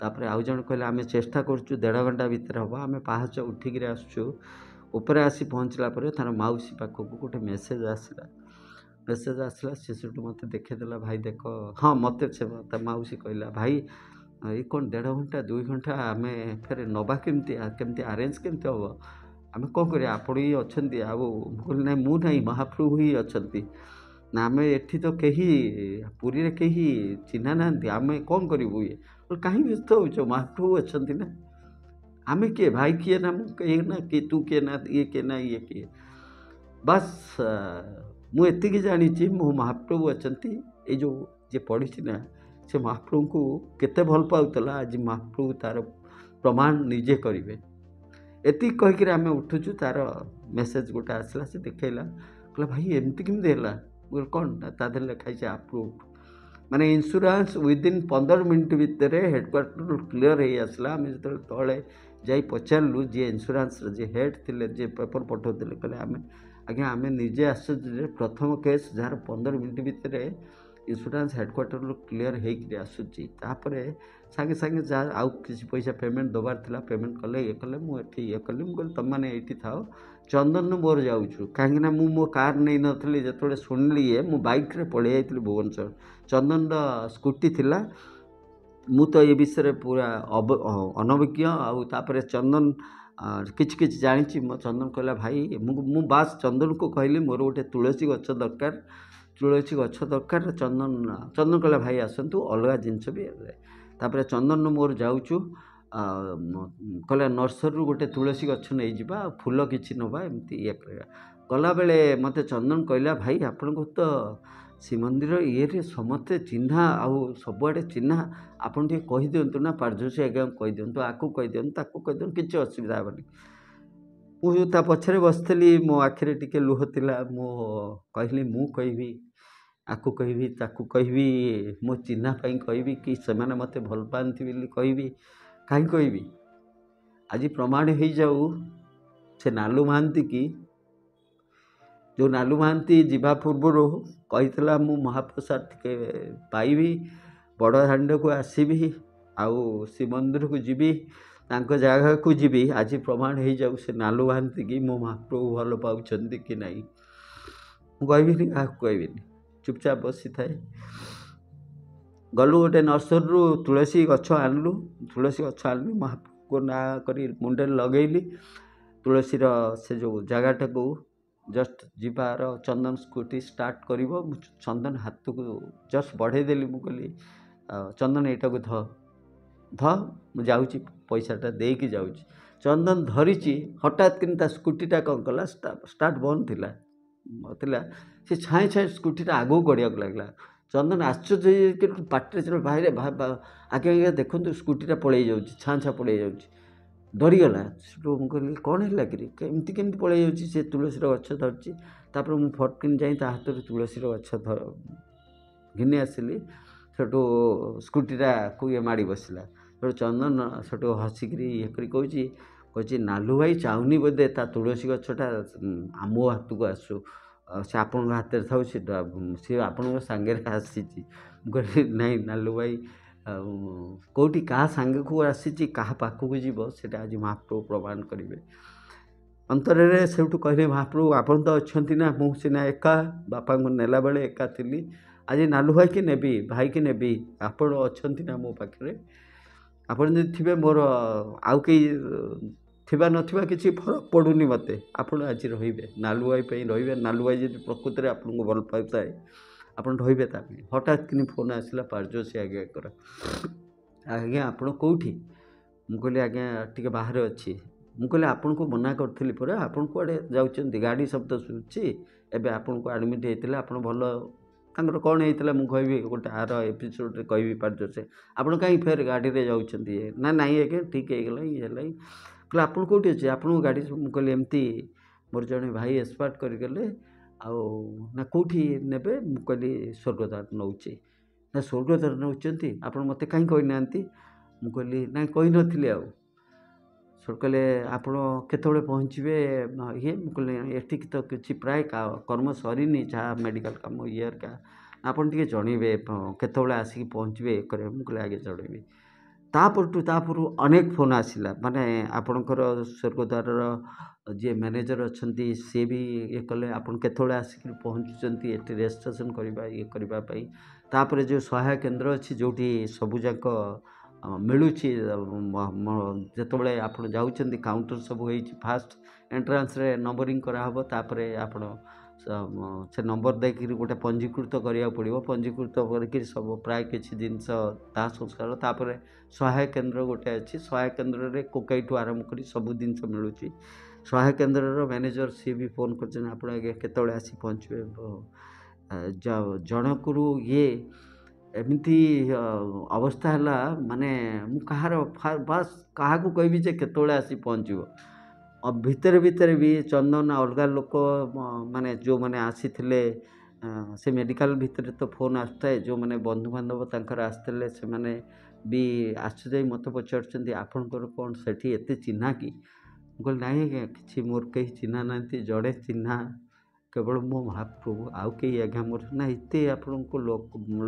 ତାପରେ ଆଉ ଜଣେ କହିଲେ ଆମେ ଚେଷ୍ଟା କରୁଛୁ 1.5 ଘଣ୍ଟା ଭିତରେ ହେବ, ଆମେ ପାହାଚ ଉଠିକିରି ଆସୁଛୁ। ଉପରେ ଆସି ପହଞ୍ଚିଲା ପରେ ତାର ମାଉସୀ ପାଖକୁ ଗୋଟେ ମେସେଜ୍ ଆସିଲା, ସେ ସେଠୁ ମୋତେ ଦେଖେଇଦେଲା, ଭାଇ ଦେଖ, ହଁ ମୋତେ ତା ମାଉସୀ କହିଲା, ଭାଇ ଏଇ କ'ଣ 1.5 ଘଣ୍ଟା 2 ଘଣ୍ଟା ଆମେ ଫେରେ ନେବା କେମିତି ଆରେଞ୍ଜ କେମିତି ହେବ, ଆମେ କ'ଣ କରିବା, ଆପଣ ହିଁ ଅଛନ୍ତି। ଆଉ ମୁଁ କହିଲି ନାଇଁ ମୁଁ ନାହିଁ, ମହାପ୍ରଭୁ ହିଁ ଅଛନ୍ତି ନା, ଆମେ ଏଠି ତ କେହି ପୁରୀରେ କେହି ଚିହ୍ନା ନାହାନ୍ତି, ଆମେ କ'ଣ କରିବୁ। ଇଏ କାହିଁ ବ୍ୟସ୍ତ ହେଉଛ, ମହାପ୍ରଭୁ ଅଛନ୍ତି ନା, ଆମେ କିଏ, ଭାଇ କିଏ ନା, ମୁଁ କିଏ ନା, କି ତୁ କିଏ ନା, ଇଏ କିଏ ନା, ଇଏ କିଏ। ବାସ୍ ମୁଁ ଏତିକି ଜାଣିଛି ମୋ ମହାପ୍ରଭୁ ଅଛନ୍ତି। ଏଇ ଯେଉଁ ଯିଏ ପଢ଼ିଛି ନା, ସେ ମହାପ୍ରଭୁଙ୍କୁ କେତେ ଭଲ ପାଉଥିଲା, ଆଜି ମହାପ୍ରଭୁ ତାର ପ୍ରମାଣ ନିଜେ କରିବେ। ଏତିକି କହିକିରି ଆମେ ଉଠୁଛୁ, ତାର ମେସେଜ୍ ଗୋଟେ ଆସିଲା, ସେ ଦେଖେଇଲା, କହିଲା ଭାଇ ଏମିତି କେମିତି ହେଲା। ମୁଁ କହିଲି କ'ଣ, ତା ଦେହରେ ଲେଖା ହେଇଛି ଆପ୍ରୁଭ୍, ମାନେ ଇନ୍ସୁରାନ୍ସ ୱିଦିନ୍ 15 ମିନିଟ୍ ଭିତରେ ହେଡ଼କ୍ୱାର୍ଟରରୁ କ୍ଲିୟର୍ ହେଇ ଆସିଲା। ଆମେ ଯେତେବେଳେ ତଳେ ଯାଇ ପଚାରିଲୁ, ଯିଏ ଇନ୍ସୁରାନ୍ସର ଯିଏ ହେଡ଼୍ ଥିଲେ, ଯିଏ ପେପର ପଠାଉଥିଲେ, କହିଲେ ଆଜ୍ଞା ଆମେ ନିଜେ ଆଶ୍ଚର୍ଯ୍ୟ ଯେ ପ୍ରଥମ କେସ୍ ଯାହାର 15 ମିନିଟ୍ ଭିତରେ ଇନ୍ସୁରାନ୍ସ ହେଡ଼କ୍ୱାର୍ଟରରୁ କ୍ଲିୟର୍ ହେଇକିରି ଆସୁଛି। ତାପରେ ସାଙ୍ଗେ ସାଙ୍ଗେ ଯାହା ଆଉ କିଛି ପଇସା ପେମେଣ୍ଟ ଦେବାର ଥିଲା, ପେମେଣ୍ଟ କଲେ, ଇଏ କଲେ, ମୁଁ ଏଠି ଇଏ କଲି। ମୁଁ କହିଲି ତୁମମାନେ ଏଇଠି ଥାଅ, ଚନ୍ଦନରୁ ମୋର ଯାଉଛୁ, କାହିଁକିନା ମୁଁ ମୋ କାର୍ ନେଇନଥିଲି। ଯେତେବେଳେ ଶୁଣିଲି ଇଏ, ମୁଁ ବାଇକ୍ରେ ପଳେଇ ଯାଇଥିଲି ଭୁବନେଶ୍ୱର, ଚନ୍ଦନର ସ୍କୁଟି ଥିଲା। ମୁଁ ତ ଏ ବିଷୟରେ ପୁରା ଅନଭିଜ୍ଞ। ଆଉ ତାପରେ ଚନ୍ଦନ କିଛି କିଛି ଜାଣିଛି। ମୋ ଚନ୍ଦନ କହିଲା ଭାଇ, ମୁଁ ବାସ୍ ଚନ୍ଦନକୁ କହିଲି ମୋର ଗୋଟେ ତୁଳସୀ ଗଛ ଦରକାର, ଚନ୍ଦନ କହିଲା ଭାଇ ଆସନ୍ତୁ, ଅଲଗା ଜିନିଷ ବି ହେଲେ। ତାପରେ ଚନ୍ଦନରୁ ମୋର ଯାଉଛୁ, କହିଲା ନର୍ସରୀରୁ ଗୋଟେ ତୁଳସୀ ଗଛ ନେଇଯିବା, ଆଉ ଫୁଲ କିଛି ନେବା, ଏମିତି ଇଏ କରିବା। ଗଲାବେଳେ ମୋତେ ଚନ୍ଦନ କହିଲା ଭାଇ ଆପଣଙ୍କୁ ତ ଶ୍ରୀମନ୍ଦିର ଇଏରେ ସମସ୍ତେ ଚିହ୍ନା, ଆଉ ସବୁଆଡ଼େ ଚିହ୍ନା, ଆପଣ ଟିକେ କହିଦିଅନ୍ତୁ ନା, ପାରଜୋଶୀ ଆଜ୍ଞାଙ୍କୁ କହିଦିଅନ୍ତୁ, ଆକୁ କହିଦିଅନ୍ତୁ, ତାକୁ କହିଦିଅନ୍ତୁ, କିଛି ଅସୁବିଧା ହେବନି। ମୁଁ ତା ପଛରେ ବସିଥିଲି, ମୋ ଆଖିରେ ଟିକେ ଲୁହ ଥିଲା। ମୁଁ କହିଲି ମୁଁ କହିବି, ଆକୁ କହିବି, ତାକୁ କହିବି, ମୋ ଚିହ୍ନା ପାଇଁ କହିବି, କି ସେମାନେ ମୋତେ ଭଲ ପାଆନ୍ତି ବୋଲି କହିବି, କାହିଁ କହିବି। ଆଜି ପ୍ରମାଣ ହେଇଯାଉ, ସେ ନାଲୁ ମହାନ୍ତି କି, ଯେଉଁ ନାଲୁ ମହାନ୍ତି ଯିବା ପୂର୍ବରୁ କହିଥିଲା ମୁଁ ମହାପ୍ରସାଦ ଟିକେ ପାଇବି, ବଡ଼ ଦାଣ୍ଡକୁ ଆସିବି, ଆଉ ଶ୍ରୀମନ୍ଦିରକୁ ଯିବି, ତାଙ୍କ ଜାଗାକୁ ଯିବି। ଆଜି ପ୍ରମାଣ ହେଇଯାଉ ସେ ନାଲୁ ମହାନ୍ତି କି ମୋ ମହାପ୍ରଭୁ ଭଲ ପାଉଛନ୍ତି କି ନାହିଁ। ମୁଁ କହିବିନି, କାହାକୁ କହିବିନି, ଚୁପଚାପ ବସିଥାଏ। ଗଲୁ ଗୋଟେ ନର୍ସରୀରୁ ତୁଳସୀ ଗଛ ଆଣିଲୁ, ମହାପ୍ରଭୁଙ୍କ ନାଁ କରି ମୁଣ୍ଡରେ ଲଗେଇଲି। ତୁଳସୀର ସେ ଯେଉଁ ଜାଗାଟାକୁ ଜଷ୍ଟ ଯିବାର, ଚନ୍ଦନ ସ୍କୁଟି ଷ୍ଟାର୍ଟ କରିବ, ମୁଁ ଚନ୍ଦନ ହାତକୁ ଜଷ୍ଟ ବଢ଼େଇ ଦେଲି। ମୁଁ କହିଲି ଚନ୍ଦନ ଏଇଟାକୁ ମୁଁ ଯାଉଛି, ପଇସାଟା ଦେଇକି ଯାଉଛି। ଚନ୍ଦନ ଧରିଛି, ହଠାତ୍ କିନ୍ତୁ ତା ସ୍କୁଟିଟା କ'ଣ କଲା, ଷ୍ଟାର୍ଟ ବନ୍ଦ ଥିଲା, ସେ ଛାଏଁ ସ୍କୁଟିଟା ଆଗକୁ ଗଡ଼ିବାକୁ ଲାଗିଲା। ଚନ୍ଦନ ଆଶ୍ଚର୍ଯ୍ୟ ହେଇକି ପାଟିରେ ଭାଇରେ ଆଜ୍ଞା ଦେଖନ୍ତୁ ସ୍କୁଟିଟା ପଳେଇ ଯାଉଛି, ଛାଁ ପଳେଇ ଯାଉଛି, ଡରିଗଲା। ସେଠୁ ମୁଁ କହିଲି କ'ଣ ହେଲା କିରି, ଏମିତି କେମିତି ପଳେଇ ଯାଉଛି। ସେ ତୁଳସୀର ଗଛ ଧରିଛି। ତାପରେ ମୁଁ ଫଟକିନି ଯାଇ ତା ହାତରୁ ତୁଳସୀର ଗଛ ଘିନି ଆସିଲି। ସେଠୁ ସ୍କୁଟିଟାକୁ ଇଏ ମାଡ଼ି ବସିଲା। ସେଠୁ ଚନ୍ଦନ ସେଠୁ ହସିକିରି ଇଏ କରି କହୁଛି ନାଲୁ ଭାଇ ଚାହୁଁନି ବୋଧେ ତା ତୁଳସୀ ଗଛଟା ମୋ ହାତକୁ ଆସୁ, ସେ ଆପଣଙ୍କ ହାତରେ ଥାଉ, ସେ ଆପଣଙ୍କ ସାଙ୍ଗରେ ଆସିଛି। ମୁଁ କହିଲି ନାଇଁ ନାଲୁ ଭାଇ, ଆଉ କେଉଁଠି କାହା ସାଙ୍ଗକୁ ଆସିଛି, କାହା ପାଖକୁ ଯିବ, ସେଇଟା ଆଜି ମହାପ୍ରଭୁ ପ୍ରମାଣ କରିବେ। ଅନ୍ତରରେ ସେଉଠୁ କହିଲେ ମହାପ୍ରଭୁ ଆପଣ ତ ଅଛନ୍ତି ନା, ମୁଁ ସିନା ଏକା ବାପାଙ୍କୁ ନେଲା ବେଳେ ଏକା ଥିଲି, ଆଜି ନାଲୁ ଭାଇକି ନେବି, ଭାଇକି ନେବି, ଆପଣ ଅଛନ୍ତି ନା ମୋ ପାଖରେ, ଆପଣ ଯଦି ଥିବେ ମୋର ଆଉ କେହି ଥିବା ନଥିବା କିଛି ଫରକ ପଡ଼ୁନି ମୋତେ, ଆପଣ ଆଜି ରହିବେ, ନାଲୁ ଭାଇ ପାଇଁ ରହିବେ, ନାଲୁ ଭାଇ ଯଦି ପ୍ରକୃତରେ ଆପଣଙ୍କୁ ଭଲ ପାଉଥାଏ ଆପଣ ରହିବେ ତା ପାଇଁ। ହଠାତ୍ କିନି ଫୋନ୍ ଆସିଲା ପାରଜୋଶୀ ଆଜ୍ଞାଙ୍କର, ଆଜ୍ଞା ଆପଣ କେଉଁଠି? ମୁଁ କହିଲି ଆଜ୍ଞା ଟିକେ ବାହାରେ ଅଛି। ମୁଁ କହିଲି ଆପଣଙ୍କୁ ମନା କରିଥିଲି ପରା, ଆପଣ କୁଆଡ଼େ ଯାଉଛନ୍ତି, ଗାଡ଼ି ଶବ୍ଦ ଶୁଭୁଛି, ଏବେ ଆପଣଙ୍କୁ ଆଡ଼ମିଟ୍ ହେଇଥିଲେ, ଆପଣ ଭଲ, ତାଙ୍କର କ'ଣ ହେଇଥିଲା ମୁଁ କହିବି ଗୋଟେ ଆର ଏପିସୋଡ଼ରେ କହିବି ପାରଜୋଶୀ, ଆପଣ କାହିଁ ଫେର ଗାଡ଼ିରେ ଯାଉଛନ୍ତି? ନା ନାଇଁ ଆଜ୍ଞା ଠିକ୍ ହେଇଗଲା, ଇଏ ହେଲା। କହିଲେ ଆପଣ କେଉଁଠି ଅଛି, ଆପଣଙ୍କ ଗାଡ଼ି? ମୁଁ କହିଲି ଏମିତି ମୋର ଜଣେ ଭାଇ ଏକ୍ସପାର୍ଟ କରିଗଲେ, ଆଉ ନା କେଉଁଠି ନେବେ? ମୁଁ କହିଲି ସ୍ୱର୍ଗଦ୍ୱାର ନେଉଛି। ନା ସ୍ୱର୍ଗଦ୍ୱାର ନେଉଛନ୍ତି, ଆପଣ ମୋତେ କାହିଁ କହିନାହାନ୍ତି? ମୁଁ କହିଲି ନାଇଁ କହିନଥିଲି। ଆଉ ସେଠୁ କହିଲେ ଆପଣ କେତେବେଳେ ପହଞ୍ଚିବେ ଇଏ? ମୁଁ କହିଲି ଏଠିକି ତ କିଛି ପ୍ରାୟ କର୍ମ ସରିନି, ଯାହା ମେଡ଼ିକାଲ କାମ ଇଏକା, ଆପଣ ଟିକେ ଜଣେଇବେ କେତେବେଳେ ଆସିକି ପହଞ୍ଚିବେ ଇଏ କରିବେ। ମୁଁ କହିଲି ଆଜ୍ଞା ଜଣେଇବି। ତାପରଠୁ ଅନେକ ଫୋନ୍ ଆସିଲା, ମାନେ ଆପଣଙ୍କର ସ୍ୱର୍ଗଦ୍ୱାରର ଯିଏ ମ୍ୟାନେଜର୍ ଅଛନ୍ତି ସିଏ ବି ଇଏ କଲେ, ଆପଣ କେତେବେଳେ ଆସିକି ପହଞ୍ଚୁଛନ୍ତି ଏଠି ରେଜିଷ୍ଟ୍ରେସନ୍ କରିବା ଇଏ କରିବା ପାଇଁ। ତାପରେ ଯେଉଁ ସହାୟକ କେନ୍ଦ୍ର ଅଛି ଯେଉଁଠି ସବୁଯାକ ମିଳୁଛି, ଯେତେବେଳେ ଆପଣ ଯାଉଛନ୍ତି କାଉଣ୍ଟର ସବୁ ହେଇଛି, ଫାଷ୍ଟ ଏଣ୍ଟ୍ରାନ୍ସରେ ନମ୍ବରିଂ କରାହେବ, ତାପରେ ଆପଣ ସେ ନମ୍ବର ଦେଇକିରି ଗୋଟେ ପଞ୍ଜୀକୃତ କରିବାକୁ ପଡ଼ିବ, ପଞ୍ଜୀକୃତ କରିକି ସବୁ ପ୍ରାୟ କିଛି ଜିନିଷ ଦାହ ସଂସ୍କାର, ତାପରେ ସହାୟକ କେନ୍ଦ୍ର ଗୋଟେ ଅଛି, ସହାୟକ କେନ୍ଦ୍ରରେ କୋକାଇଠୁ ଆରମ୍ଭ କରି ସବୁ ଜିନିଷ ମିଳୁଛି। ସହାୟକ କେନ୍ଦ୍ରର ମ୍ୟାନେଜର୍ ସିଏ ବି ଫୋନ୍ କରିଛନ୍ତି ଆପଣ ଆଜ୍ଞା କେତେବେଳେ ଆସି ପହଞ୍ଚିବେ। ଜଣକରୁ ଇଏ ଏମିତି ଅବସ୍ଥା ହେଲା, ମାନେ ମୁଁ କାହାର ବାସ୍ କାହାକୁ କହିବି ଯେ କେତେବେଳେ ଆସି ପହଞ୍ଚିବ। ଭିତରେ ଭିତରେ ବି ଚନ୍ଦନ ଅଲଗା ଲୋକ ମାନେ ଯେଉଁମାନେ ଆସିଥିଲେ ସେ ମେଡ଼ିକାଲ ଭିତରେ ତ ଫୋନ୍ ଆସୁଥାଏ, ଯେଉଁମାନେ ବନ୍ଧୁବାନ୍ଧବ ତାଙ୍କର ଆସିଥିଲେ ସେମାନେ ବି ଆଶ୍ଚର୍ଯ୍ୟ ହେଇ ମୋତେ ପଚାରୁଛନ୍ତି ଆପଣଙ୍କର କ'ଣ ସେଠି ଏତେ ଚିହ୍ନା କି? ମୁଁ କହିଲି ନାଇଁ ଆଜ୍ଞା କିଛି ମୋର କେହି ଚିହ୍ନା ନାହାନ୍ତି, ଜଣେ ଚିହ୍ନା କେବଳ ମୋ ମହାପ୍ରଭୁ, ଆଉ କେହି ଆଜ୍ଞା ମୋର ନା। ଏତେ ଆପଣଙ୍କୁ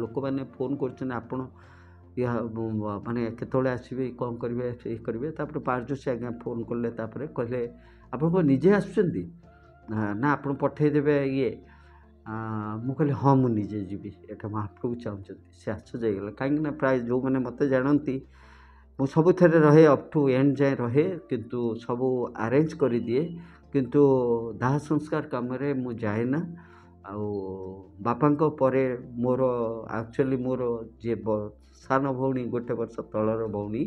ଲୋକମାନେ ଫୋନ୍ କରୁଛନ୍ତି, ଆପଣ ମାନେ କେତେବେଳେ ଆସିବେ, କ'ଣ କରିବେ, ଇଏ କରିବେ। ତାପରେ ପାରଜୋଶୀ ଆଜ୍ଞା ଫୋନ୍ କଲେ, ତାପରେ କହିଲେ ଆପଣ କ'ଣ ନିଜେ ଆସୁଛନ୍ତି ନା ଆପଣ ପଠାଇଦେବେ ଇଏ? ମୁଁ କହିଲି ହଁ ମୁଁ ନିଜେ ଯିବି, ଏଇଟା ମହାପ୍ରଭୁ ଚାହୁଁଛନ୍ତି। ସେ ଆଶ୍ଚର୍ଯ୍ୟ ହେଇଗଲା, କାହିଁକିନା ପ୍ରାୟ ଯେଉଁମାନେ ମୋତେ ଜାଣନ୍ତି ମୁଁ ସବୁଥିରେ ରହେ, ଅପ୍ ଟୁ ଏଣ୍ଡ ଯାଏଁ ରହେ, କିନ୍ତୁ ସବୁ ଆରେଞ୍ଜ କରିଦିଏ, କିନ୍ତୁ ଦାହ ସଂସ୍କାର କାମରେ ମୁଁ ଯାଏ ନା। ଆଉ ବାପାଙ୍କ ପରେ ମୋର ଆକ୍ଚୁଆଲି ମୋର ଯିଏ ସାନ ଭଉଣୀ, ଗୋଟେ ବର୍ଷ ତଳର ଭଉଣୀ,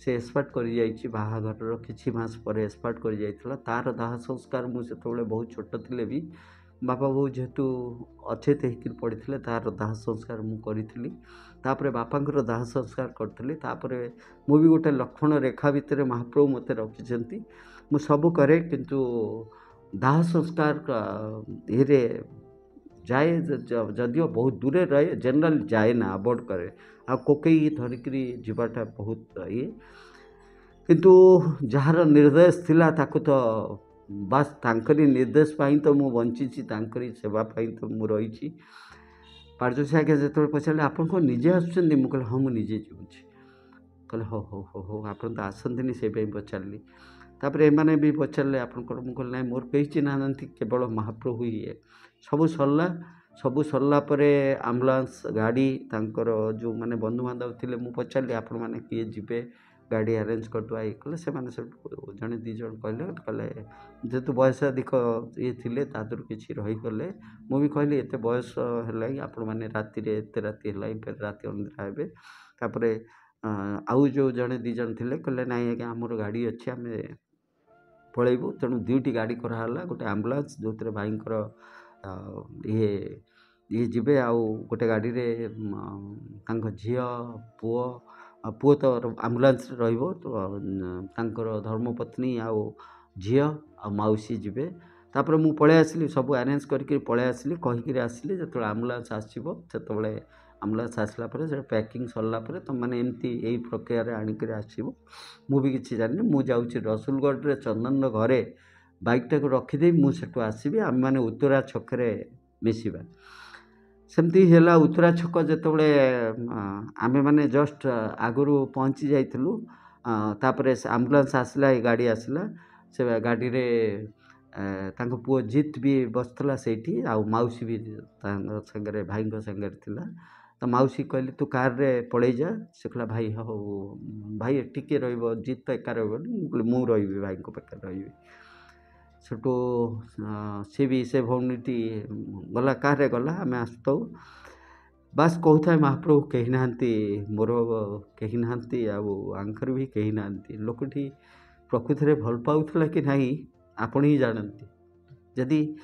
ସେ ଏକ୍ସପାର୍ଟ କରିଯାଇଛି, ବାହାଘରର କିଛି ମାସ ପରେ ଏକ୍ସପାର୍ଟ କରିଯାଇଥିଲା। ତା'ର ଦାହ ସଂସ୍କାର ମୁଁ ସେତେବେଳେ ବହୁତ ଛୋଟ ଥିଲେ ବି ବାପା ବୋଉ ଯେହେତୁ ଅଚେତ ହେଇକିରି ପଡ଼ିଥିଲେ, ତା'ର ଦାହ ସଂସ୍କାର ମୁଁ କରିଥିଲି। ତାପରେ ବାପାଙ୍କର ଦାହ ସଂସ୍କାର କରିଥିଲି। ତାପରେ ମୁଁ ବି ଗୋଟେ ଲକ୍ଷ୍ମଣ ରେଖା ଭିତରେ ମହାପ୍ରଭୁ ମୋତେ ରଖିଛନ୍ତି, ମୁଁ ସବୁ କରେ, କିନ୍ତୁ ଦାହ ସଂସ୍କାର ଇଏରେ ଯାଏ, ଯଦିଓ ବହୁତ ଦୂରରେ ରହେ, ଜେନେରାଲ ଯାଏ ନା, ଆଭଏଡ଼୍ କରେ। ଆଉ କୋକେଇ ଧରିକିରି ଯିବାଟା ବହୁତ ଇଏ, କିନ୍ତୁ ଯାହାର ନିର୍ଦ୍ଦେଶ ଥିଲା ତାକୁ ତ ବାସ୍ ତାଙ୍କରି ନିର୍ଦ୍ଦେଶ ପାଇଁ ତ ମୁଁ ବଞ୍ଚିଛି, ତାଙ୍କରି ସେବା ପାଇଁ ତ ମୁଁ ରହିଛି। ପାରଜୋଶୀ ଆଜ୍ଞା ଯେତେବେଳେ ପଚାରିଲେ ଆପଣ କ'ଣ ନିଜେ ଆସୁଛନ୍ତି, ମୁଁ କହିଲି ହଁ ମୁଁ ନିଜେ ଯାଉଛି। କହିଲେ ହଉ ହଉ ହଉ ହଉ ଆପଣ ତ ଆସନ୍ତିନି, ସେଇ ପାଇଁ ପଚାରିଲି। ତାପରେ ଏମାନେ ବି ପଚାରିଲେ ଆପଣଙ୍କର, ମୁଁ କହିଲି ନାଇଁ ମୋର କେହି ଚିହ୍ନା ନାହାନ୍ତି, କେବଳ ମହାପ୍ରଭୁ ଇଏ। ସବୁ ସରିଲା। ସବୁ ସରିଲା ପରେ ଆମ୍ବୁଲାନ୍ସ ଗାଡ଼ି, ତାଙ୍କର ଯେଉଁମାନେ ବନ୍ଧୁବାନ୍ଧବ ଥିଲେ ମୁଁ ପଚାରିଲି ଆପଣମାନେ କିଏ ଯିବେ, ଗାଡ଼ି ଆରେଞ୍ଜ କରିଦେବା, ଇଏ କଲେ। ସେମାନେ ସେଠୁ ଜଣେ ଦୁଇ ଜଣ କହିଲେ ଯେହେତୁ ବୟସାଧିକ ଇଏ ଥିଲେ ତା ଦେହରୁ କିଛି ରହିଗଲେ। ମୁଁ ବି କହିଲି ଏତେ ବୟସ ହେଲାଣି, ଆପଣମାନେ ରାତିରେ ଏତେ ରାତି ହେଲାଣି ଫେର ରାତି ଅନିଦ୍ରା ହେବେ। ତାପରେ ଆଉ ଯେଉଁ ଜଣେ ଦୁଇ ଜଣ ଥିଲେ କହିଲେ ନାଇଁ ଆଜ୍ଞା ଆମର ଗାଡ଼ି ଅଛି, ଆମେ ପଳେଇବୁ। ତେଣୁ ଦୁଇଟି ଗାଡ଼ି କରାହେଲା, ଗୋଟେ ଆମ୍ବୁଲାନ୍ସ ଯେଉଁଥିରେ ଭାଇଙ୍କର ଇଏ ଯିବେ, ଆଉ ଗୋଟେ ଗାଡ଼ିରେ ତାଙ୍କ ଝିଅ ପୁଅ, ପୁଅ ତ ଆମ୍ବୁଲାନ୍ସରେ ରହିବ, ତ ତାଙ୍କର ଧର୍ମପତ୍ନୀ ଆଉ ଝିଅ ଆଉ ମାଉସୀ ଯିବେ। ତାପରେ ମୁଁ ପଳେଇ ଆସିଲି, ସବୁ ଆରେଞ୍ଜ କରିକି ପଳେଇ ଆସିଲି, କହିକିରି ଆସିଲି। ଯେତେବେଳେ ଆମ୍ବୁଲାନ୍ସ ଆସିବ, ସେତେବେଳେ ଆମ୍ବୁଲାନ୍ସ ଆସିଲା ପରେ ସେଟା ପ୍ୟାକିଂ ସରିଲା ପରେ ତୁମମାନେ ଏମିତି ଏଇ ପ୍ରକ୍ରିୟାରେ ଆଣିକରି ଆସିବ। ମୁଁ ବି କିଛି ଜାଣିନି, ମୁଁ ଯାଉଛି ରସୁଲଗଡ଼ରେ ଚନ୍ଦନର ଘରେ ବାଇକ୍ଟାକୁ ରଖିଦେଇ ମୁଁ ସେଠୁ ଆସିବି, ଆମେମାନେ ଉତ୍ତରା ଛକରେ ମିଶିବା। ସେମିତି ହେଲା। ଉତ୍ତରା ଛକ ଯେତେବେଳେ ଆମେମାନେ ଜଷ୍ଟ ଆଗରୁ ପହଞ୍ଚି ଯାଇଥିଲୁ, ତାପରେ ଆମ୍ବୁଲାନ୍ସ ଆସିଲା, ଏ ଗାଡ଼ି ଆସିଲା। से गाड़ी रे तांको पुओ जीत भी बसला सेठी आउ माउसी भी संगे भाई संगे थिला तो माउसी कहली तू कार रे पड़े जा से कहला भाई हो भाई टिके रहिबो जीत तो एका रहिबो मु रहिबी भाई को पाखे रहिबी सेठू सी भी से भौणीटी गला कार गला आम आसतौ बास कहता महाप्रभु कही ना मोर कही ना आंकर भी कही ना लोकटी प्रकृति में भल पाला कि नहीं आपण ही जानती जदि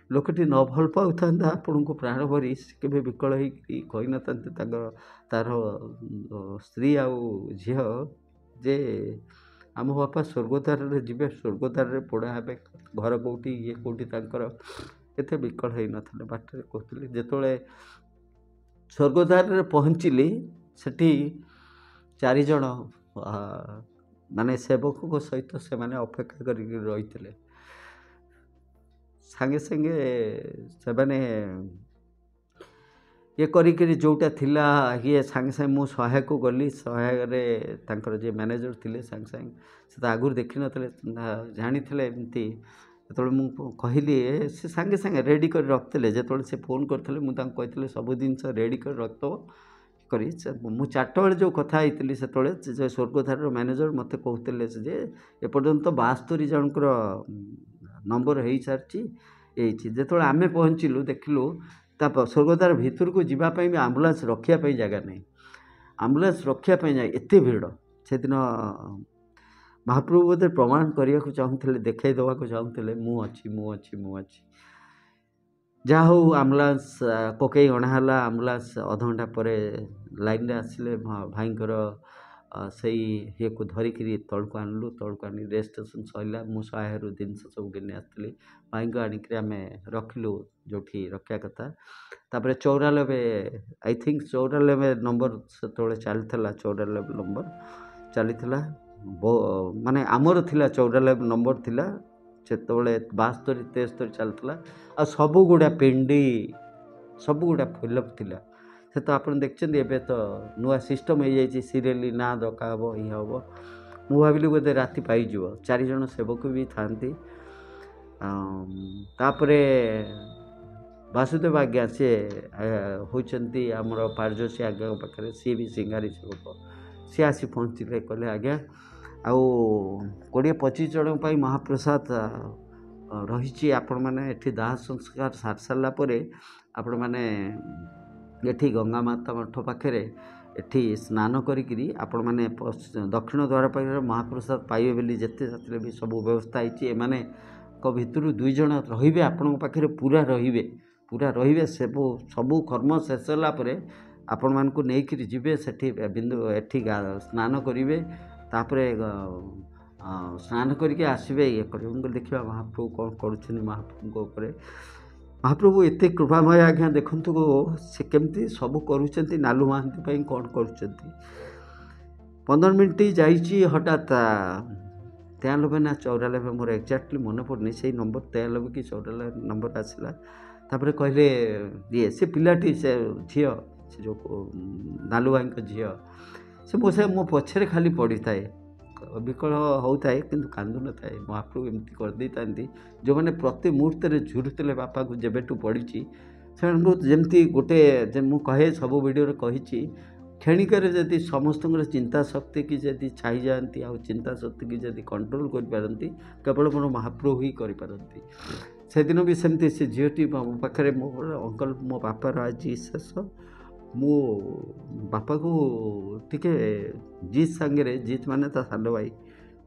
लोकटी न भल पाता आपण को प्राण भरी के विकल होई न तार स्त्री आउ झी जे आम बापा स्वर्गद्वार जीवे स्वर्गद्वार पोड़ा हे घर कौटी ये कौटी एत विकल हो न बाटर कहते जिते स्वर्गद्वार पहुँचली सेठी चारिज माने सेवक सहित से माने अपेक्षा कर रही सांगे सांगे से माने ये करी जोटा थिला ये सांगे सांगे मु सहायक गली सहायक जे मैनेजर थिले सांगे सांगे से तो आगुरी देखी नथिले जानी थे एमती जो मुझे कहली से सांगे सांगे रेडी कर रखते जो से फोन करते मुझे सब जिन रेडी कर रखद करी मु 4टा बेले जो कथा होती से स्वर्गद्वार मैनेजर मत कहते जे एपर्यंत 72 जनकर नंबर हो सारी जो आम पहुँचलु देखलु स्वर्गद्वार भितर को जीवाई भी आम्बुलांस रखापी जगह नहीं आम्बुलांस रखापी एत भिड़ से दिन महाप्रभु बोधे प्रमाण करने को चाहूले देखई देवा चाहूले मु अच्छी जहाँ हो आम्बुलांस पकई अणाला आम्बुलांस अध घंटा पर लाइन रे आसिले भाईंकर से ये को धरिकी तलू आणलु तलू आनी रेजिस्ट्रेशन सरला मु सहायर जिनस सब गिनी आसती भाई को आणिक आम रखिलु जो रखा कथा तापर 94 आई थिंक 94 नंबर से चली 94 नंबर चली माने आमर थिला 94 नंबर थिला से 72 73 चलता आ सब गुड़ा पिंडी सब गुड़ा फिलअप थिला से तो आप देखते एबे तो नुआ सिस्टम हो जाए सीरियली ना डका हे ये हम मु भाविली बोधे राति पाइज 4 जन सेवक भी था तापरे वासुदेव आज्ञा सी होती आमर पारजोशी आज्ञा पाखे सी भी सिंगारी सेवक सी आसी पहुँचले कहले आज्ञा आउ 20-25 जन महाप्रसाद रही आपण मैंने एठी दाह संस्कार सार सारापर आपण मैंने एठी गंगा माता मठ पाखे एठी स्नान करी आपण मैंने दक्षिण द्वार पाखे महाप्रसाद पाइबे बोली जिते साथी भी सब व्यवस्था होती एमाने भितर 2 जन रे आपण पाखे पूरा रे सब सबू कर्म शेष होगापर आपण मान को लेकिन जीवे से बिंदु एठी स्नान करेंगे तापरे स्नान करके आसबे ये कर देखा महाप्रभु कौन कर महाप्रभु महाप्रभु एत कृपामय आज्ञा देखु से केमती सब करुँच नालू महांती कौन कर 15 मिनट जाइए हठात 93 ना 94 मोर एक्जाक्टली मन पड़नी से नंबर 93 कि 94 नंबर आसला तापर कहले ये से पिलाटी से झी से जो नालू भाई झी से मो पछरे खाली पड़ी थाए विकल होता है किंतु कांदु न थाए महाप्रभु एमती कर दे तांती जो मैंने प्रति मुहूर्त में झुरुले बापा को जेबेठू पड़ी से जमती गोटे मु कहे सब वीडियो कही क्षणिकर जदि समस्त चिंता शक्ति की जदि छाई जाती आ चिंता शक्ति की जदि कंट्रोल कर केवल मोर महाप्रभु ही करपारती से दिन भी सेमती से झीटी मो पाखे मो अंकल मो बापार आज शेष मो बापा को टिके जीत सांगे जीत माने ता साल भाई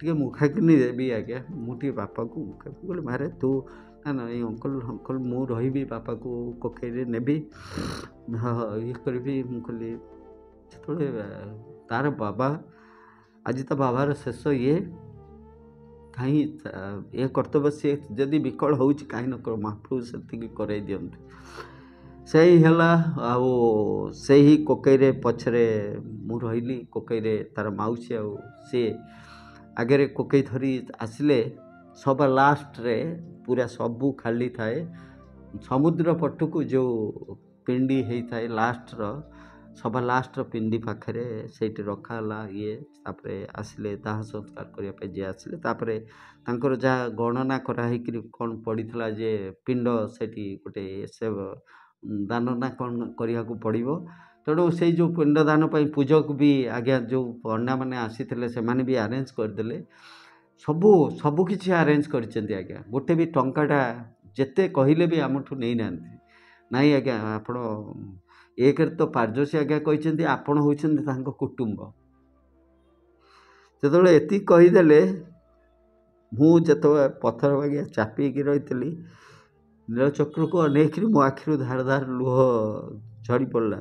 टे मुखाग्नि देवी आज्ञा मुझे बापा को मुखाग्नि बोले मारे तू ना ना ये अंकल अंकल मु रही बापा को कोकई नेबी ये करी मुझे से तार बाबा आज तो बाबार शेष ये कहीं ये कर्तव्य सी जदि विकल हो कहीं न कर महाप्रभु से कर दिंतु से ही कोकई पछरे मु रही कोकई तार मौसी सी आगे कोकई धरी आसिले सब लास्ट रे पूरा सबू खाली थाए समुद्र पटू को जो पिंडी होता है लास्ट सभा लास्ट पिंडी पाखे से रखाला ये तापर आसिले दाह संस्कार करने जे आसिले तापर तांकर जहाँ गणना कराई कौन पड़ा जे पिंड से गोटे से दान ना कौन करने को पड़ो तेणु से जो पिंडदान पूजक भी आज्ञा जो पंडा मैंने आसी से भी आरेंज करदे सबू सबकि आरेंज कर आज्ञा गोटे भी टंकाटा जिते कहले भी आमठू नहीं ना नाई आज्ञा आपण एक तो पारजोशी आज्ञा कहते आपण होती कुटुंब जो एति कहीदे मुझे पथर बागिया चापिकी रही नीलचक्र को अनेक मो आखिर धार धार लुह झड़ी पड़ा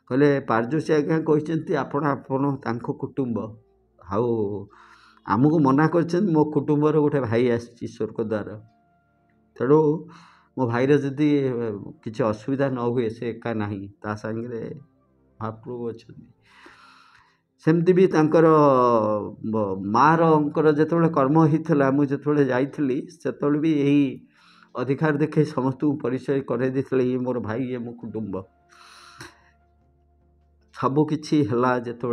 कहले पारजोशी आज्ञा कहते आपण कुटुंब आउ आमको मना कर मो कुटुंबर गोटे भाई आसी स्वर्गद्वार तेणु मो भाईर जदि किसी असुविधा न हुए से एका ना ता सांगे महाप्रभु अच्छा सेमती भी तांकर मार जो कर्म होता मुझे जाइली से भी यही अधिकार देखे समस्त को परिचय कर ये मोर भाई ये मो कुटुंब सबकि जो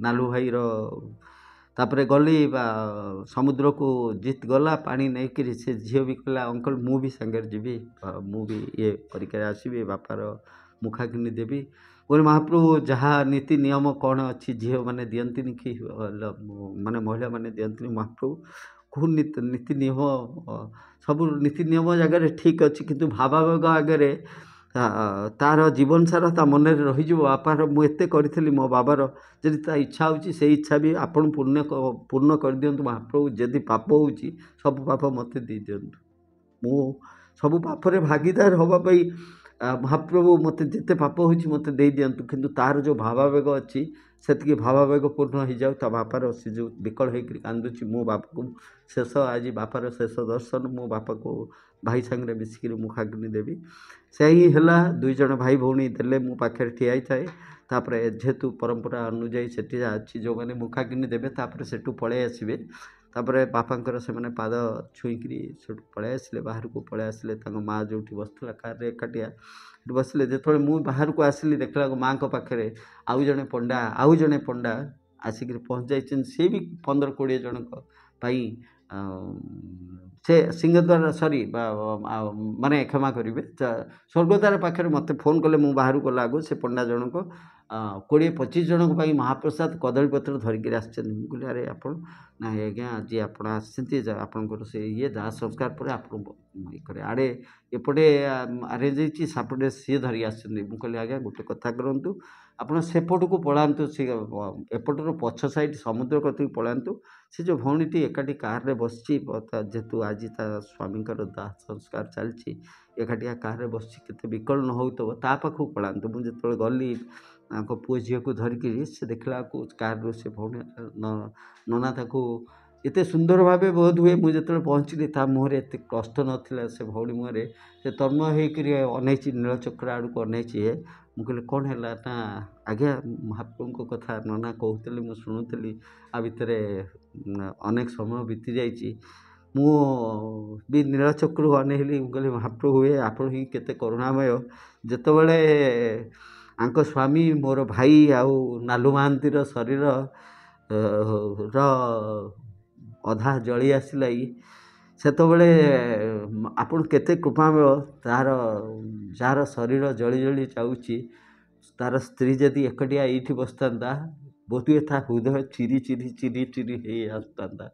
नालू भाईर तापर गली समुद्र को जीत गला पानी नहीं करी से झील भी कहला अंकल मु भी सांगे जीवी मु भी ये कर आसबि बापार मुखा किनी देवी बोले महाप्रभु जहाँ नीति नियम कौन अच्छी झील मैंने दियंती कि माने महिला मैंने दियंती महाप्रभु कौ नीति नियम सब नीति नियम जगह ठीक अच्छी किंतु भावावेग आगे तार जीवन सारा ता मन रही बापार मुझे करी मो बाबार जदि ता इच्छा होची से इच्छा भी आपन पूर्ण कर दियंतु महाप्रभु जदि पाप होची सब पाप मत दे दियंतु मु सब पापरे भागीदार होबाई महाप्रभु मत जिते पाप होची मत दे दियंतु किंतु तार जो भावावेग अच्छी से भावावेग पूर्ण हो जाऊ ता बापार से जो विकल होकर कांदुची मो बापा को शेष आज बापार शेष दर्शन मो बापा को भाई सांगे मिसिक मुखाग्नि देवी से ही है दुई जन भाई भौणी देले मो पाखे ठिया थाए तापर जेहेतु परंपरा अनुजाई से अच्छी जो मैंने मुखाग्नि देवे तापर सेठू पलि आसबे तापर बापांकर से मैंने पाद छुईकरी से पलि आसिले बाहर को पलि आसिले माँ जो बसला कार एकाटिया बसले जो मुझे बाहर को आसिली देखला माँ को पाखे आउ जड़े पंडा आसिक पहुँच जाइए सी भी 15-20 जन से सिंहद्वार सरी माने क्षमा करेंगे स्वर्गद्वार पाखे मत फोन कले मु बाहर गला आगु से पंडा जनक 20-25 जन महाप्रसाद कदलीपत्र धरिकी आसते कहले अरे आप ना आज्ञा आज आप आपंकर से ये दाह संस्कार पर आप आड़े एपटे आरेंज होती सापटे सी धरिक आसते आज्ञा गोटे कथा करूँ आप सेपट को पलांतु एपटर पछ साइड समुद्र कति पलांतु से जो भौणीटी एकाठी कार बस जेहेतु आज स्वामी दाह संस्कार चलती एकाटिया कार बस के विकल न हो पाखु पलांतु मुझे जो गली पुओ झील को धरिकी से देखला कार से भौणी नना ताको एते सुंदर भाव बोध हुए मुझे जो पहुँचली मुहर एत कष्ट नाला से भौणी मुहर से तन्मय होकर अनैची नीलचक्र आड़ को अनैची मुझे कौन है ना आज्ञा महाप्रभु कथा नना कहते मुझे शुणुली आ भितर अनेक समय बीती जाइए मु भी नीलचक्र अनेली मुझे महाप्रभु हे आप ही केते करुणामय जितेबले आंक स्वामी मोर भाई आउ नालू महांतीर शरीर अधा जली आसला सेतबले आपण केते कृपामय तार जार शरीर जली जली जाऊँगी तार स्त्री जदि एकटिया ये बसता बोधुए था हृदय चिरी चिरी चिरी चिरी हो आसता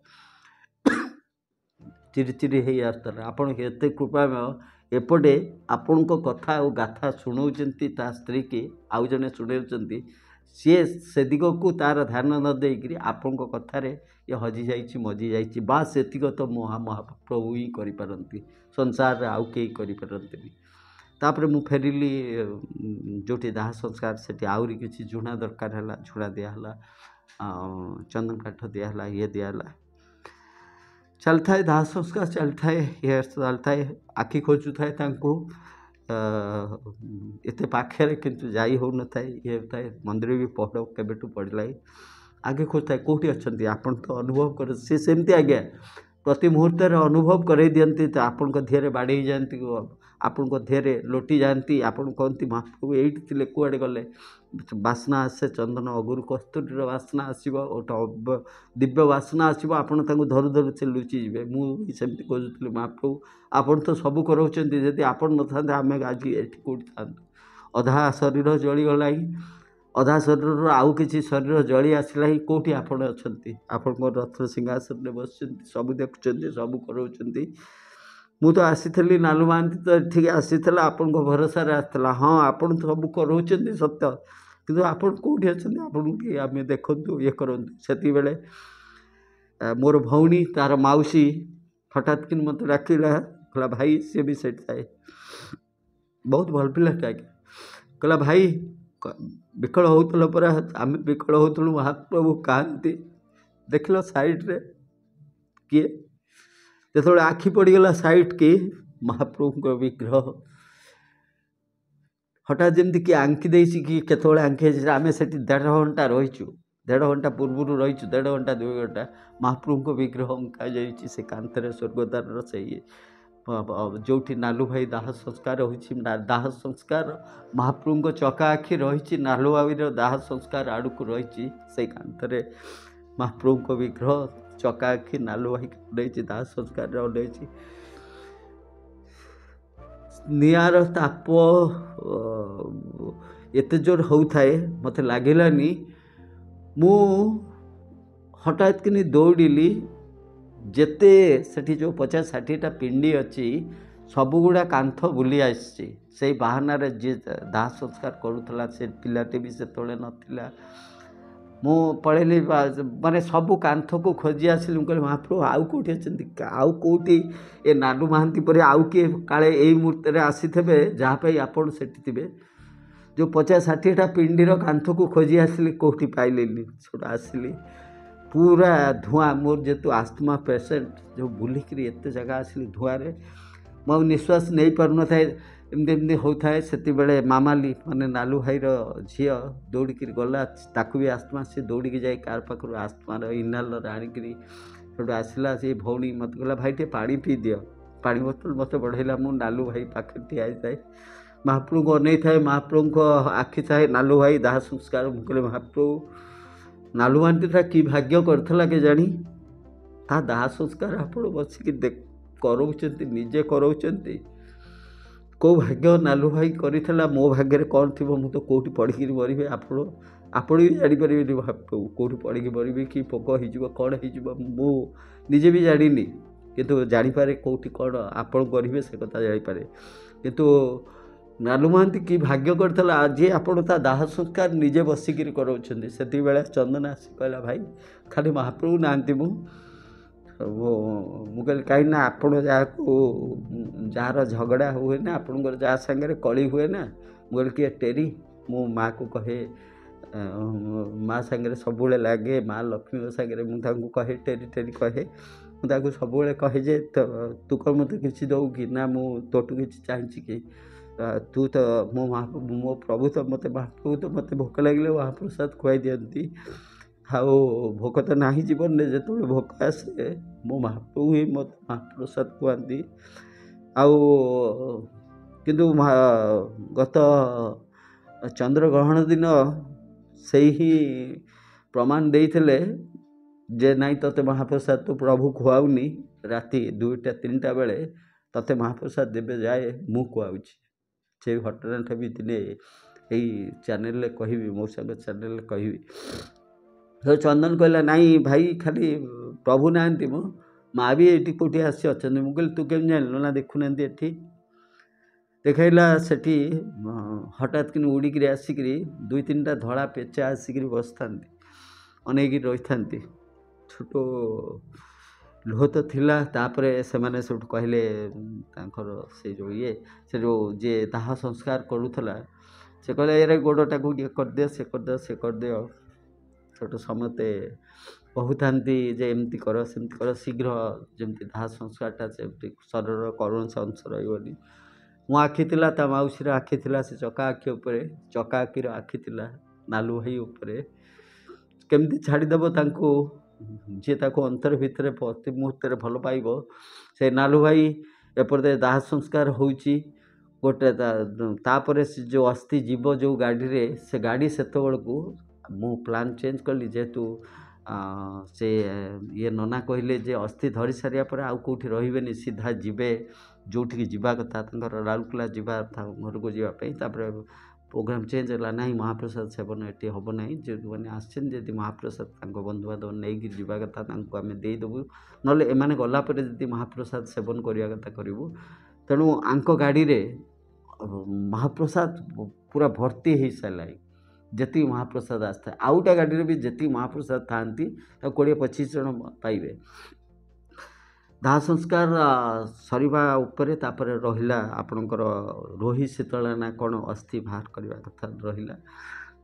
चिरी चिरी हो आसता आपण केते कृपामय एपटे आपण को कथा और गाथा शुणाऊँच ता स्त्री की आउ जने शुणाऊँच सी से दिग को तार ध्यान न देकर आपण कथार ये हजि जाइए मजि जाइए बास से तो महाप्रभु ही करिपारती संसार आउ कई करिपारती तापर मु फेरिली जोटी दाह संस्कार से आहरी किसी झुणा दरकार है झुणा दिहला चंदन काठ दिहला ये दिहला चल थाए दाह संस्कार चल थाए ये चल थाए आखि खोजु थाए एते पाखे किंतु जाई हो न थाए ये थाए मंदिर भी पढ़ केबेठू पढ़ला आगे खोज थाए कौटी अच्छा आपन तो अनुभव कर सेमती आज्ञा प्रति मुहूर्त अनुभव कर दियंती तो आपण धीरे बाड़े जाती ଆପଣଙ୍କ ଦେହରେ ଲୋଟି ଯାଆନ୍ତି। ଆପଣ କହନ୍ତି ମହାପ୍ରଭୁ ଏଇଠି ଥିଲେ କୁଆଡ଼େ ଗଲେ? ବାସ୍ନା ଆସେ, ଚନ୍ଦନ ଅଗୁରୁ କସ୍ତୁରୀର ବାସ୍ନା ଆସିବ, ଗୋଟେ ଦିବ୍ୟ ବାସ୍ନା ଆସିବ, ଆପଣ ତାଙ୍କୁ ଧରୁ ଧରୁ ସେ ଲୁଚିଯିବେ। ମୁଁ ବି ସେମିତି ଖୋଜୁଥିଲି ମହାପ୍ରଭୁ, ଆପଣ ତ ସବୁ କରାଉଛନ୍ତି, ଯଦି ଆପଣ ନଥାନ୍ତେ ଆମେ ଆଜି ଏଠି କେଉଁଠି ଥାନ୍ତୁ? ଅଧା ଶରୀର ଜଳିଗଲାଣି, ଅଧା ଶରୀରରୁ ଆଉ କିଛି ଶରୀର ଜଳି ଆସିଲା ହିଁ। କେଉଁଠି ଆପଣ ଅଛନ୍ତି? ଆପଣଙ୍କ ରଥ ସିଂହାସନରେ ବସିଛନ୍ତି, ସବୁ ଦେଖୁଛନ୍ତି, ସବୁ କରାଉଛନ୍ତି। ମୁଁ ତ ଆସିଥିଲି, ନାଲୁ ମହାନ୍ତି ତ ଏଠିକି ଆସିଥିଲା ଆପଣଙ୍କ ଭରସାରେ ଆସିଥିଲା। ହଁ, ଆପଣ ତ ସବୁ କରାଉଛନ୍ତି ସତ୍ୟ, କିନ୍ତୁ ଆପଣ କେଉଁଠି ଅଛନ୍ତି? ଆପଣଙ୍କୁ ଟିକେ ଆମେ ଦେଖନ୍ତୁ, ଇଏ କରନ୍ତୁ। ସେତିକିବେଳେ ମୋର ଭଉଣୀ, ତା'ର ମାଉସୀ ହଠାତ୍ କିନି ମୋତେ ଡାକିଲା, କହିଲା ଭାଇ, ସିଏ ବି ସେଠି ଥାଏ, ବହୁତ ଭଲ ପିଲାଟା ଆଜ୍ଞା। କହିଲା ଭାଇ, ବିକଳ ହେଉଥିଲ ପରା? ଆମେ ବିକଳ ହେଉଥିଲୁ, ମହାପ୍ରଭୁ କାହାନ୍ତି? ଦେଖିଲ ସାଇଡ଼୍ରେ କିଏ? ଯେତେବେଳେ ଆଖି ପଡ଼ିଗଲା ସାଇଡ଼୍କି, ମହାପ୍ରଭୁଙ୍କ ବିଗ୍ରହ ହଠାତ୍ ଯେମିତି କିଏ ଆଙ୍କି ଦେଇଛି, କି କେତେବେଳେ ଆଙ୍କି ହେଇଛି। ଆମେ ସେଠି 1.5 ଘଣ୍ଟା ରହିଛୁ, 1.5 ଘଣ୍ଟା ପୂର୍ବରୁ ରହିଛୁ, 1.5 ଘଣ୍ଟା 2 ଘଣ୍ଟା। ମହାପ୍ରଭୁଙ୍କ ବିଗ୍ରହ ଅଙ୍କା ଯାଇଛି ସେ କାନ୍ଥରେ, ସ୍ୱର୍ଗଦ୍ୱାରର ସେଇ ଯେଉଁଠି ନାଲୁ ଭାଇ ଦାହ ସଂସ୍କାର ହୋଇଛି, ଦାହ ସଂସ୍କାର ମହାପ୍ରଭୁଙ୍କ ଚକା ଆଖି ରହିଛି, ନାଲୁ ଭାଇର ଦାହ ସଂସ୍କାର ଆଡ଼କୁ ରହିଛି ସେଇ କାନ୍ଥରେ। ମହାପ୍ରଭୁଙ୍କ ବିଗ୍ରହ ଚକା ଆଖି ନାଲୁ ଭାଇକି ଅନେଇଛି, ଦାହ ସଂସ୍କାରରେ ଅନେଇଛି। ନିଆଁର ତାପ ଏତେ ଜୋର ହେଉଥାଏ, ମୋତେ ଲାଗିଲାନି। ମୁଁ ହଠାତ୍ କିନି ଦୌଡ଼ିଲି। ଯେତେ ସେଠି ଯେଉଁ 50-60ଟା ପିଣ୍ଡି ଅଛି, ସବୁଗୁଡ଼ା କାନ୍ଥ ବୁଲି ଆସିଛି। ସେଇ ବାହାନାରେ ଯିଏ ଦାହ ସଂସ୍କାର କରୁଥିଲା, ସେ ପିଲାଟି ବି ସେତେବେଳେ ନଥିଲା। ମୁଁ ପଳେଇଲି, ମାନେ ସବୁ କାନ୍ଥକୁ ଖୋଜି ଆସିଲି। ମୁଁ କହିଲି ମହାପ୍ରଭୁ ଆଉ କେଉଁଠି ଅଛନ୍ତି? ଆଉ କେଉଁଠି ଏ ନାଲୁ ମହାନ୍ତି ପରେ ଆଉ କିଏ କାଳେ ଏଇ ମୁହୂର୍ତ୍ତରେ ଆସିଥିବେ ଯାହା ପାଇଁ ଆପଣ ସେଠି ଥିବେ? ଯେଉଁ 50-60ଟା ପିଣ୍ଡିର କାନ୍ଥକୁ ଖୋଜି ଆସିଲି, କେଉଁଠି ପାଇଲିନି। ସେଠୁ ଆସିଲି, ପୁରା ଧୂଆଁ। ମୋର ଯେହେତୁ ଆସ୍ଥମା ପେସେଣ୍ଟ, ଯେଉଁ ବୁଲିକିରି ଏତେ ଜାଗା ଆସିଲି ଧୂଆଁରେ, ମୁଁ ଆଉ ନିଶ୍ୱାସ ନେଇପାରୁନଥାଏ, ଏମିତି ଏମିତି ହେଉଥାଏ। ସେତେବେଳେ ମାମାଲି, ମାନେ ନାଲୁ ଭାଇର ଝିଅ, ଦୌଡ଼ିକିରି ଗଲା, ତାକୁ ବି ଆସ୍ଥମା। ସେ ଦୌଡ଼ିକି ଯାଇ କାର୍ ପାଖରୁ ଆସ୍ଥମାର ଇନହେଲର ଆଣିକିରି ସେଠୁ ଆସିଲା। ସେ ଭଉଣୀ ମୋତେ କହିଲା ଭାଇ ଟିକେ ପାଣି ପିଇ ଦିଅ। ପାଣି ବୋତଲ ମୋତେ ବଢ଼େଇଲା। ମୁଁ ନାଲୁ ଭାଇ ପାଖରେ ଠିଆ ହେଇଥାଏ, ମହାପ୍ରଭୁଙ୍କୁ ଅନେଇଥାଏ। ମହାପ୍ରଭୁଙ୍କ ଆଖି ଥାଏ ନାଲୁ ଭାଇ ଦାହ ସଂସ୍କାର। ମୁଁ କହିଲି ମହାପ୍ରଭୁ, ନାଲୁ ମହାନ୍ତିଟା କି ଭାଗ୍ୟ କରିଥିଲା କେଜାଣି, ତା ଦାହ ସଂସ୍କାର ଆପଣ ବସିକି କରାଉଛନ୍ତି, ନିଜେ କରାଉଛନ୍ତି। କେଉଁ ଭାଗ୍ୟ ନାଲୁ ଭାଇ କରିଥିଲା, ମୋ ଭାଗ୍ୟରେ କ'ଣ ଥିବ? ମୁଁ ତ କେଉଁଠି ପଡ଼ିକିରି ମରିବି, ଆପଣ ବି ଜାଣିପାରିବେନି ମହାପ୍ରଭୁ, କେଉଁଠି ପଡ଼ିକି ମରିବି, କି ପୋକ ହେଇଯିବ, କ'ଣ ହେଇଯିବ, ମୁଁ ନିଜେ ବି ଜାଣିନି। କିନ୍ତୁ ଜାଣିପାରେ କେଉଁଠି କ'ଣ ଆପଣ କରିବେ, ସେ କଥା ଜାଣିପାରେ। କିନ୍ତୁ ନାଲୁ ମହାନ୍ତି କି ଭାଗ୍ୟ କରିଥିଲା, ଆଜି ଆପଣ ତା ଦାହ ସଂସ୍କାର ନିଜେ ବସିକିରି କରାଉଛନ୍ତି। ସେତିକିବେଳେ ଚନ୍ଦନ ଆସି କହିଲା ଭାଇ, ଖାଲି ମହାପ୍ରଭୁ ନାହାନ୍ତି। ମୁଁ କହିଲି କାହିଁକି ନା, ଆପଣ ଯାହାର ଝଗଡ଼ା ହୁଏ ନା, ଆପଣଙ୍କର ଯାହା ସାଙ୍ଗରେ କଳି ହୁଏ ନା। ମୁଁ କହିଲି କିଏ? ଟେରି। ମୁଁ ମାଆକୁ କହେ, ମା ସାଙ୍ଗରେ ସବୁବେଳେ ଲାଗେ, ମା ଲକ୍ଷ୍ମୀଙ୍କ ସାଙ୍ଗରେ ମୁଁ ତାଙ୍କୁ କହେ ଟେରି ଟେରି କହେ। ମୁଁ ତାକୁ ସବୁବେଳେ କହେ ଯେ ତୁ କ'ଣ ମୋତେ କିଛି ଦେଉ କି? ନା, ମୁଁ ତୋଠୁ କିଛି ଚାହିଁଛି କି? ତୁ ତ ମୋ ପ୍ରଭୁ ତ ମହାପ୍ରଭୁ ତ ମୋତେ ଭୋକ ଲାଗିଲେ ମହାପ୍ରସାଦ ଖୁଆଇ ଦିଅନ୍ତି। ଆଉ ଭୋକ ତ ନାହିଁ ଜୀବନରେ, ଯେତେବେଳେ ଭୋକ ଆସେ ମୋ ମହାପ୍ରଭୁ ହିଁ ମୋତେ ମହାପ୍ରସାଦ ଖୁଆନ୍ତି। ଆଉ କିନ୍ତୁ ଗତ ଚନ୍ଦ୍ରଗ୍ରହଣ ଦିନ ସେଇ ହିଁ ପ୍ରମାଣ ଦେଇଥିଲେ ଯେ ନାଇଁ, ତୋତେ ମହାପ୍ରସାଦ ତୁ ପ୍ରଭୁ ଖୁଆଉନି। ରାତି 2ଟା-3ଟା ବେଳେ ତୋତେ ମହାପ୍ରସାଦ ଦେବେ ଯାଏ, ମୁଁ ଖୁଆଉଛି। ସେ ଘଟଣାଟା ବି ଦିନେ ଏଇ ଚ୍ୟାନେଲରେ କହିବି, ମୋ ସାଙ୍ଗ ଚ୍ୟାନେଲରେ କହିବି। ତ ଚନ୍ଦନ କହିଲା ନାଇଁ ଭାଇ, ଖାଲି ପ୍ରଭୁ ନାହାନ୍ତି, ମୋ ମା ବି ଏଇଠି କେଉଁଠି ଆସି ଅଛନ୍ତି। ମୁଁ କହିଲି ତୁ କେମିତି ଜାଣିଲୁ? ନା ଦେଖୁନାହାନ୍ତି ଏଠି ଦେଖାଇଲା। ସେଠି ହଠାତ୍ କିନି ଉଡ଼ିକିରି ଆସିକିରି 2-3ଟା ଧଳା ପେଚା ଆସିକିରି ବସିଥାନ୍ତି, ଅନେଇକିରି ରହିଥାନ୍ତି। ଛୋଟ ଲୁହ ତ ଥିଲା। ତାପରେ ସେମାନେ ସେଠୁ କହିଲେ, ତାଙ୍କର ସେ ଯେଉଁ ଯିଏ ଦାହ ସଂସ୍କାର କରୁଥିଲା, ସେ କହିଲେ ଏରେ ଗୋଡ଼ଟାକୁ ଇଏ କରିଦିଅ, ସେ କରିଦିଅ, ସେ କରିଦିଅ। ସେଠୁ ସମସ୍ତେ କହୁଥାନ୍ତି ଯେ ଏମିତି କର, ସେମିତି କର, ଶୀଘ୍ର ଯେମିତି ଦାହ ସଂସ୍କାରଟା, ସେମିତି ଶରୀରର କୌଣସି ଅଂଶ ରହିବନି। ମୋ ଆଖି ଥିଲା, ତା ମାଉସୀର ଆଖି ଥିଲା, ସେ ଚକା ଆଖି ଉପରେ, ଚକା ଆଖିର ଆଖି ଥିଲା ନାଲୁ ଭାଇ ଉପରେ। କେମିତି ଛାଡ଼ିଦେବ ତାଙ୍କୁ? ଯିଏ ତାକୁ ଅନ୍ତର ଭିତରେ ପ୍ରତି ମୁହୂର୍ତ୍ତରେ ଭଲ ପାଇବ, ସେ ନାଲୁ ଭାଇ ଏପଟେ ଦାହ ସଂସ୍କାର ହେଉଛି, ଗୋଟେ ତାପରେ ସେ ଯେଉଁ ଅସ୍ଥି ଯିବ ଯେଉଁ ଗାଡ଼ିରେ ସେ ଗାଡ଼ି ସେତେବେଳକୁ ମୁଁ ପ୍ଲାନ୍ ଚେଞ୍ଜ କଲି ଯେହେତୁ ସେ ଇଏ ନନା କହିଲେ ଯେ ଅସ୍ଥି ଧରି ସାରିବା ପରେ ଆଉ କେଉଁଠି ରହିବେନି ସିଧା ଯିବେ ଯେଉଁଠିକି ଯିବା କଥା ତାଙ୍କର ରାଉରକେଲା ଯିବା କଥା ଘରକୁ ଯିବା ପାଇଁ। ତାପରେ ପ୍ରୋଗ୍ରାମ୍ ଚେଞ୍ଜ ହେଲା, ନାହିଁ ମହାପ୍ରସାଦ ସେବନ ଏଠି ହେବ ନାହିଁ, ଯେଉଁମାନେ ଆସିଛନ୍ତି ଯଦି ମହାପ୍ରସାଦ ତାଙ୍କ ବନ୍ଧୁବାନ୍ଧବ ନେଇକି ଯିବା କଥା ତାଙ୍କୁ ଆମେ ଦେଇଦେବୁ, ନହେଲେ ଏମାନେ ଗଲା ପରେ ଯଦି ମହାପ୍ରସାଦ ସେବନ କରିବା କଥା କରିବୁ। ତେଣୁ ଆଙ୍କ ଗାଡ଼ିରେ ମହାପ୍ରସାଦ ପୁରା ଭର୍ତ୍ତି ହେଇସାରିଲାଣି, ଯେତିକି ମହାପ୍ରସାଦ ଆସିଥାଏ। ଆଉ ଗୋଟେ ଗାଡ଼ିରେ ବି ଯେତିକି ମହାପ୍ରସାଦ ଥାଆନ୍ତି ତାକୁ 20-25 ଜଣ ପାଇବେ। ଦାହ ସଂସ୍କାର ସରିବା ଉପରେ ତାପରେ ରହିଲା ଆପଣଙ୍କର ରୋହି ଶୀତଳା ନା କ'ଣ ଅସ୍ଥି ବାହାର କରିବା କଥା ରହିଲା।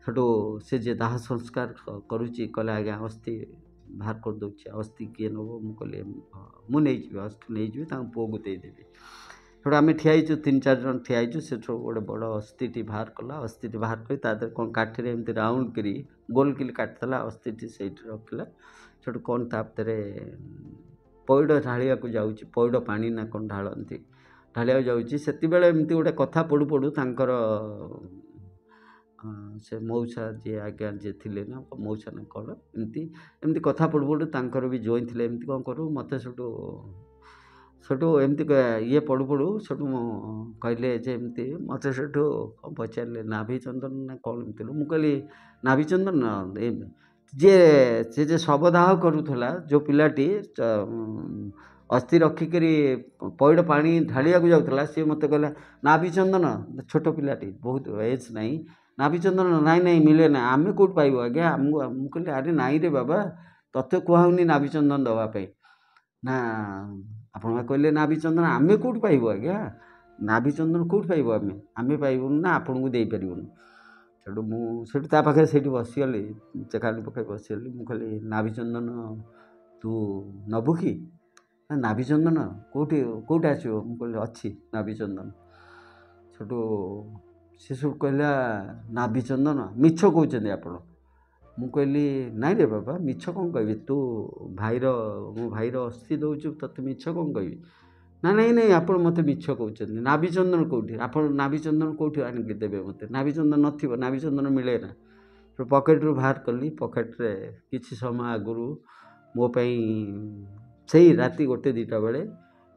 ସେଠୁ ସେ ଯେ ଦାହ ସଂସ୍କାର କରୁଛି କହିଲେ ଆଜ୍ଞା ଅସ୍ଥି ବାହାର କରିଦେଉଛି, ଅସ୍ଥି କିଏ ନେବ? ମୁଁ କହିଲି ମୁଁ ନେଇଯିବି, ଅସ୍ଥି ନେଇଯିବି, ତାଙ୍କ ପୁଅକୁ ଦେଇଦେବି। ସେଠୁ ଆମେ ଠିଆ ହେଇଛୁ, 3-4 ଜଣ ଠିଆ ହେଇଛୁ। ସେଠୁ ଗୋଟେ ବଡ଼ ଅସ୍ଥିଟି ବାହାର କଲା, ଅସ୍ଥିଟି ବାହାର କରି ତା ଦେହରେ କ'ଣ କାଠିରେ ଏମିତି ରାଉଣ୍ଡ କରି ଗୋଲ କିଲି କାଟିଥିଲା, ଅସ୍ଥିଟି ସେଇଠି ରଖିଲା। ସେଠୁ କ'ଣ ତା ଭିତରେ ପଇଡ଼ ଢାଳିବାକୁ ଯାଉଛି, ପଇଡ଼ ପାଣି ନା କ'ଣ ଢାଳନ୍ତି, ଢାଳିବାକୁ ଯାଉଛି। ସେତେବେଳେ ଏମିତି ଗୋଟେ କଥା ପଡ଼ୁ ପଡ଼ୁ ତାଙ୍କର ସେ ମଉସା ଯିଏ ଆଜ୍ଞା ଯିଏ ଥିଲେ ନା ମଉସା ନା କ'ଣ ଏମିତି କଥା ପଡ଼ୁ ପଡ଼ୁ ତାଙ୍କର ବି ଜଏନ୍ ଥିଲେ, ଏମିତି କ'ଣ କରୁ ମୋତେ ସେଠୁ ଏମିତି ଇଏ ପଡ଼ୁ ପଡ଼ୁ ସେଠୁ ମୁଁ କହିଲେ ଯେ ଏମିତି ମୋତେ ସେଠୁ କ'ଣ ପଚାରିଲେ ନାଭି ଚନ୍ଦନ ନା କ'ଣ ଏମିତି। ମୁଁ କହିଲି ନାଭି ଚନ୍ଦନ ସେ ଯେ ଶବଦାହ କରୁଥିଲା ଯେଉଁ ପିଲାଟି ଅସ୍ଥି ରଖିକରି ପଇଡ଼ ପାଣି ଢାଳିବାକୁ ଯାଉଥିଲା, ସିଏ ମୋତେ କହିଲା ନାଭି ଚନ୍ଦନ, ଛୋଟ ପିଲାଟି ବହୁତ ଏଜ୍ ନାହିଁ, ନାଭି ଚନ୍ଦନ ନାଇଁ ମିଳେ ନା, ଆମେ କେଉଁଠି ପାଇବୁ ଆଜ୍ଞା? ମୁଁ କହିଲି ଆରେ ନାଇଁ ରେ ବାବା, ତତେ କୁହାହେଉନି ନାଭି ଚନ୍ଦନ ଦେବା ପାଇଁ ନା, ଆପଣ କହିଲେ ନାଭି ଚନ୍ଦନ ଆମେ କେଉଁଠି ପାଇବୁ ଆଜ୍ଞା? ନାଭି ଚନ୍ଦନ କେଉଁଠି ପାଇବୁ? ଆମେ ପାଇବୁନି ନା ଆପଣଙ୍କୁ ଦେଇପାରିବୁନି। ସେଠୁ ତା ପାଖରେ ସେଇଠି ବସିଗଲି, ଚେକାଲି ପକାଇ ବସିଗଲି। ମୁଁ କହିଲି ନାଭି ଚନ୍ଦନ ତୁ ନେବୁ କି? ନାଭି ଚନ୍ଦନ କେଉଁଠି ଆସିବ? ମୁଁ କହିଲି ଅଛି ନାଭି ଚନ୍ଦନ। ସେଠୁ ସେ ସବୁ କହିଲା ନାଭି ଚନ୍ଦନ ମିଛ କହୁଛନ୍ତି ଆପଣ। ମୁଁ କହିଲି ନାଇଁ ରେ ବାବା, ମିଛ କ'ଣ କହିବି? ତୁ ମୋ ଭାଇର ଅସ୍ଥି ଦେଉଛୁ, ତୋତେ ମିଛ କ'ଣ କହିବି? ନାଇଁ ଆପଣ ମୋତେ ମିଛ କହୁଛନ୍ତି। ନାଭି ଚନ୍ଦନ କେଉଁଠି? ଆପଣ ନାଭି ଚନ୍ଦନ କେଉଁଠି ଆଣିକି ଦେବେ ମୋତେ? ନାଭି ଚନ୍ଦନ ନଥିବ, ନାଭି ଚନ୍ଦନ ମିଳେ ନା। ପକେଟରୁ ବାହାର କଲି, ପକେଟରେ କିଛି ସମୟ ଆଗରୁ ମୋ ପାଇଁ ସେଇ ରାତି 1-2ଟା ବେଳେ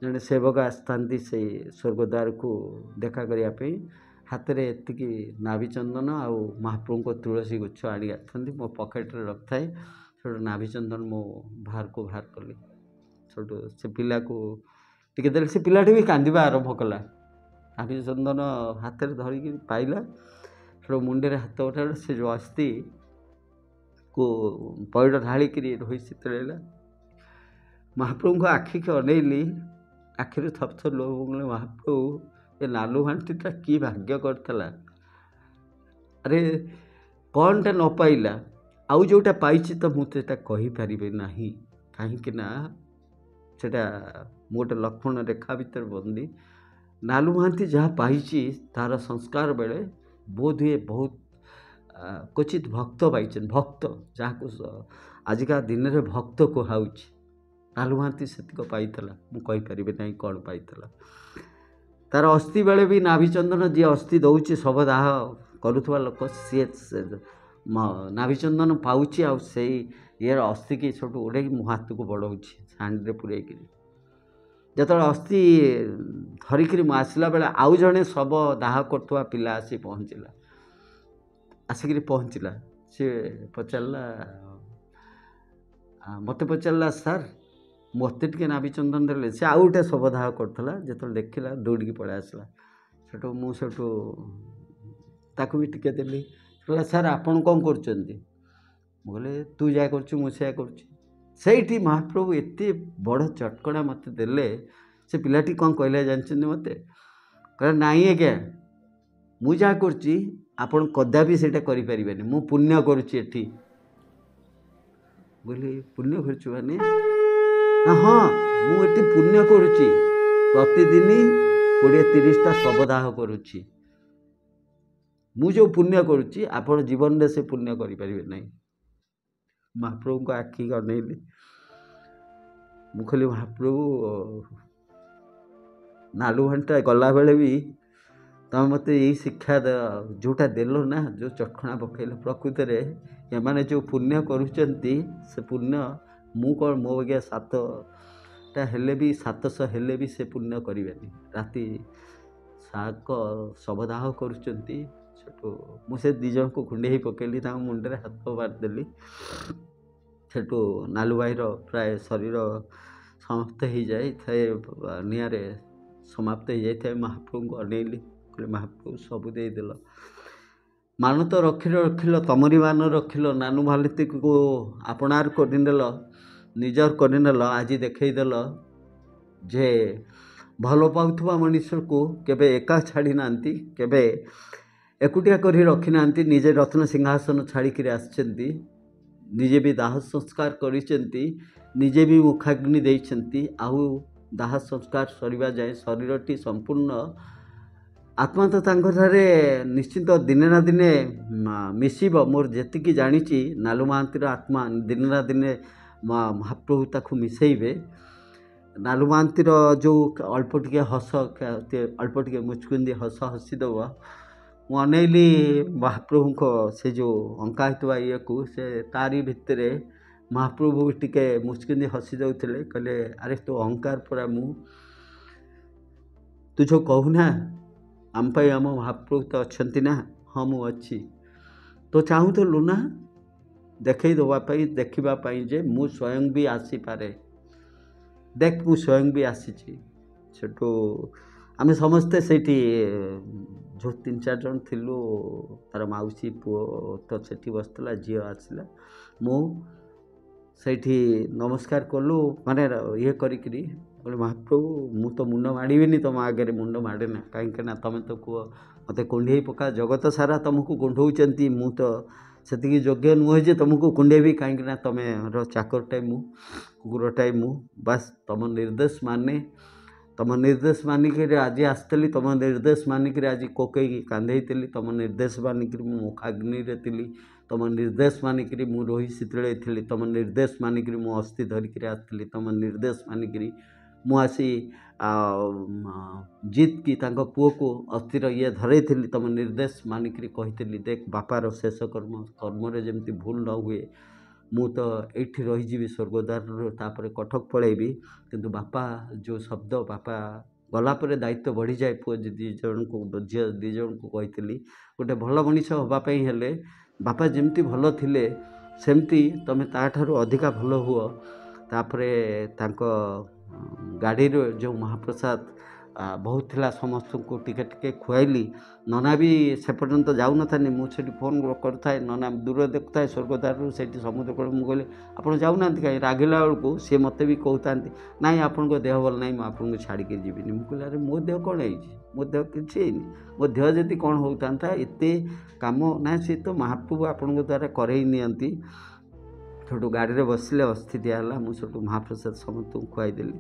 ଜଣେ ସେବକ ଆସିଥାନ୍ତି ସେଇ ସ୍ୱର୍ଗଦ୍ୱାରକୁ ଦେଖା କରିବା ପାଇଁ, ହାତରେ ଏତିକି ନାଭି ଚନ୍ଦନ ଆଉ ମହାପ୍ରଭୁଙ୍କ ତୁଳସୀ ଗଛ ଆଣି ଆସିଥାନ୍ତି, ମୋ ପକେଟରେ ରଖିଥାଏ। ସେଠୁ ନାଭି ଚନ୍ଦନ ମୁଁ ବାହାର କଲି। ସେଠୁ ସେ ପିଲାକୁ ଟିକେ ଦେଲେ, ସେ ପିଲାଟି ବି କାନ୍ଦିବା ଆରମ୍ଭ କଲା। ନାଭି ଚନ୍ଦନ ହାତରେ ଧରିକି ପାଇଲା, ସେଠୁ ମୁଣ୍ଡରେ ହାତ ଉଠାଇଲା, ସେ ଯେଉଁ ଅସ୍ଥିକୁ ପଇଡ଼ ଢାଳିକିରି ରୋହି ଶୀତଳେଇଲା। ମହାପ୍ରଭୁଙ୍କ ଆଖିକି ଅନେଇଲି, ଆଖିରୁ ଥପଥପ ଲୁହ ବୋହିଲା। ମହାପ୍ରଭୁ ଏ ନାଲୁ ଭାଣ୍ଟିଟା କି ଭାଗ୍ୟ କରିଥିଲା। ଆରେ କ'ଣଟା ନ ପାଇଲା, ଆଉ ଯେଉଁଟା ପାଇଛି ତ ମୁଁ ସେଇଟା କହିପାରିବି ନାହିଁ, କାହିଁକି ନା ସେଇଟା ମୁଁ ଗୋଟେ ଲକ୍ଷ୍ମଣ ରେଖା ଭିତରେ ବନ୍ଦୀ। ନାଲୁ ମହାନ୍ତି ଯାହା ପାଇଛି ତା'ର ସଂସ୍କାର ବେଳେ ବୋଧହୁଏ ବହୁତ କ୍ୱଚିତ୍ ଭକ୍ତ ପାଇଛନ୍ତି, ଭକ୍ତ ଯାହାକୁ ଆଜିକା ଦିନରେ ଭକ୍ତ କୁହାଉଛି। ନାଲୁ ମହାନ୍ତି ସେତିକ ପାଇଥିଲା, ମୁଁ କହିପାରିବି ନାହିଁ କ'ଣ ପାଇଥିଲା। ତା'ର ଅସ୍ଥି ବେଳେ ବି ନାଭି ଚନ୍ଦନ ଯିଏ ଅସ୍ଥି ଦେଉଛି, ଶବଦାହ କରୁଥିବା ଲୋକ, ସିଏ ନାଭି ଚନ୍ଦନ ପାଉଛି, ଆଉ ସେଇ ଇଏର ଅସ୍ଥିକି ସେଠୁ ଉଡ଼େଇକି ମୋ ହାତକୁ ବଢ଼ଉଛି ହାଣ୍ଡିରେ ପୂରେଇକିରି। ଯେତେବେଳେ ଅସ୍ଥି ଧରିକିରି ମୁଁ ଆସିଲା ବେଳେ ଆଉ ଜଣେ ଶବ ଦାହ କରୁଥିବା ପିଲା ଆସିକିରି ପହଞ୍ଚିଲା। ସିଏ ମୋତେ ପଚାରିଲା ସାର୍ ମୋତେ ଟିକେ ନାଭି ଚନ୍ଦନ ଦେଲେ। ସେ ଆଉ ଗୋଟେ ଶବ ଦାହ କରୁଥିଲା, ଯେତେବେଳେ ଦେଖିଲା ଦୌଡ଼ିକି ପଳେଇ ଆସିଲା। ସେଠୁ ତାକୁ ବି ଟିକେ ଦେଲି। କହିଲା ସାର୍ ଆପଣ କ'ଣ କରୁଛନ୍ତି? ମୁଁ କହିଲି ତୁ ଯାହା କରୁଛୁ ମୁଁ ସେୟା କରୁଛି। ସେଇଠି ମହାପ୍ରଭୁ ଏତେ ବଡ଼ ଚଟକଣା ମୋତେ ଦେଲେ। ସେ ପିଲାଟି କ'ଣ କହିଲା ଜାଣିଛନ୍ତି ମୋତେ? କହିଲା ନାଇଁ ଆଜ୍ଞା, ମୁଁ ଯାହା କରୁଛି ଆପଣ କଦାପି ସେଇଟା କରିପାରିବେନି, ମୁଁ ପୁଣ୍ୟ କରୁଛି ଏଠି। କହିଲି ପୁଣ୍ୟ କରୁଛୁ ମାନେ? ନା ହଁ, ମୁଁ ଏଠି ପୁଣ୍ୟ କରୁଛି, ପ୍ରତିଦିନ 20-30ଟା ଶବଦାହ କରୁଛି। ମୁଁ ଯେଉଁ ପୁଣ୍ୟ କରୁଛି ଆପଣ ଜୀବନରେ ସେ ପୁଣ୍ୟ କରିପାରିବେ ନାହିଁ। ମହାପ୍ରଭୁଙ୍କ ଆଖିକି ଅନେଇଲି। ମୁଁ କହିଲି ମହାପ୍ରଭୁ, ନାଲୁ ଭାଣ୍ଟା ଗଲାବେଳେ ବି ତମେ ମୋତେ ଏଇ ଶିକ୍ଷା ଯେଉଁଟା ଦେଲ ନା, ଯେଉଁ ଚଟକଣା ପକାଇଲ, ପ୍ରକୃତରେ ଏମାନେ ଯେଉଁ ପୁଣ୍ୟ କରୁଛନ୍ତି ସେ ପୁଣ୍ୟ ମୁଁ କ'ଣ ମୋ ଆଜ୍ଞା 7ଟା ହେଲେ ବି 700 ହେଲେ ବି ସେ ପୁଣ୍ୟ କରିବେନି। ରାତି ଶାଗ ଶବଦାହ କରୁଛନ୍ତି। ସେଠୁ ମୁଁ ସେ 2 ଜଣଙ୍କୁ କୁଣ୍ଡେଇ ପକାଇଲି, ତାଙ୍କ ମୁଣ୍ଡରେ ହାତ ମାରିଦେଲି। ସେଠୁ ନାଲୁ ଭାଇର ପ୍ରାୟ ଶରୀର ସମାପ୍ତ ହେଇଯାଇଥାଏ, ନିଆଁରେ ସମାପ୍ତ ହେଇଯାଇଥାଏ। ମହାପ୍ରଭୁଙ୍କୁ ଅନେଇଲି, କହିଲେ ମହାପ୍ରଭୁ ସବୁ ଦେଇଦେଲ, ମାନ ତ ରଖିଲ, ତମରି ମାନ ରଖିଲ, ନାନୁ ଭାଲିତିକୁ ଆପଣାର କରିନେଲ, ନିଜର କରିନେଲ। ଆଜି ଦେଖେଇଦେଲ ଯେ ଭଲ ପାଉଥିବା ମଣିଷକୁ କେବେ ଏକା ଛାଡ଼ି ନାହାନ୍ତି, କେବେ ଏକୁଟିଆ କରି ରଖିନାହାନ୍ତି। ନିଜେ ରତ୍ନ ସିଂହାସନ ଛାଡ଼ିକିରି ଆସିଛନ୍ତି, ନିଜେ ବି ଦାହ ସଂସ୍କାର କରିଛନ୍ତି, ନିଜେ ବି ମୁଖାଗ୍ନି ଦେଇଛନ୍ତି। ଆଉ ଦାହ ସଂସ୍କାର ସରିବା ଯାଏ ଶରୀରଟି ସମ୍ପୂର୍ଣ୍ଣ, ଆତ୍ମା ତ ତାଙ୍କଠାରେ ନିଶ୍ଚିନ୍ତ ଦିନେ ନା ଦିନେ ମିଶିବ। ମୋର ଯେତିକି ଜାଣିଛି ନାଲୁ ମହାନ୍ତିର ଆତ୍ମା ଦିନେ ନା ଦିନେ ମହାପ୍ରଭୁ ତାକୁ ମିଶେଇବେ। ନାଲୁ ମହାନ୍ତିର ଯେଉଁ ଅଳ୍ପ ଟିକେ ହସ, ଅଳ୍ପ ଟିକେ ମୁଚକୁନ୍ଦି ହସ ହସିଦେବ। ମୁଁ ଅନେଇଲି ମହାପ୍ରଭୁଙ୍କ ସେ ଯେଉଁ ଅଙ୍କା ହେଇଥିବା ଇଏକୁ, ସେ ତାରି ଭିତରେ ମହାପ୍ରଭୁ ଟିକେ ମୁଚକୁନ୍ଦି ହସି ଦେଉଥିଲେ। କହିଲେ ଆରେ ତୋ ଅହଙ୍କାର ପରା ମୁଁ, ତୁ ଯେଉଁ କହୁନା ଆମ ପାଇଁ ଆମ ମହାପ୍ରଭୁ ତ ଅଛନ୍ତି ନା। ହଁ ମୁଁ ଅଛି। ତୁ ଚାହୁଁଥିଲୁ ନା ଦେଖେଇ ଦେବା ପାଇଁ, ଦେଖିବା ପାଇଁ ଯେ ମୁଁ ସ୍ୱୟଂ ବି ଆସିପାରେ। ଦେଖ ମୁଁ ସ୍ୱୟଂ ବି ଆସିଛି। ସେଠୁ ଆମେ ସମସ୍ତେ ସେଇଠି ଯେଉଁ 3-4 ଜଣ ଥିଲୁ, ତାର ମାଉସୀ ପୁଅ ତ ସେଠି ବସିଥିଲା, ଝିଅ ଆସିଲା, ମୁଁ ସେଇଠି ନମସ୍କାର କଲୁ, ମାନେ ଇଏ କରିକିରି କହିଲେ ମହାପ୍ରଭୁ ମୁଁ ତ ମୁଣ୍ଡ ମାଡ଼ିବିନି ତୁମ ଆଗରେ, ମୁଣ୍ଡ ମାଡ଼େ ନା, କାହିଁକି ନା ତୁମେ ତ କୁହ ମୋତେ କୁଣ୍ଡେଇ ପକା, ଜଗତ ସାରା ତୁମକୁ କୁଣ୍ଡଉଛନ୍ତି, ମୁଁ ତ ସେତିକି ଯୋଗ୍ୟ ନୁହେଁ ଯେ ତୁମକୁ କୁଣ୍ଡେଇବି, କାହିଁକି ନା ତୁମର ଚାକରଟାଏ ମୁଁ, କୁକୁରଟାଏ ମୁଁ। ବାସ୍ ତୁମ ନିର୍ଦ୍ଦେଶ ମାନିକିରି ଆଜି ଆସିଥିଲି, ତୁମ ନିର୍ଦ୍ଦେଶ ମାନିକିରି ଆଜି କୋକେଇକି କାନ୍ଦେଇଥିଲି, ତୁମ ନିର୍ଦ୍ଦେଶ ମାନିକିରି ମୁଁ ମୁଖାଗ୍ନିରେ ଥିଲି, ତୁମ ନିର୍ଦ୍ଦେଶ ମାନିକିରି ମୁଁ ରୋହି ଶୀତଳେଇଥିଲି, ତୁମ ନିର୍ଦ୍ଦେଶ ମାନିକିରି ମୁଁ ଅସ୍ଥି ଧରିକିରି ଆସିଥିଲି, ତୁମ ନିର୍ଦ୍ଦେଶ ମାନିକିରି ମୁଁ ଆସି ଜିତ୍ ତାଙ୍କ ପୁଅକୁ ଅସ୍ଥିର ଇଏ ଧରେଇଥିଲି, ତୁମ ନିର୍ଦ୍ଦେଶ ମାନିକିରି କହିଥିଲି ଦେଖ ବାପାର ଶେଷ କର୍ମରେ ଯେମିତି ଭୁଲ ନ ହୁଏ, ମୁଁ ତ ଏଇଠି ରହିଯିବି ସ୍ୱର୍ଗଦ୍ୱାରରୁ, ତାପରେ କଟକ ପଳେଇବି, କିନ୍ତୁ ବାପା ଯେଉଁ ଶବ୍ଦ, ବାପା ଗଲା ପରେ ଦାୟିତ୍ୱ ବଢ଼ିଯାଏ। ପୁଅ 2 ଜଣଙ୍କୁ, ଝିଅ 2 ଜଣଙ୍କୁ କହିଥିଲି ଗୋଟେ ଭଲ ମଣିଷ ହେବା ପାଇଁ ହେଲେ ବାପା ଯେମିତି ଭଲ ଥିଲେ ସେମିତି ତୁମେ ତାଠାରୁ ଅଧିକା ଭଲ ହୁଅ। ତାପରେ ତାଙ୍କ ଗାଡ଼ିରେ ଯେଉଁ ମହାପ୍ରସାଦ ବହୁତ ଥିଲା, ସମସ୍ତଙ୍କୁ ଟିକେ ଟିକେ ଖୁଆଇଲି। ନନା ବି ସେପର୍ଯ୍ୟନ୍ତ ଯାଉନଥାନ୍ତି, ମୁଁ ସେଠି ଫୋନ୍ କରୁଥାଏ, ନନା ଦୂର ଦେଖୁଥାଏ ସ୍ୱର୍ଗଦ୍ୱାରରୁ, ସେଇଠି ସମୁଦ୍ର କୂଳ। ମୁଁ କହିଲି ଆପଣ ଯାଉନାହାନ୍ତି କାହିଁ? ରାଗିଲା ବେଳକୁ ସିଏ ମୋତେ ବି କହୁଥାନ୍ତି ନାଇଁ ଆପଣଙ୍କ ଦେହ ଭଲ ନାହିଁ, ମୁଁ ଆପଣଙ୍କୁ ଛାଡ଼ିକି ଯିବିନି। ମୁଁ କହିଲି ଆରେ ମୋ ଦେହ କ'ଣ ହେଇଛି? ମୋ ଦେହ କିଛି ହେଇନି। ମୋ ଦେହ ଯଦି କ'ଣ ହେଉଥାନ୍ତା, ଏତେ କାମ ନା, ସିଏ ତ ମହାପ୍ରଭୁ ଆପଣଙ୍କ ଦ୍ୱାରା କରେଇ ନିଅନ୍ତି। ସେଠୁ ଗାଡ଼ିରେ ବସିଲେ, ଅସ୍ଥି ଦିଆହେଲା, ମୁଁ ସେଠୁ ମହାପ୍ରସାଦ ସମସ୍ତଙ୍କୁ ଖୁଆଇଦେଲି।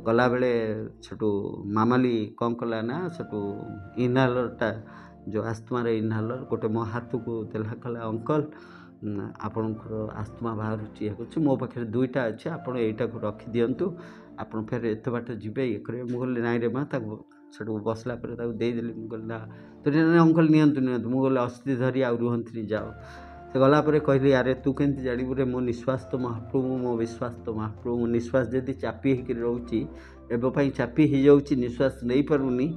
ଗଲାବେଳେ ସେଠୁ ମାମାଲି କ'ଣ କଲା ନା, ସେଠୁ ଇନହାଲରଟା, ଯେଉଁ ଆସ୍ଥମାର ଇନହାଲର ଗୋଟେ ମୋ ହାତକୁ ଦେଲା, କଲା ଅଙ୍କଲ ଆପଣଙ୍କର ଆସ୍ଥମା ବାହାରୁଛି, ଇଏ କରୁଛି, ମୋ ପାଖରେ 2ଟା ଅଛି, ଆପଣ ଏଇଟାକୁ ରଖିଦିଅନ୍ତୁ, ଆପଣ ଫେର ଏତେ ବାଟ ଯିବେ ଇଏ କରିବେ। ମୁଁ କହିଲି ନାଇଁରେ ମା, ତାକୁ ସେଠୁ ବସିଲା ପରେ ତାକୁ ଦେଇଦେଲି। ମୁଁ କହିଲି ନା ଅଙ୍କଲ ନିଅନ୍ତୁ। ମୁଁ କହିଲି ଅସ୍ଥି ଧରି ଆଉ ରୁହନ୍ତିନି, ଯାଅ। ସେ ଗଲା ପରେ କହିଲି ଆରେ ତୁ କେମିତି ଜାଣିବୁ ରେ, ମୋ ନିଶ୍ୱାସ ତ ମହାପ୍ରଭୁ, ମୋ ବିଶ୍ୱାସ ତ ମହାପ୍ରଭୁ। ମୋ ନିଶ୍ୱାସ ଯଦି ଚାପି ହେଇକି ରହୁଛି, ଏବେ ପାଇଁ ଚାପି ହେଇଯାଉଛି, ନିଶ୍ୱାସ ନେଇପାରୁନି,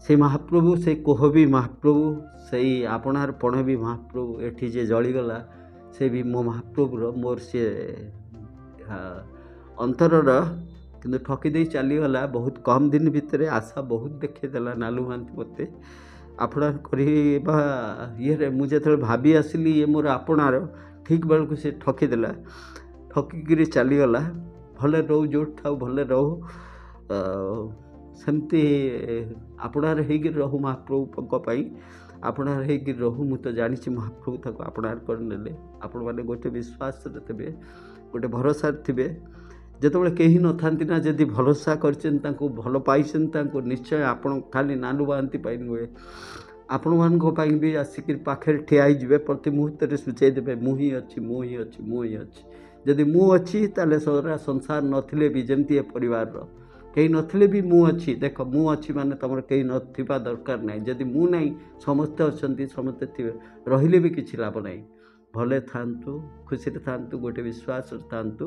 ସେ ମହାପ୍ରଭୁ, ସେ କୋହ ବି ମହାପ୍ରଭୁ, ସେଇ ଆପଣାର ପଣ ବି ମହାପ୍ରଭୁ। ଏଠି ଯେ ଜଳିଗଲା ସେ ବି ମୋ ମହାପ୍ରଭୁର, ମୋର ସେ ଅନ୍ତରର, କିନ୍ତୁ ଠକି ଦେଇ ଚାଲିଗଲା। ବହୁତ କମ୍ ଦିନ ଭିତରେ ଆଶା ବହୁତ ଦେଖେଇଦେଲା ନାଲୁ ମହାନ୍ତି ମୋତେ ଆପଣାର କରିବା ଇଏରେ। ମୁଁ ଯେତେବେଳେ ଭାବି ଆସିଲି ଇଏ ମୋର ଆପଣାର, ଠିକ୍ ବେଳକୁ ସେ ଠକିଦେଲା, ଠକିକିରି ଚାଲିଗଲା। ଭଲରେ ରହୁ, ଯେଉଁଠି ଥାଉ ଭଲରେ ରହୁ, ସେମିତି ଆପଣାର ହେଇକିରି ରହୁ ମହାପ୍ରଭୁଙ୍କ ପାଇଁ, ଆପଣାର ହେଇକିରି ରହୁ। ମୁଁ ତ ଜାଣିଛି ମହାପ୍ରଭୁ ତାକୁ ଆପଣାର କରିନେଲେ। ଆପଣମାନେ ଗୋଟେ ବିଶ୍ୱାସରେ ଥିବେ, ଗୋଟେ ଭରସାରେ ଥିବେ। ଯେତେବେଳେ କେହି ନଥାନ୍ତି ନା, ଯଦି ଭରସା କରିଛନ୍ତି, ତାଙ୍କୁ ଭଲ ପାଇଛନ୍ତି, ତାଙ୍କୁ ନିଶ୍ଚୟ ଆପଣ ଖାଲି ନାଲୁ ମହାନ୍ତି ପାଇଁ ନୁହେଁ, ଆପଣମାନଙ୍କ ପାଇଁ ବି ଆସିକି ପାଖରେ ଠିଆ ହେଇଯିବେ, ପ୍ରତି ମୁହୂର୍ତ୍ତରେ ସୂଚାଇ ଦେବେ ମୁଁ ହିଁ ଅଛି, ମୁଁ ହିଁ ଅଛି, ମୁଁ ହିଁ ଅଛି। ଯଦି ମୁଁ ଅଛି ତାହେଲେ ସାରା ସଂସାର ନଥିଲେ ବି, ଯେମିତି ଏ ପରିବାରର କେହି ନଥିଲେ ବି ମୁଁ ଅଛି। ଦେଖ ମୁଁ ଅଛି ମାନେ ତୁମର କେହି ନଥିବା ଦରକାର ନାହିଁ। ଯଦି ମୁଁ ନାହିଁ ସମସ୍ତେ ଅଛନ୍ତି, ସମସ୍ତେ ଥିବେ, ରହିଲେ ବି କିଛି ଲାଭ ନାହିଁ। ଭଲେ ଥାଆନ୍ତୁ, ଖୁସିରେ ଥାଆନ୍ତୁ, ଗୋଟେ ବିଶ୍ୱାସରେ ଥାଆନ୍ତୁ।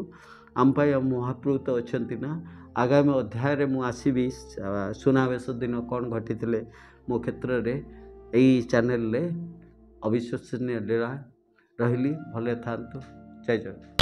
ଆମ ପାଇଁ ଆମ ମହାପ୍ରଭୁ ତ ଅଛନ୍ତି ନା। ଆଗାମୀ ଅଧ୍ୟାୟରେ ମୁଁ ଆସିବି ସୁନାବେଶ ଦିନ କ'ଣ ଘଟିଥିଲେ ମୋ କ୍ଷେତ୍ରରେ ଏଇ ଚ୍ୟାନେଲରେ। ଅବିଶ୍ୱସନୀୟ ଲୀଳା। ରହିଲି, ଭଲେ ଥାଆନ୍ତୁ। ଜୟ ଜଗନ୍ନାଥ।